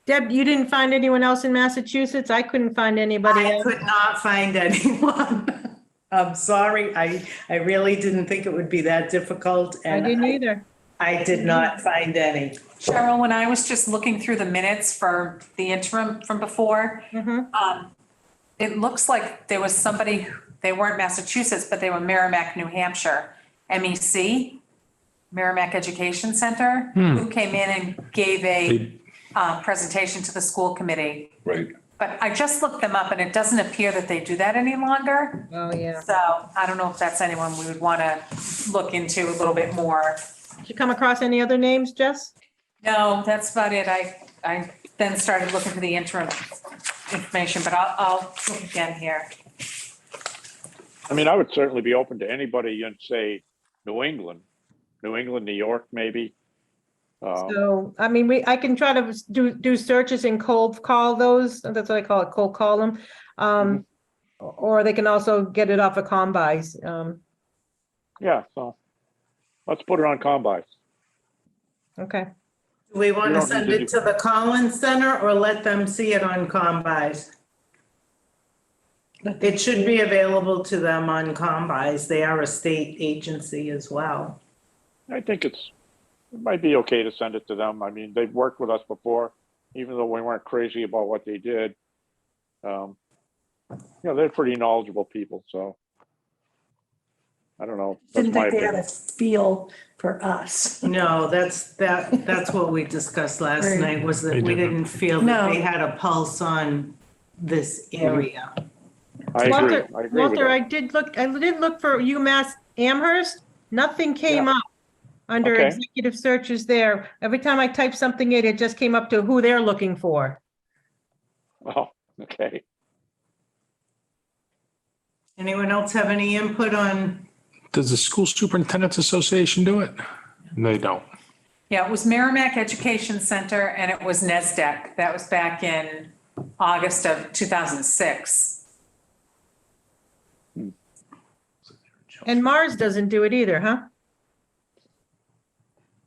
Deb, you didn't find anyone else in Massachusetts? I couldn't find anybody I else. could not find anyone. I'm sorry. I really didn't think it would be that difficult. I And didn't either. I did not find any. Cheryl, when I was just looking through the minutes for the interim from before, it looks like there was somebody, they weren't Massachusetts, but they were Merrimack, New Hampshire, MEC, Merrimack Education Center, who came in and gave a presentation to the school committee. Right. But I just looked them up and it doesn't appear that they do that any longer. Oh, yeah. So I don't know if that's anyone we would want to look into a little bit more. Did you come across any other names, Jess? No, that's about it. I then started looking for the interim information, but I'll look again here. I mean, I would certainly be open to anybody in, say, New England, New York, maybe. So, I mean, I can try to do searches and cold call those. That's what I call it, cold call them. Or they can also get it off of Combis. Yeah, so let's put it on Combis. Okay. Do we want You to don't send need to it to the Collins Center or let them see it on Combis? It should be available to them on Combis. They are a state agency as well. I think it might be okay to send it to them. I mean, they've worked with us before, even though we weren't crazy about what they did. They're pretty knowledgeable people, so I don't know. That's Didn't my think they had a opinion. feel for us. No, that's what we discussed last Right. night, was that They we didn't. didn't feel that they had a pulse on this area. I agree. Walter, I agree with Walter, I that. did look for UMass Amherst. Nothing came up under Okay. executive searches there. Every time I typed something in, it just came up to who they're looking for. Oh, okay. Anyone else have any input on? Does the School Superintendent's Association do it? They don't. Yeah, it was Merrimack Education Center and it was NESDEC. That was back in August of 2006. And Mars doesn't do it either, huh?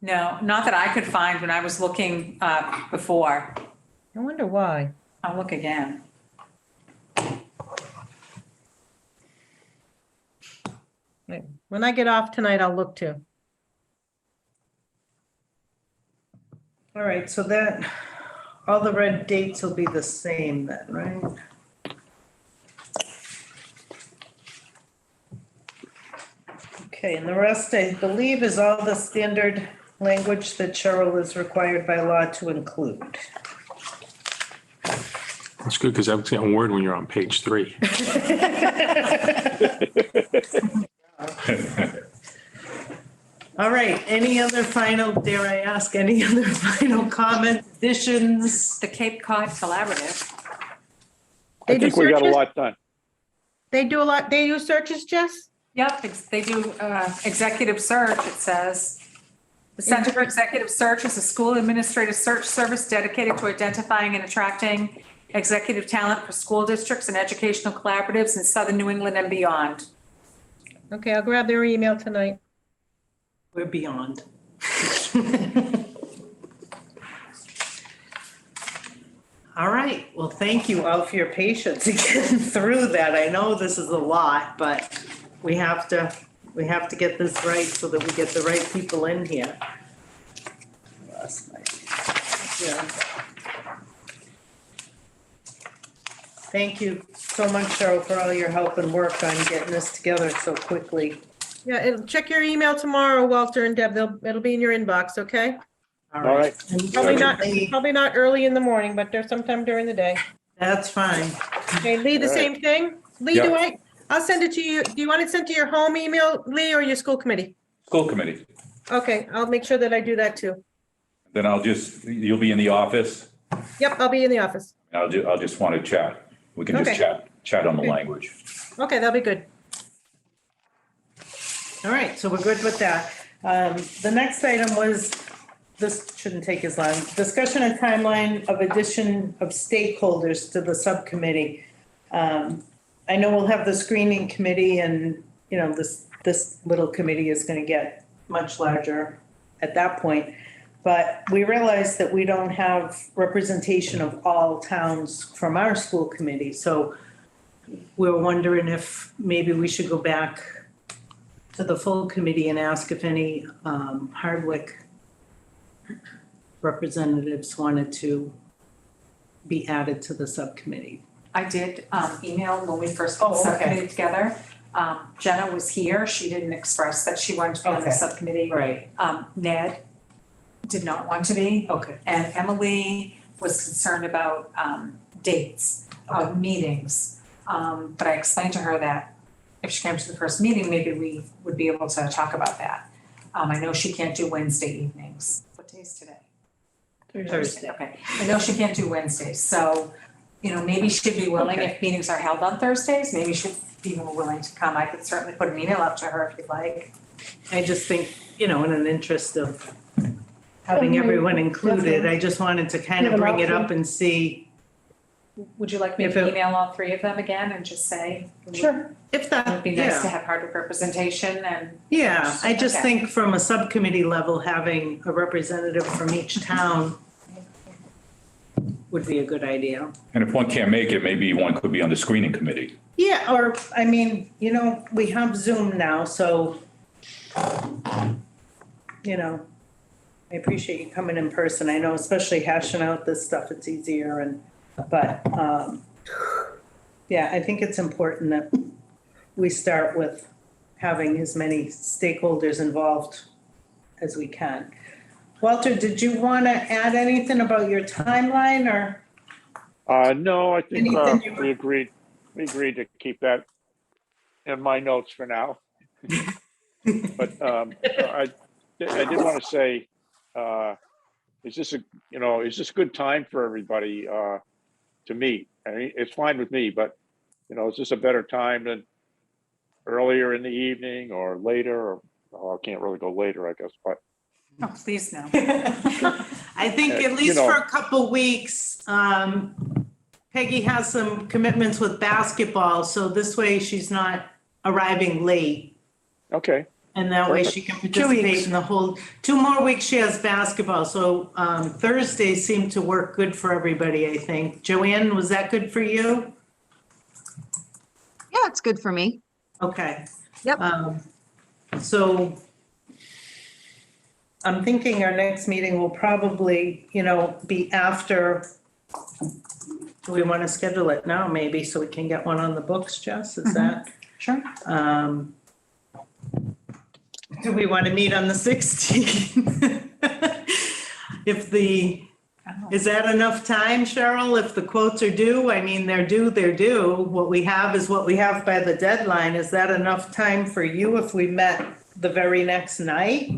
No, not that I could find when I was looking before. I wonder why. I'll look again. When I get off tonight, I'll look too. All right, so that, all the red dates will be the same then, right? Okay, and the rest, I believe, is all the standard language that Cheryl is required by law to include. That's good because I was getting word when you're on page 3. All right, any other final, dare I ask, any other final comments, additions? The Cape Cod Collaborative. They I do think we got a searches? lot done. They do a lot, they use searches, Jess? Yep, they do executive search, it says. The Center for Executive Search is a school administrative search service dedicated to identifying and attracting executive talent for school districts and educational collaboratives in Southern New England and beyond. Okay, I'll grab their email tonight. We're beyond. All right, well, thank you all for your patience in getting through that. I know this is a lot, but we have to get this right so that we get the right people in here. Last night. Yeah. Thank you so much, Cheryl, for all your help and work on getting this together so quickly. Yeah, check your email tomorrow, Walter and Deb. It'll be in your inbox, okay? All right. And Probably not early in the morning, but there's sometime during the day. That's fine. Okay, Lee, the All right. same thing? Lee, I'll send it to you. Do you want it sent to your home email, Lee, or your school committee? School committee. Okay, I'll make sure that I do that too. Then you'll be in the office. Yep, I'll be in the office. I'll just want to chat. We can just Okay. chat on the Okay. language. Okay, that'll be good. All right, so we're good with that. The next item was, this shouldn't take as long, discussion and timeline of addition of stakeholders to the subcommittee. I know we'll have the screening committee and, you know, this little committee is gonna get much larger at that point. But we realized that we don't have representation of all towns from our school committee, so we're wondering if maybe we should go back to the full committee and ask if any Hardwick representatives wanted to be added to the subcommittee. I did email when we first put the Oh, okay. subcommittee together. Jenna was here. She didn't express that she wanted to be on the Okay. subcommittee. Right. Ned did not want to be. Okay. And Emily was concerned about dates of meetings. But I explained to her that if she came to the first meeting, maybe we would be able to talk about that. I know she can't do Wednesday evenings. What day is today? Thursday. Okay, I know she can't do Wednesdays, so, you know, maybe she'd be willing, if meetings are held on Thursdays, maybe she'd be more willing to come. I could certainly put an email up to her if you'd like. I just think, you know, in an interest of having everyone included, I just wanted to kind of bring it up and see Would you like me If to it- email all three of them again and just say? if It that, would be nice to yeah. have Hardwick representation and. Yeah, I just Okay. think from a subcommittee level, having a representative from each town would be a good idea. And if one can't make it, maybe one could be on the screening committee. Yeah, or, I mean, you know, we have Zoom now, so, you know, I appreciate you coming in person. I know especially hashing out this stuff, it's easier but, yeah, I think it's important that we start with having as many stakeholders involved as we can. Walter, did you want to add anything about your timeline or? No, I think Anything you- we agreed to keep that in my notes for now. But I did want to say, is this a good time for everybody to meet? I mean, it's fine with me, but, you know, is this a better time than earlier in the evening or later? I can't really go later, I guess, but. Oh, please no. I think at you least know. for a couple weeks, Peggy has some commitments with basketball, so this way she's not arriving late. Okay, And that way she can participate in the whole, 2 more weeks she has basketball. So Thursdays seem to work good for everybody, I think. Joanne, was that good for you? Yeah, it's good for me. Okay. Yep. So I'm thinking our next meeting will probably, be after. Do we want to schedule it now, maybe, so we can get one on the books, Jess? Is that? Sure. Do we want to meet on the 16th? Is that enough time, Cheryl? If the quotes are due, I mean, they're due, they're due. What we have is what we have by the deadline. Is that enough time for you if we met the very next night?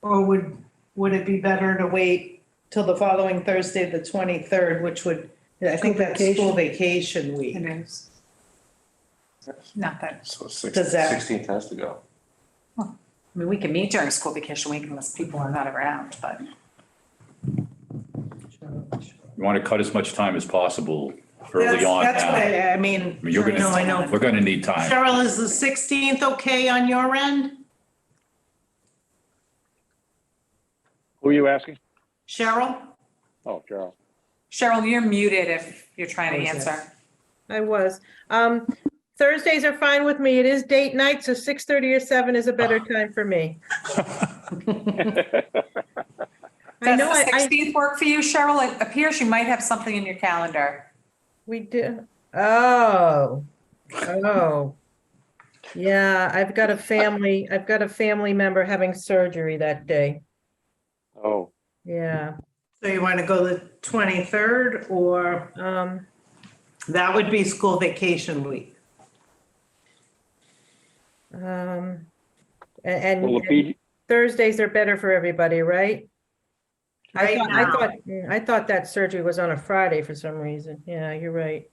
Or would it be better to wait till the following Thursday, the 23rd, which would, I think that's school vacation week. It is. Not that, So Does that- 16th has to go. I mean, we can meet during school vacation week unless people are not around, but. You want to cut as much time as possible early on That's now. what I I mean. mean, you're No, I know. gonna, we're gonna need time. Cheryl, is the 16th okay on your end? Who are you asking? Cheryl? Oh, Carol. Cheryl, you're muted if you're trying to answer. I was. Thursdays are fine with me. It is date night, so 6:30 or 7 is a better time for me. I Does know the 16th work for you, Cheryl? It appears you might have something in your calendar. we do. Oh. Yeah, I've got a family member having surgery that day. Oh, Yeah. So you want to go the 23rd or that would be school vacation week? And will it be, Thursdays are better for everybody, right? Right now. I thought that surgery was on a Friday for some reason. Yeah, you're right.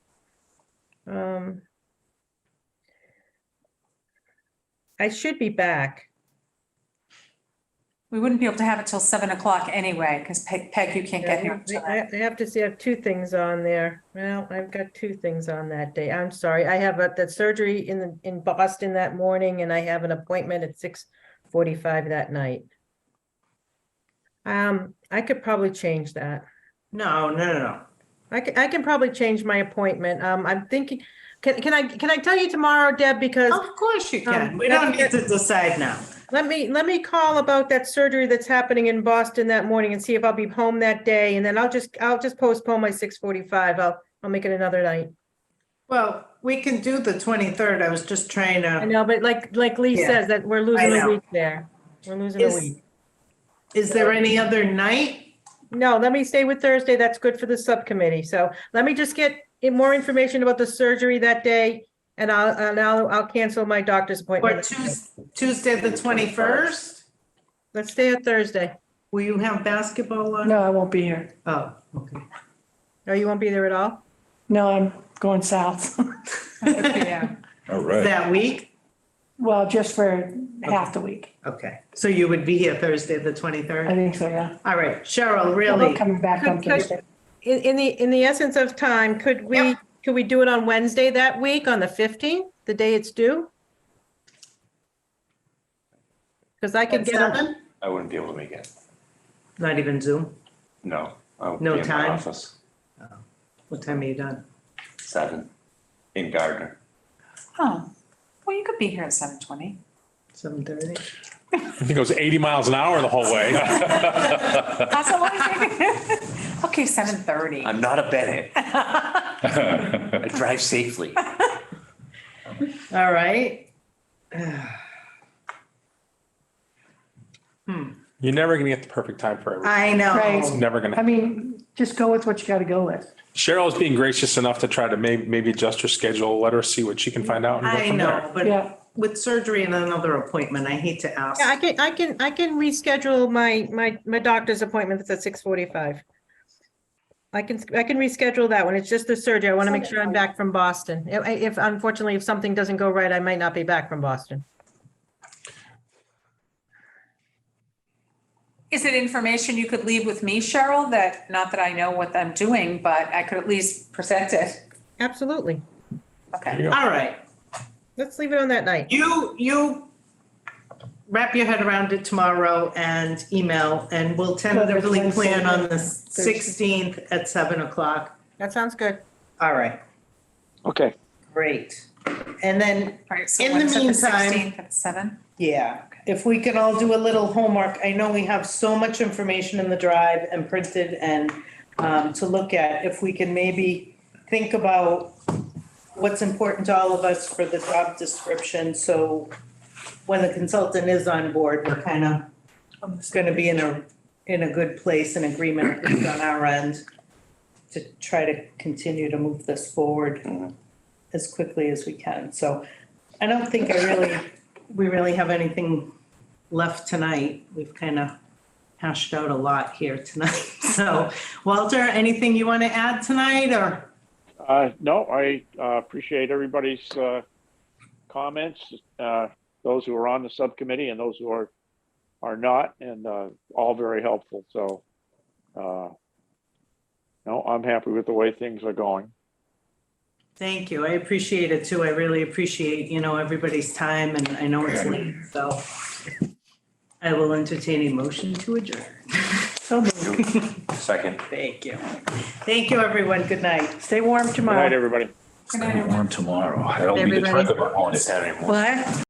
I should be back. We wouldn't be able to have it till 7 o'clock anyway, because Peg, you can't get here until then. I have to see, I have 2 things on there. Well, I've got 2 things on that day. I'm sorry. I have that surgery in Boston that morning, and I have an appointment at 6:45 that night. I could probably change that. No. I can probably change my appointment. I'm thinking, can I tell you tomorrow, Deb, because Of course you can. We don't need to decide now. let me call about that surgery that's happening in Boston that morning and see if I'll be home that day, and then I'll just postpone my 6:45. I'll make it another night. Well, we can do the 23rd. I was just trying I to, know, but like Lee Yeah, says, that we're losing I a know. week there. We're losing a Is- week. is there any other night? No, let me stay with Thursday. That's good for the subcommittee. So let me just get more information about the surgery that day, and I'll cancel my doctor's Or appointment. Tuesday, the 21st? Let's stay at Thursday. Will you have basketball on? No, I won't be here. Oh, okay. Oh, you won't be there at all? No, I'm going south. Yeah. All right. That week? Well, just for half the week. Okay. So you would be here Thursday, the I 23rd? think so, yeah. All right, Cheryl, I'm really? not coming back on Could- Thursday. In the essence of time, could we do it on Wednesday that week, on the 15th, the day it's due? Because I could At get, 7? I wouldn't be able to make it. Not even Zoom? No. I would No be in my time? office. What time are you done? 7 in Gardner. Oh, well, you could be here at 7:20. 7:30? I think it was 80 miles an hour the whole way. How's it like? Okay, 7:30. I'm not a Bennett. I drive safely. All right. You're never gonna get the perfect time for everything. I know. It's never I gonna. mean, just go with what you gotta go with. Cheryl is being gracious enough to try to maybe adjust her schedule, let her see what she can find out and go I from know, there. but Yeah. with surgery and another appointment, I hate to ask. yeah, I can reschedule my doctor's appointment that's at 6:45. I can reschedule that one. It's just the surgery. I want to make sure I'm back from Boston. If unfortunately, if something doesn't go right, I might not be back from Boston. Is it information you could leave with me, Cheryl, that, not that I know what I'm doing, but I could at least present it? Absolutely. Okay. There you go. All right. Let's leave it on that night. You wrap your head around it tomorrow and email, and we'll tentatively Wednesday, plan on the Thursday. 16th at 7 o'clock. That sounds good. All right, Okay, great. And then, All right, so In the what's at meantime- 16th at 7? yeah, if we can all do a little homework, I know we have so much information in the drive and printed and to look at, if we can maybe think about what's important to all of us for the job description, so when the consultant is on board, we're kind of gonna be in a good place and agreement at least on our end to try to continue to move this forward as quickly as we can. So I don't think we really have anything left tonight. We've kind of hashed out a lot here tonight. So Walter, anything you want to add tonight or? no, I appreciate everybody's comments, those who are on the subcommittee and those who are not, and all very helpful. So, no, I'm happy with the way things are going. Thank you. I appreciate it too. I really appreciate, everybody's time, and I know it's late, so I will entertain a motion to adjourn. So moved. Second. Thank you. Thank you, everyone. Good night. Stay warm Good tomorrow. night, everybody. Warm tomorrow. I don't mean to Everybody. trip on it. Saturday morning. What?